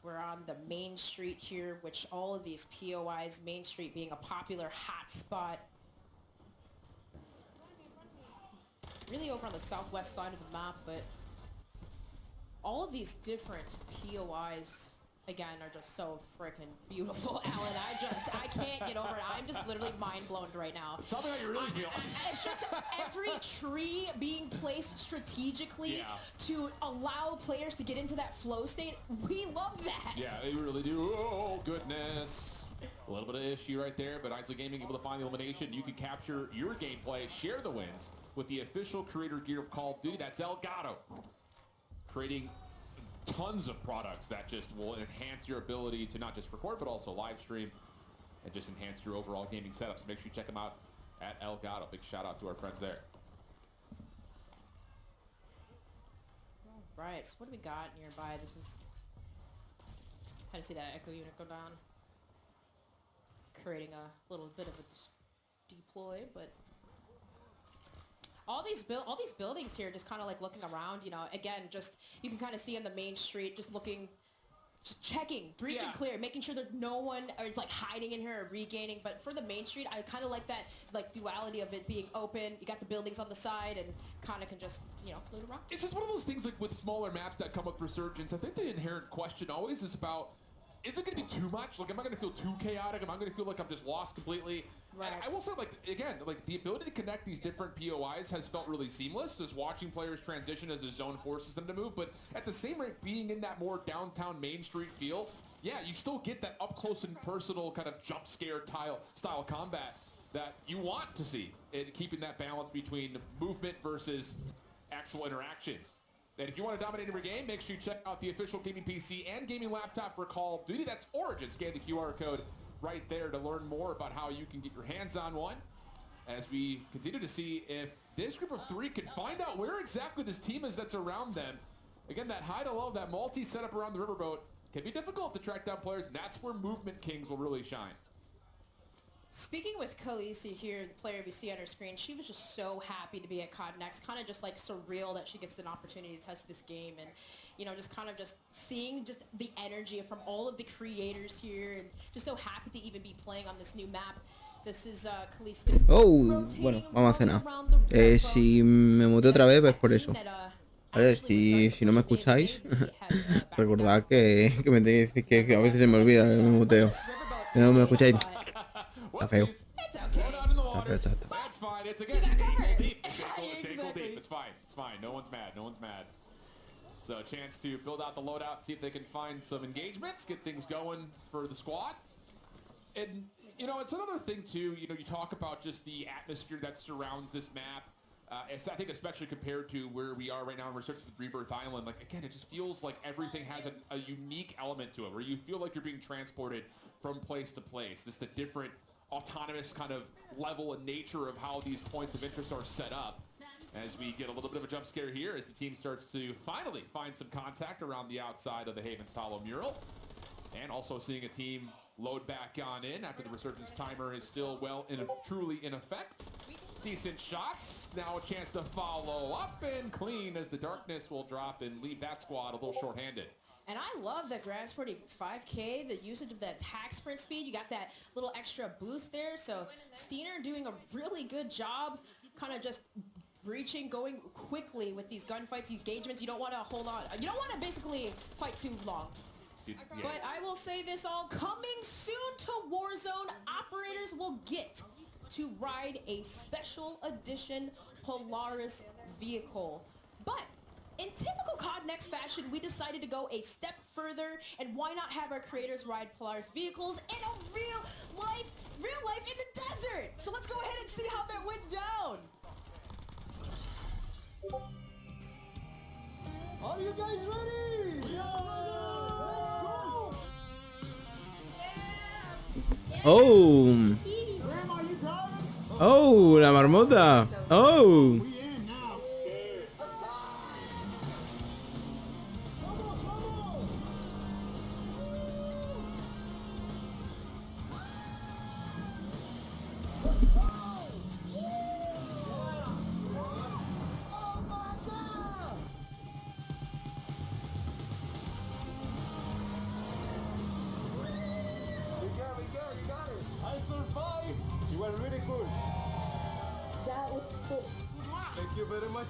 Speaker 2: We're on the main street here, which all of these POIs, Main Street being a popular hot spot. Really over on the southwest side of the map, but all of these different POIs, again, are just so freaking beautiful, Alan. I can't get over it. I'm just literally mind blown right now.
Speaker 3: Tell me how you really feel.
Speaker 2: It's just every tree being placed strategically to allow players to get into that flow state. We love that.
Speaker 3: Yeah, they really do. Oh, goodness. A little bit of issue right there, but Isla Gaming able to find the elimination. You can capture your gameplay, share the wins with the official creator gear of Call of Duty. That's Elgato. Creating tons of products that just will enhance your ability to not just record, but also live stream and just enhance your overall gaming setup. So make sure you check them out at Elgato. Big shout out to our friends there.
Speaker 2: All right, so what do we got nearby? This is kind of see that echo unit go down, creating a little bit of a deploy, but all these buildings here, just kind of like looking around, you know, again, just you can kind of see on the main street, just looking, just checking, breach and clear, making sure that no one is like hiding in here or regaining. But for the main street, I kind of like that like duality of it being open. You got the buildings on the side and kind of can just, you know, loot around.
Speaker 3: It's just one of those things like with smaller maps that come with Resurgence. I think the inherent question always is about, is it going to be too much? Like, am I going to feel too chaotic? Am I going to feel like I'm just lost completely? Right. I will say, like, again, like the ability to connect these different POIs has felt really seamless, just watching players transition as the zone forces them to move. But at the same rate, being in that more downtown Main Street feel, yeah, you still get that up close and personal kind of jump scare style combat that you want to see, and keeping that balance between movement versus actual interactions. And if you want to dominate every game, make sure you check out the official gaming PC and gaming laptop for Call of Duty. That's Origin. Scan the QR code right there to learn more about how you can get your hands on one. As we continue to see if this group of three can find out where exactly this team is that's around them. Again, that high to low, that multi setup around the riverboat can be difficult to track down players, and that's where Movement Kings will really shine.
Speaker 2: Speaking with Khaleesi here, the player we see on her screen, she was just so happy to be at COD Next, kind of just like surreal that she gets an opportunity to test this game, and you know, just kind of just seeing just the energy from all of the creators here, and just so happy to even be playing on this new map. This is Khaleesi.
Speaker 1: Oh, bueno, vamos a cenar. Si me muteo otra vez, pues por eso. Vale, si no me escucháis, recordad que me tenéis que a veces se me olvida que me muteo. Si no me escucháis. Está feo. Está feo, chato.
Speaker 3: That's fine. It's again ankle deep. It's ankle deep. It's fine. It's fine. No one's mad. No one's mad. So a chance to build out the loadout, see if they can find some engagements, get things going for the squad. And you know, it's another thing too. You know, you talk about just the atmosphere that surrounds this map. I think especially compared to where we are right now in Resurgence with Rebirth Island, like again, it just feels like everything has a unique element to it, where you feel like you're being transported from place to place. Just the different autonomous kind of level and nature of how these points of interest are set up. As we get a little bit of a jump scare here as the team starts to finally find some contact around the outside of the Havens Hollow mural. And also seeing a team load back on in after the Resurgence timer is still truly in effect. Decent shots. Now a chance to follow up and clean as the darkness will drop and leave that squad a little short-handed.
Speaker 2: And I love that Grand Sporting 5K, the usage of that attack sprint speed. You got that little extra boost there. So Steiner doing a really good job, kind of just breaching, going quickly with these gunfights, engagements. You don't want to hold on. You don't want to basically fight too long. But I will say this all, coming soon to Warzone, operators will get to ride a special edition Polaris vehicle. But in typical COD Next fashion, we decided to go a step further, and why not have our creators ride Polaris vehicles in a real life in the desert? So let's go ahead and see how that went down.
Speaker 4: Are you guys ready?
Speaker 1: Oh. Oh, la marmota. Oh.
Speaker 5: Thank you very much.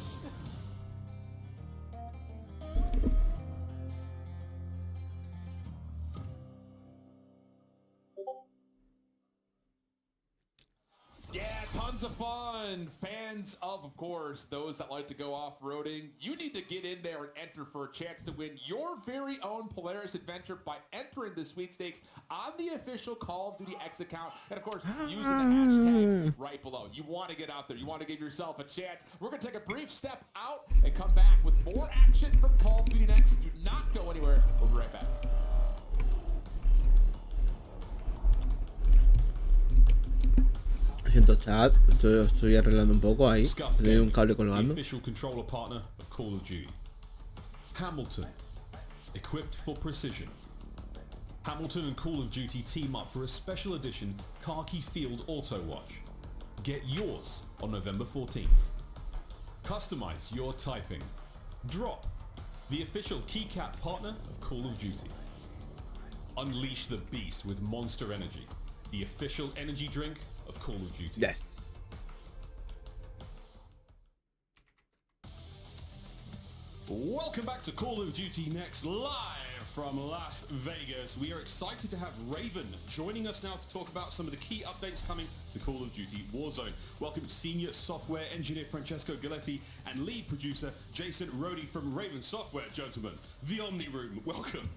Speaker 3: Yeah, tons of fun. Fans of course, those that like to go off-roading, you need to get in there and enter for a chance to win your very own Polaris adventure by entering the sweepstakes on the official Call of Duty X account, and of course, using the hashtags right below. You want to get out there. You want to give yourself a chance. We're going to take a brief step out and come back with more action from Call of Duty Next. Do not go anywhere. We'll be right back.
Speaker 1: Siento chat, estoy arreglando un poco ahí. Tenía un cable colgando.
Speaker 6: The official controller partner of Call of Duty. Hamilton, equipped for precision. Hamilton and Call of Duty team up for a special edition Khaki Field Auto Watch. Get yours on November 14th. Customize your typing. Drop, the official keycap partner of Call of Duty. Unleash the beast with Monster Energy, the official energy drink of Call of Duty.
Speaker 1: Yes.
Speaker 6: Welcome back to Call of Duty Next, live from Las Vegas. We are excited to have Raven joining us now to talk about some of the key updates coming to Call of Duty Warzone. Welcome Senior Software Engineer Francesco Galetti and Lead Producer Jason Rohde from Raven Software, gentlemen. The Omni Room, welcome.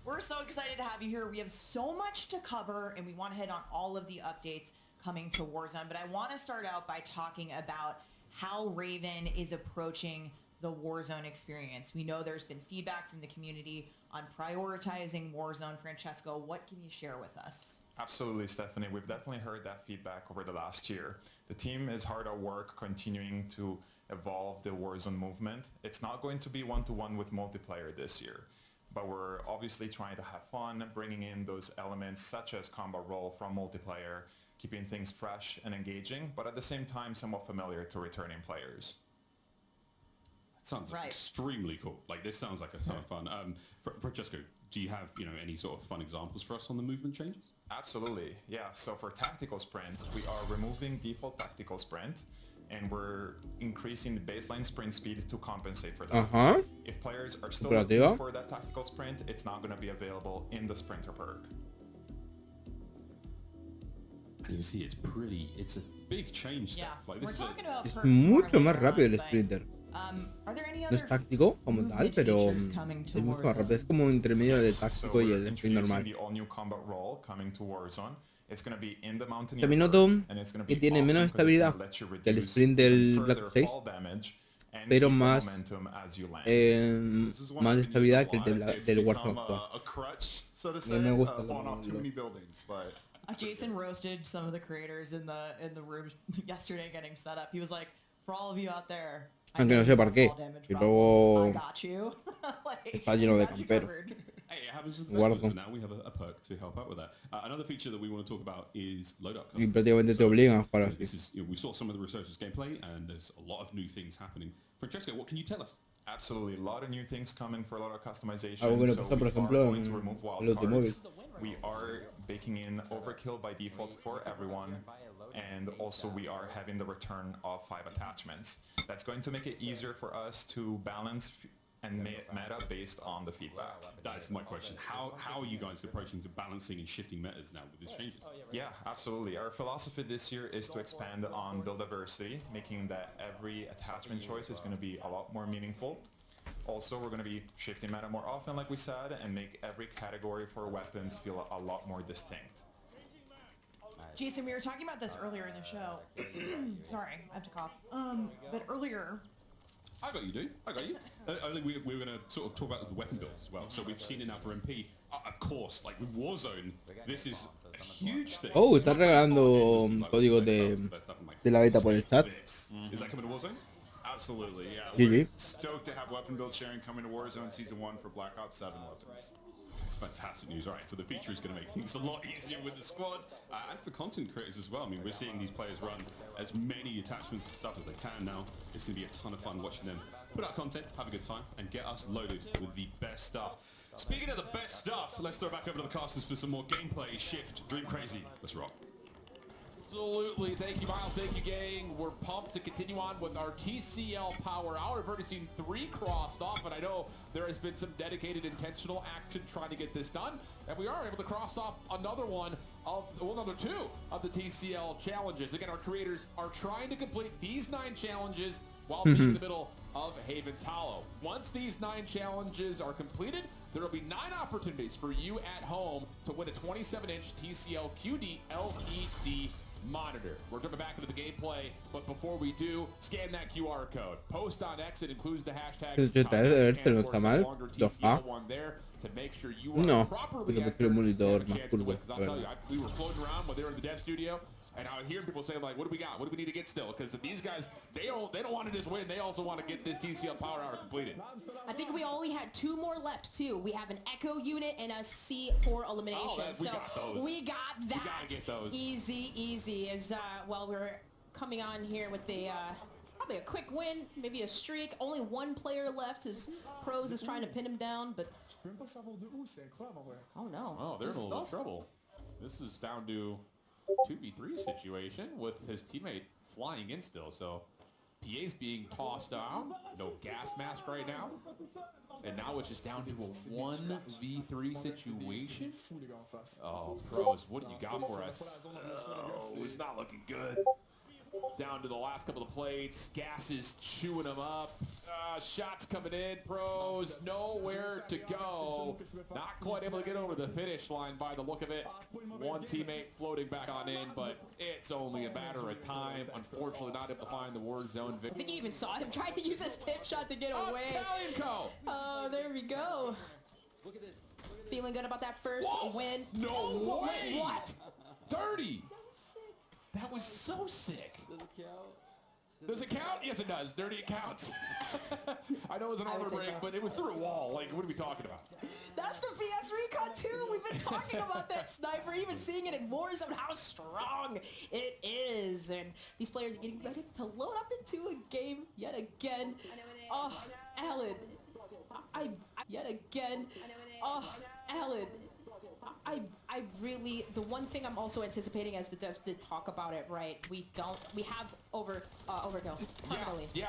Speaker 8: We're so excited to have you here. We have so much to cover, and we want to hit on all of the updates coming to Warzone. But I want to start out by talking about how Raven is approaching the Warzone experience. We know there's been feedback from the community on prioritizing Warzone. Francesco, what can you share with us?
Speaker 16: Absolutely, Stephanie. We've definitely heard that feedback over the last year. The team is hard at work continuing to evolve the Warzone movement. It's not going to be one-to-one with multiplayer this year, but we're obviously trying to have fun, bringing in those elements such as combat role from multiplayer, keeping things fresh and engaging, but at the same time somewhat familiar to returning players.
Speaker 6: Sounds extremely cool. Like, this sounds like a ton of fun. Francesco, do you have any sort of fun examples for us on the movement changes?
Speaker 16: Absolutely, yeah. So for tactical sprint, we are removing default tactical sprint, and we're increasing the baseline sprint speed to compensate for that. If players are still looking for that tactical sprint, it's not going to be available in the sprinter perk.
Speaker 6: And you see, it's a big change stuff. Like, this
Speaker 1: es mucho más rápido el sprinter. No es táctico como tal, pero es mucho más rápido. Es como entre medio del táctico y el sprint normal. También noto que tiene menos estabilidad que el sprint del Black Ops 6, pero más estabilidad que el del Warzone actual. Me gusta
Speaker 8: Jason roasted some of the creators in the room yesterday getting set up. He was like, for all of you out there,
Speaker 1: aunque no sé por qué, y luego
Speaker 8: está
Speaker 1: lleno de camperos.
Speaker 6: Hey, it happens in Warzone. So now we have a perk to help out with that. Another feature that we want to talk about is loadout customers.
Speaker 1: Y prácticamente te obligan a jugar así.
Speaker 6: This is, we saw some of the researchers gameplay, and there's a lot of new things happening. Francesco, what can you tell us?
Speaker 16: Absolutely, a lot of new things coming for loadout customization.
Speaker 1: Algo que no pasa, por ejemplo, en el automóvil.
Speaker 16: We are baking in overkill by default for everyone, and also we are having the return of 5 attachments. That's going to make it easier for us to balance and meta based on the feedback.
Speaker 6: That's my question. How are you guys approaching to balancing and shifting metas now with these changes?
Speaker 16: Yeah, absolutely. Our philosophy this year is to expand on build diversity, making that every attachment choice is going to be a lot more meaningful. Also, we're going to be shifting meta more often, like we said, and make every category for weapons feel a lot more distinct.
Speaker 8: Jason, we were talking about this earlier in the show. Sorry, I have to cough. But earlier...
Speaker 6: I got you, dude. I got you. I think we were going to sort of talk about the weapon builds as well. So we've seen it now for MP. Of course, like with Warzone, this is a huge thing.
Speaker 1: Oh, está regalando códigos de la beta por el chat.
Speaker 6: Is that coming to Warzone?
Speaker 17: Absolutely, yeah.
Speaker 1: GG.
Speaker 17: We're stoked to have weapon build sharing coming to Warzone Season 1 for Black Ops 7 weapons.
Speaker 6: It's fantastic news. All right, so the feature is going to make things a lot easier with the squad and for content creators as well. I mean, we're seeing these players run as many attachments and stuff as they can now. It's going to be a ton of fun watching them put out content, have a good time, and get us loaded with the best stuff. Speaking of the best stuff, let's throw back over to the casters for some more gameplay. Shift, Dream Crazy. Let's rock.
Speaker 3: Absolutely. Thank you, Miles. Thank you, gang. We're pumped to continue on with our TCL Power Hour. I've already seen 3 crossed off, and I know there has been some dedicated, intentional action trying to get this done. And we are able to cross off another another 2 of the TCL challenges. Again, our creators are trying to complete these 9 challenges while being in the middle of Haven's Hollow. Once these 9 challenges are completed, there will be 9 opportunities for you at home to win a 27-inch TCL QD LED monitor. We're jumping back into the gameplay, but before we do, scan that QR code. Post on X, it includes the hashtag TCL1 there to make sure you are properly entered and have a chance to win. Because I'll tell you, we were floating around when they were in the dev studio, and I hear people saying, like, what do we got? What do we need to get still? Because these guys, they don't want to just win. They also want to get this TCL Power Hour completed.
Speaker 2: I think we only had 2 more left, too. We have an Echo unit and a C4 elimination.
Speaker 3: We got that.
Speaker 2: We
Speaker 3: gotta get those.
Speaker 2: Easy. As, well, we're coming on here with the... probably a quick win, maybe a streak. Only 1 player left. His pros is trying to pin him down, but... Oh, no.
Speaker 3: Oh, they're in a little trouble. This is down to 2v3 situation with his teammate flying in still. So PA's being tossed down. No gas mask right now. And now it's just down to a 1v3 situation. Oh, pros, what do you got for us? Oh, it's not looking good. Down to the last couple of plates. Gas is chewing them up. Shots coming in. Pros, nowhere to go. Not quite able to get over the finish line by the look of it. 1 teammate floating back on in, but it's only a matter of time. Unfortunately, not able to find the war zone
Speaker 2: I
Speaker 3: victory.
Speaker 2: think you even saw him trying to use his tip shot to get away. Oh, there we go. Feeling good about that first win.
Speaker 3: No way!
Speaker 2: What?
Speaker 3: Dirty! That was so sick. Does it count? Yes, it does. Dirty, it counts. I know it was an armor break, but it was through a wall. Like, what are we talking about?
Speaker 2: That's the VS Recon too. We've been talking about that sniper, even seeing it in Warzone, how strong it is. And these players are getting ready to load up into a game yet again. Oh, Alan. I really, the one thing I'm also anticipating, as the devs did talk about it, right? We have overkill permanently.
Speaker 3: Yeah,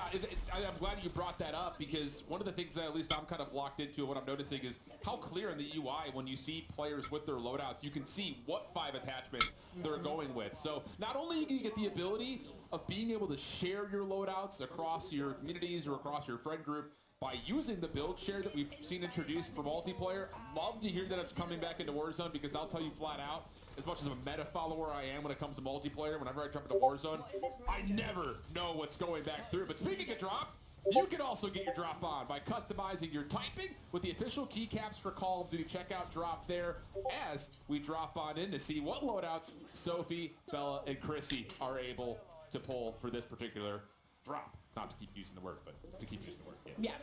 Speaker 3: I'm glad you brought that up, because one of the things that at least I'm kind of locked into, what I'm noticing is how clear in the UI when you see players with their loadouts, you can see what 5 attachments they're going with. So not only can you get the ability of being able to share your loadouts across your communities or across your friend group, by using the build share that we've seen introduced for multiplayer. Love to hear that it's coming back into Warzone, because I'll tell you flat out, as much as a meta follower I am when it comes to multiplayer, whenever I jump into Warzone, I never know what's going back through. But speaking of drop, you can also get your drop on by customizing your typing with the official keycaps for Call of Duty. Check out drop there as we drop on in to see what loadouts Sophie, Bella, and Chrissy are able to pull for this particular drop. Not to keep using the word, but to keep using the word.
Speaker 2: Yeah.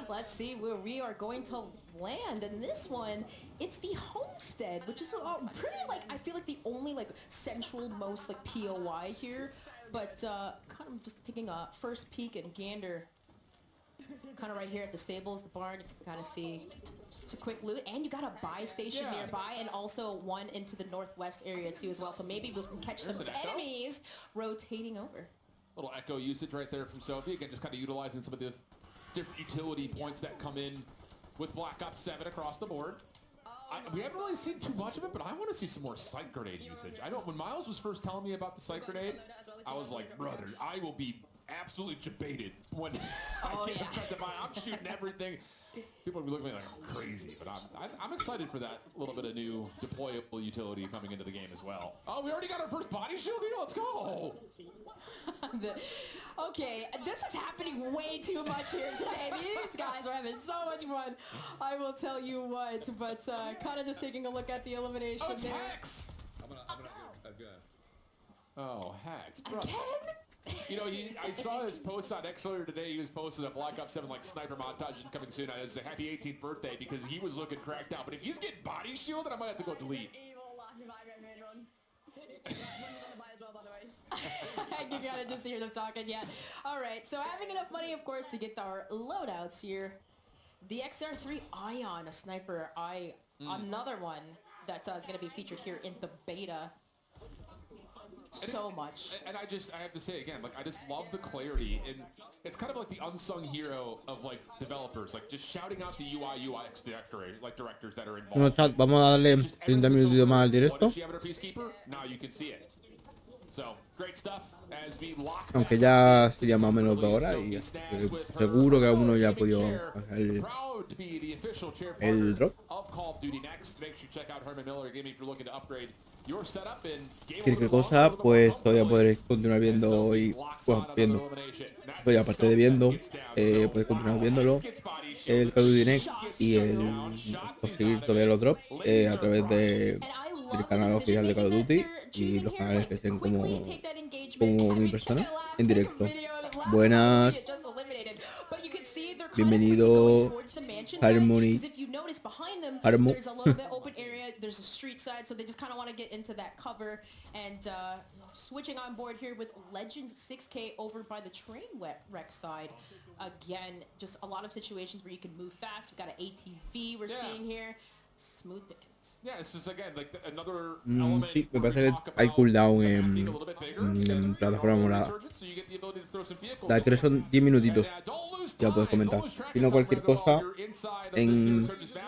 Speaker 2: Let's see where we are going to land. And this one, it's the Homestead, which is pretty, like, I feel like the only, like, central most, like, POI here. But kind of just taking a first peek and gander kind of right here at the stables, the barn. You can kind of see it's a quick loot, and you got a buy station nearby, and also one into the northwest area too as well. So maybe we can catch some enemies rotating over.
Speaker 3: Little echo usage right there from Sophie. Again, just kind of utilizing some of the different utility points that come in with Black Ops 7 across the board. We haven't really seen too much of it, but I want to see some more sight grenade usage. I know when Miles was first telling me about the sight grenade, I was like, brother, I will be absolutely debated when I get to buy. I'm shooting everything. People will be looking at me like I'm crazy, but I'm excited for that little bit of new deployable utility coming into the game as well. Oh, we already got our first body shield here? Let's go!
Speaker 2: Okay, this is happening way too much here today. These guys are having so much fun. I will tell you what, but kind of just taking a look at the elimination.
Speaker 3: Oh, it's Hex! Oh, Hex, bro.
Speaker 2: Again?
Speaker 3: You know, I saw his post on X earlier today. He was posting a Black Ops 7 like sniper montage coming soon. It's a happy 18th birthday because he was looking cracked out. But if he's getting body shielded, I might have to go delete.
Speaker 2: You gotta just hear them talking, yeah. All right, so having enough money, of course, to get our loadouts here. The XR3 Ion, a sniper, another one that is going to be featured here in the beta. so much.
Speaker 3: And I have to say again, like I just love the clarity, and it's kind of like the unsung hero of like developers, like just shouting out the UI UX directors that are
Speaker 1: Bueno,
Speaker 3: involved.
Speaker 1: chat, vamos a darle 30 minutos más al
Speaker 3: What
Speaker 1: directo.
Speaker 3: does she have in her peacekeeper? Now you can see it. So great stuff as we lock back
Speaker 1: Aunque ya sería más o menos 2 horas y seguro que alguno ya ha podido hacer el drop. Cualquier cosa, pues todavía podréis continuar viendo hoy, bueno, viendo, pues aparte de viendo, podéis continuar viéndolo, el Call of Duty Next y conseguir todavía los drops a través del canal oficial de Call of Duty y los canales que estén como mi persona en directo. Buenas. Bienvenido, Harmony. Harmo.
Speaker 2: There's a little bit open area. There's a street side, so they just kind of want to get into that cover. And switching on board here with Legends 6K over by the train wreck side. Again, just a lot of situations where you can move fast. We've got an ATV we're seeing here. Smooth pickings.
Speaker 3: Yeah, this is again like another
Speaker 1: Sí, me parece que hay cooldown en plataforma morada. Creo que son 10 minutitos. Ya puedes comentar. Si no, cualquier cosa,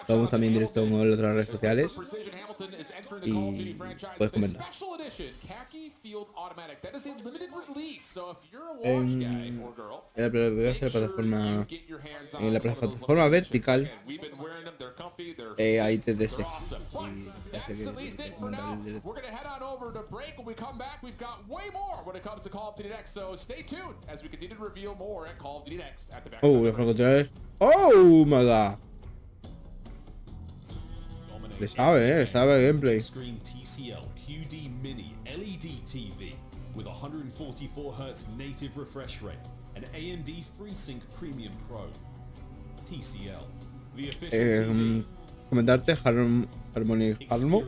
Speaker 1: vamos también directo en otras redes sociales y puedes comentar. En la plataforma vertical hay TTS.
Speaker 3: We're gonna head on over to break. When we come back, we've got way more when it comes to Call of Duty Next. So stay tuned as we continue to reveal more at Call of Duty Next at the back.
Speaker 1: Oh, la francotiradora. Oh my god. Le sabe el gameplay.
Speaker 6: Screen TCL QD Mini LED TV with 144 Hz native refresh rate and AMD FreeSync Premium Pro. TCL, the official TV.
Speaker 1: Comentarte, Harmony Harmo,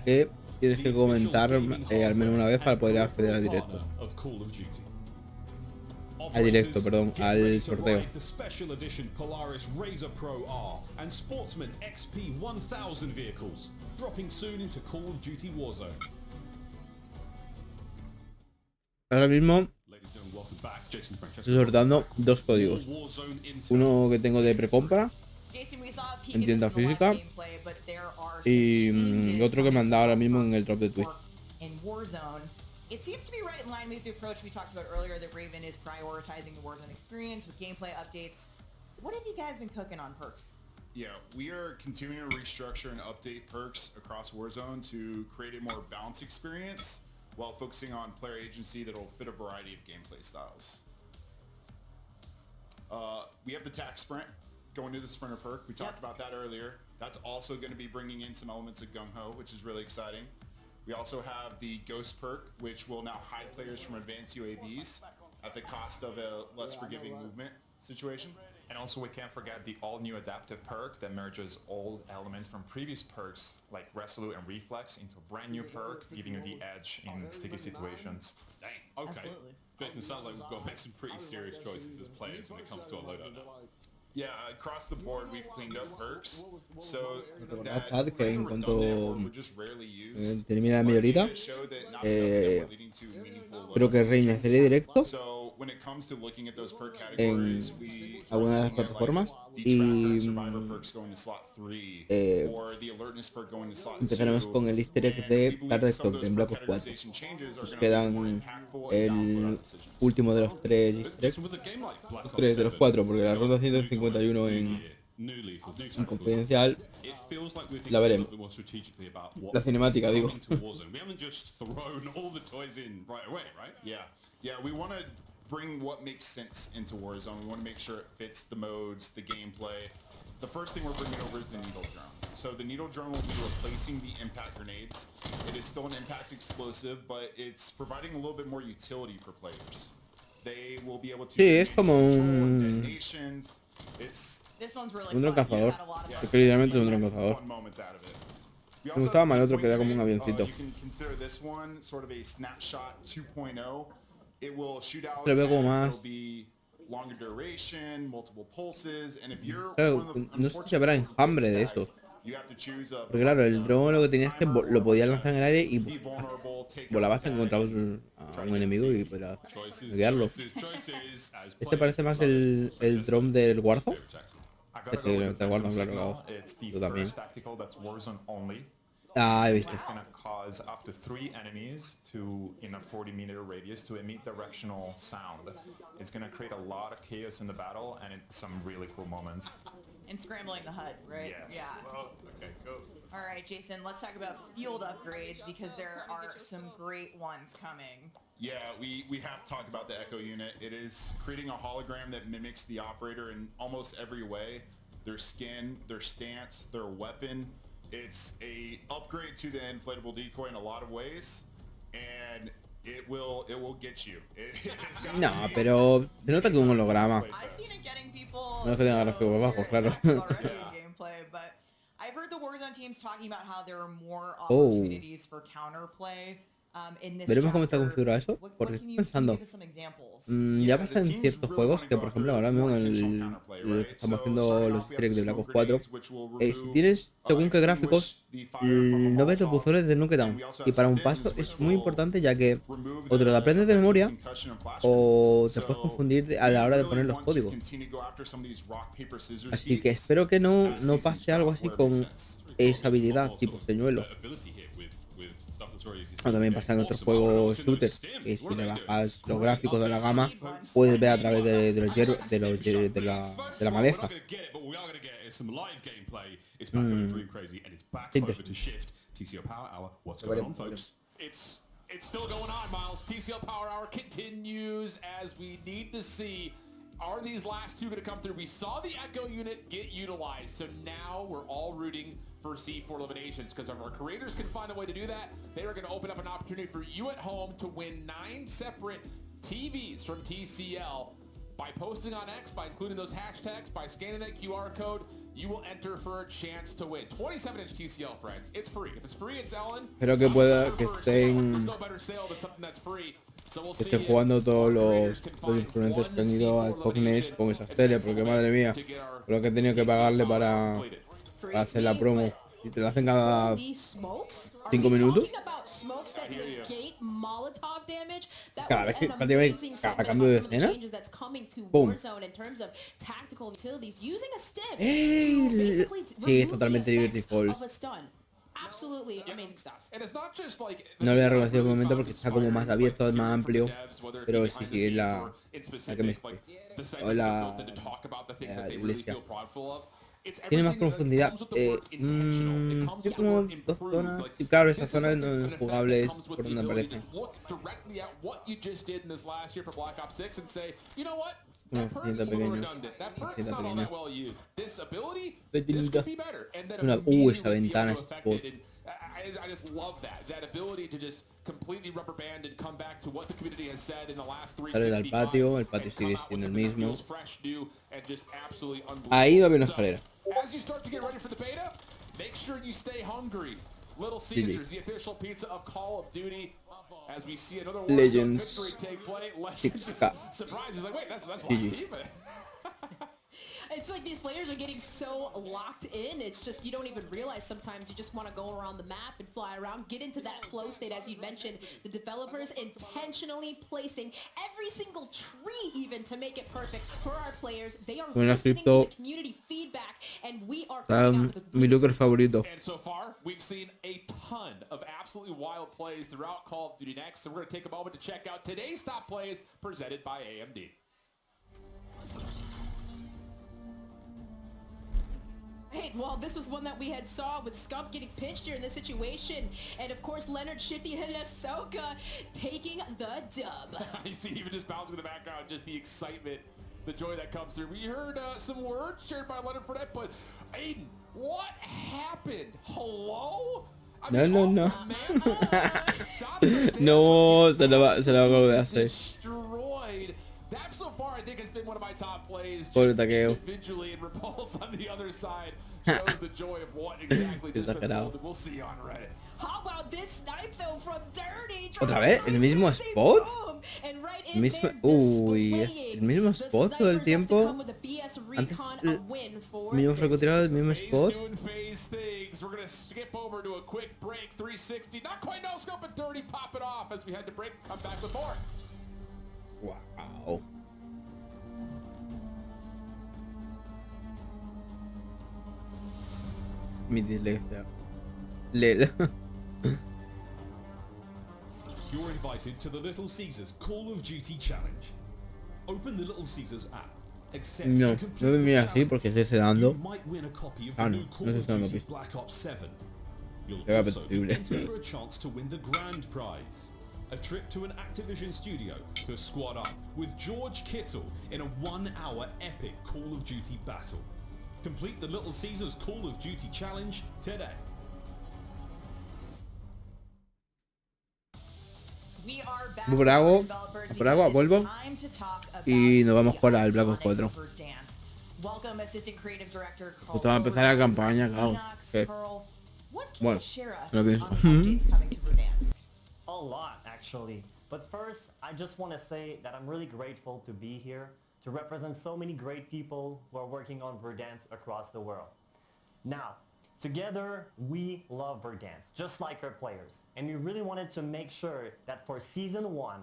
Speaker 1: que tienes que comentar al menos una vez para poder acceder al directo. Al directo, perdón, al sorteo. Ahora mismo estoy sorteando 2 códigos. Uno que tengo de precompra en tienda física y otro que me han dado ahora mismo en el drop de Twitch.
Speaker 8: It seems to be right in line with the approach we talked about earlier that Raven is prioritizing the Warzone experience with gameplay updates. What have you guys been cooking on perks?
Speaker 17: Yeah, we are continuing to restructure and update perks across Warzone to create a more balanced experience while focusing on player agency that will fit a variety of gameplay styles. We have the tack sprint going to the sprinter perk. We talked about that earlier. That's also going to be bringing in some elements of gung-ho, which is really exciting. We also have the ghost perk, which will now hide players from advanced UAVs at the cost of a less forgiving movement situation.
Speaker 16: And also we can't forget the all-new adaptive perk that merges old elements from previous perks like Resolute and Reflex into a brand new perk, giving you the edge in sticky situations.
Speaker 13: Dang, okay. Jason, sounds like we've got to make some pretty serious choices as players when it comes to our loadout now.
Speaker 17: Yeah, across the board we've cleaned up perks, so
Speaker 1: Recordad que en cuanto termine la
Speaker 17: that
Speaker 1: mayorita, creo que reiniciaré directo en alguna de las plataformas y empezaremos con el easter egg de Directos en Black Ops 4. Nos quedan el último de los 3 easter eggs, los 3 de los 4, porque la ronda 151 en confidencial la veremos. La cinemática, digo.
Speaker 17: Yeah, we want to bring what makes sense into Warzone. We want to make sure it fits the modes, the gameplay. The first thing we're bringing over is the needle drone. So the needle drone will be replacing the impact grenades. It is still an impact explosive, but it's providing a little bit more utility for players. They will be able to
Speaker 1: Sí, es como un dron cazador. Es que literalmente es un dron cazador. Me gustaba más el otro que era como un avioncito. Pero veo como más. Claro, no sé si habrá enjambre de esos.
Speaker 17: You have to choose a
Speaker 1: Porque claro, el dron lo que tenías es que lo podías lanzar en el aire y
Speaker 17: be vulnerable, take
Speaker 1: volabas,
Speaker 17: out
Speaker 1: te
Speaker 17: tag,
Speaker 1: encontrabas a un enemigo y podías guiarlo.
Speaker 6: Choices as
Speaker 1: Este parece más el dron del Warzone.
Speaker 17: I
Speaker 1: Es
Speaker 17: gotta
Speaker 1: que
Speaker 17: go with
Speaker 1: te
Speaker 17: the
Speaker 1: guardan,
Speaker 17: Phantom
Speaker 1: claro,
Speaker 17: Signal.
Speaker 1: Kaos.
Speaker 17: It's the
Speaker 1: Tú también.
Speaker 17: first tactical that's Warzone only.
Speaker 1: Ah, he visto.
Speaker 17: It's gonna cause up to 3 enemies to, in a 40-meter radius, to emit directional sound. It's gonna create a lot of chaos in the battle and some really cool moments.
Speaker 8: And scrambling the HUD, right?
Speaker 17: Yes.
Speaker 8: Yeah.
Speaker 17: Well, okay, go.
Speaker 8: All right, Jason, let's talk about field upgrades because there are some great ones coming.
Speaker 17: Yeah, we have to talk about the Echo unit. It is creating a hologram that mimics the operator in almost every way. Their skin, their stance, their weapon. It's a upgrade to the inflatable decoy in a lot of ways, and it will get you.
Speaker 1: No, pero se nota que es un holograma.
Speaker 8: I've seen it getting people.
Speaker 1: No es que tenga gráficos bajos, claro.
Speaker 8: Gameplay, but I've heard the Warzone teams talking about how there are more
Speaker 1: Oh.
Speaker 8: opportunities for counterplay. In this
Speaker 1: Veremos cómo está
Speaker 8: chapter.
Speaker 1: configurado eso,
Speaker 8: What
Speaker 1: porque
Speaker 8: can
Speaker 1: estoy
Speaker 8: you
Speaker 1: pensando,
Speaker 8: give us some examples?
Speaker 1: ya pasa en ciertos juegos, que por ejemplo ahora mismo en el que estamos haciendo los directs de Black Ops 4, si tienes según qué gráficos, no ves los buzones de knockdown, y para un paso es muy importante ya que o te lo aprendes de memoria o te puedes confundir a la hora de poner los códigos. Así que espero que no pase algo así con esa habilidad tipo señuelo. O también pasa en otros juegos shooter, que si le bajas los gráficos de la gama, puedes ver a través de la maleza.
Speaker 3: It's still going on, Miles. TCL Power Hour continues as we need to see, are these last two going to come through? We saw the Echo unit get utilized, so now we're all rooting for C4 eliminations, because if our creators can find a way to do that, they are going to open up an opportunity for you at home to win 9 separate TVs from TCL by posting on X, by including those hashtags, by scanning that QR code. You will enter for a chance to win 27-inch TCL, friends. It's free. If it's free, it's Ellen.
Speaker 1: Espero que pueda que estén jugando todos los influencers que han ido al Cognes con esas teles, porque madre mía, lo que he tenido que pagarle para hacer la promo. Y te la hacen cada 5 minutos. Cada vez que prácticamente a cambio de escena. ¡Pum! Sí, es totalmente Liberty Falls. No lo he reconocido por el momento porque está como más abierto, es más amplio. Pero sí, es la que me estoy. O la iglesia. Tiene más profundidad. Tiene como 2 zonas. Y claro, esas zonas no son jugables por donde aparecen. Una oficina pequeña. Esa ventana es spot.
Speaker 3: I just love that ability to just completely rubber band and come back to what the community has said in the last 365.
Speaker 1: Sale del patio, el patio sigue siendo el mismo.
Speaker 3: Fresh, new, and just absolutely unbelievable.
Speaker 1: Ahí va bien la escalera.
Speaker 3: As you start to get ready for the beta, make sure you stay hungry. Little Caesars, the official pizza of Call of Duty. As we see another
Speaker 1: Legends
Speaker 3: victory take place. Legends
Speaker 1: 6K.
Speaker 3: surprises like, wait, that's the last
Speaker 1: GG.
Speaker 3: team.
Speaker 2: It's like these players are getting so locked in, it's just you don't even realize sometimes you just want to go around the map and fly around, get into that flow state as you mentioned. The developers intentionally placing every single tree even to make it perfect for our players. They are listening to the community feedback and we are coming out with
Speaker 1: mi looker favorito.
Speaker 3: And so far, we've seen a ton of absolutely wild plays throughout Call of Duty Next, so we're going to take a moment to check out today's top plays presented by AMD.
Speaker 2: Right, well, this was one that we had saw with Scump getting pinched here in this situation. And of course, Leonard Shifty and Ahsoka taking the dub.
Speaker 3: You see even just bouncing in the background, just the excitement, the joy that comes through. We heard some words shared by Leonard Fournette, but Aiden, what happened? Hello?
Speaker 1: No. No, se la va a volver a hacer.
Speaker 3: Destroyed. That so far I think has been one of my top plays.
Speaker 1: Pobre
Speaker 3: Just
Speaker 1: taqueo.
Speaker 3: individually and repulse on the other side. shows the joy of what exactly this
Speaker 1: Exagerado.
Speaker 3: unfolded. We'll see on Reddit.
Speaker 2: How about this snipe though from Dirty?
Speaker 1: ¿Otra vez? ¿El mismo spot?
Speaker 2: And right
Speaker 1: El
Speaker 2: in
Speaker 1: mismo...
Speaker 2: there,
Speaker 1: Uy, es
Speaker 2: displaying
Speaker 1: el mismo
Speaker 2: the
Speaker 1: spot todo el
Speaker 2: snipers has to
Speaker 1: tiempo.
Speaker 2: come with a BS
Speaker 1: Antes
Speaker 2: Recon,
Speaker 1: el
Speaker 2: a win for
Speaker 1: mismo
Speaker 2: the
Speaker 1: francotirador, el mismo
Speaker 3: Phase
Speaker 1: spot.
Speaker 3: doing phase things. We're gonna skip over to a quick break. 360, not quite no scope, but Dirty pop it off as we head to break. Come back with more.
Speaker 1: Wow. Mi dislexia. Lel.
Speaker 6: You're invited to the Little Caesars Call of Duty Challenge. Open the Little Caesars app. Accept
Speaker 1: No,
Speaker 6: and
Speaker 1: no
Speaker 6: complete
Speaker 1: me
Speaker 6: the
Speaker 1: mira así
Speaker 6: challenge.
Speaker 1: porque estoy cenando.
Speaker 6: You might win a copy of
Speaker 1: Ah,
Speaker 6: the
Speaker 1: no,
Speaker 6: new
Speaker 1: no
Speaker 6: Call
Speaker 1: estoy
Speaker 6: of
Speaker 1: cenando
Speaker 6: Duty
Speaker 1: pizza.
Speaker 6: Black Ops 7. You'll
Speaker 1: Era
Speaker 6: also be
Speaker 1: apetecible.
Speaker 6: entered for a chance to win the grand prize. A trip to an Activision studio to squad up with George Kittle in a 1-hour epic Call of Duty battle. Complete the Little Caesars Call of Duty Challenge today.
Speaker 8: We are back
Speaker 1: Voy por agua,
Speaker 8: with our developers
Speaker 1: por agua,
Speaker 8: because it's
Speaker 1: vuelvo.
Speaker 8: time to talk about
Speaker 1: Y nos vamos a
Speaker 8: the
Speaker 1: jugar al Black Ops
Speaker 8: iconic
Speaker 1: 4.
Speaker 8: Verdansk. Welcome, Assistant Creative Director Carl
Speaker 1: Justo va a empezar la campaña, Kaos. ¿Qué?
Speaker 8: Carl, what can
Speaker 1: Bueno,
Speaker 8: you share us
Speaker 1: no pienso.
Speaker 8: on updates coming to Verdansk?
Speaker 4: A lot, actually. But first, I just want to say that I'm really grateful to be here to represent so many great people who are working on Verdansk across the world. Now, together, we love Verdansk, just like our players. And we really wanted to make sure that for Season 1,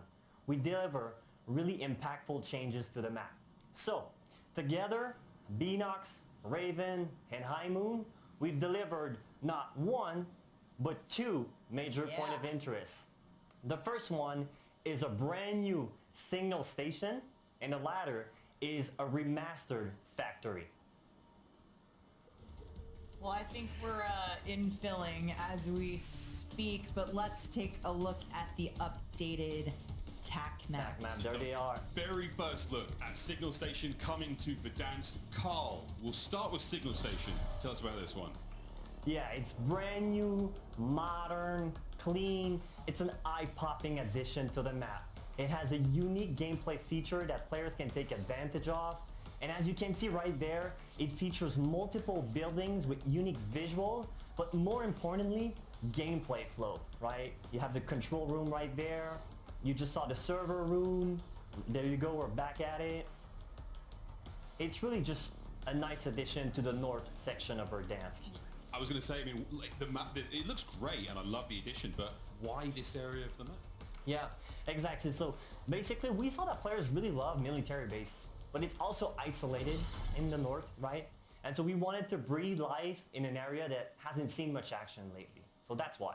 Speaker 4: we deliver really impactful changes to the map. So, together, Beanox, Raven, and High Moon, we've delivered not one, but two major point of interest. The first one is a brand new signal station, and the latter is a remastered factory.
Speaker 8: Well, I think we're infilling as we speak, but let's take a look at the updated TAC map.
Speaker 4: There they are.
Speaker 6: Very first look at Signal Station coming to Verdansk. Carl, we'll start with Signal Station. Tell us about this one.
Speaker 4: Yeah, it's brand new, modern, clean. It's an eye-popping addition to the map. It has a unique gameplay feature that players can take advantage of. And as you can see right there, it features multiple buildings with unique visuals, but more importantly, gameplay flow, right? You have the control room right there. You just saw the server room. There you go, we're back at it. It's really just a nice addition to the north section of Verdansk.
Speaker 6: I was going to say, I mean, like the map, it looks great and I love the addition, but why this area of the map?
Speaker 4: Yeah, exactly. So basically we saw that players really love military base, but it's also isolated in the north, right? And so we wanted to breathe life in an area that hasn't seen much action lately. So that's why.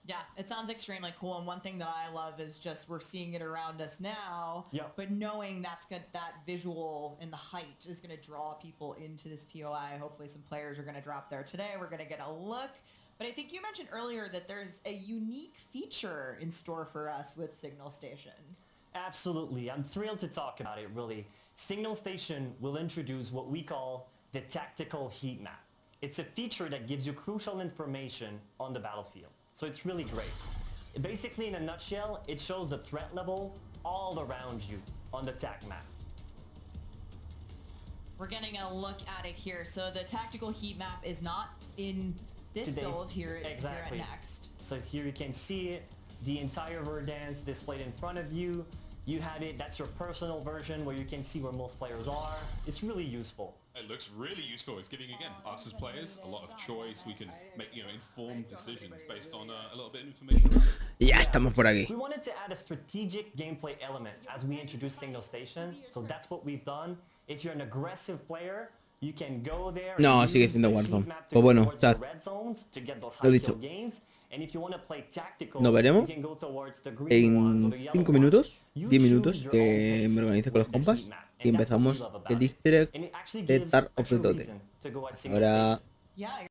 Speaker 8: Yeah, it sounds extremely cool, and one thing that I love is just we're seeing it around us now,
Speaker 4: Yep.
Speaker 8: but knowing that's that visual and the height is going to draw people into this POI. Hopefully some players are going to drop there today. We're going to get a look. But I think you mentioned earlier that there's a unique feature in store for us with Signal Station.
Speaker 4: Absolutely. I'm thrilled to talk about it, really. Signal Station will introduce what we call the tactical heat map. It's a feature that gives you crucial information on the battlefield. So it's really great. Basically, in a nutshell, it shows the threat level all around you on the TAC map.
Speaker 8: We're getting a look at it here. So the tactical heat map is not in this
Speaker 4: Today's-
Speaker 8: build here,
Speaker 4: exactly.
Speaker 8: here at Next.
Speaker 4: So here you can see it, the entire Verdansk displayed in front of you. You have it, that's your personal version where you can see where most players are. It's really useful.
Speaker 6: It looks really useful. It's giving, again, us as players a lot of choice. We can make, informed decisions based on a little bit of information around it.
Speaker 1: Ya estamos por aquí.
Speaker 4: We wanted to add a strategic gameplay element as we introduce Signal Station, so that's what we've done. If you're an aggressive player, you can go there
Speaker 1: No,
Speaker 4: and
Speaker 1: sigue
Speaker 4: use
Speaker 1: siendo
Speaker 4: the
Speaker 1: Warzone.
Speaker 4: heat map to
Speaker 1: Pues
Speaker 4: go
Speaker 1: bueno,
Speaker 4: towards
Speaker 1: chat.
Speaker 4: the red zones to get those
Speaker 1: Lo
Speaker 4: high
Speaker 1: dicho.
Speaker 4: kill games. And if you want to play tactical,
Speaker 1: Nos veremos
Speaker 4: you can go towards the green ones or
Speaker 1: en
Speaker 4: the yellow
Speaker 1: 5
Speaker 4: ones.
Speaker 1: minutos,
Speaker 4: You
Speaker 1: 10
Speaker 4: choose
Speaker 1: minutos,
Speaker 4: your
Speaker 1: que
Speaker 4: own pace
Speaker 1: me organice con los
Speaker 4: with the
Speaker 1: compas
Speaker 4: heat map,
Speaker 1: y
Speaker 4: and that's what we
Speaker 1: empezamos
Speaker 4: love about
Speaker 1: el
Speaker 4: it.
Speaker 1: easter egg
Speaker 4: And it actually
Speaker 1: de
Speaker 4: gives
Speaker 1: Tar
Speaker 4: a
Speaker 1: of the
Speaker 4: true
Speaker 1: Totem.
Speaker 4: reason to go at Signal
Speaker 1: Ahora
Speaker 4: Station.
Speaker 8: Yeah.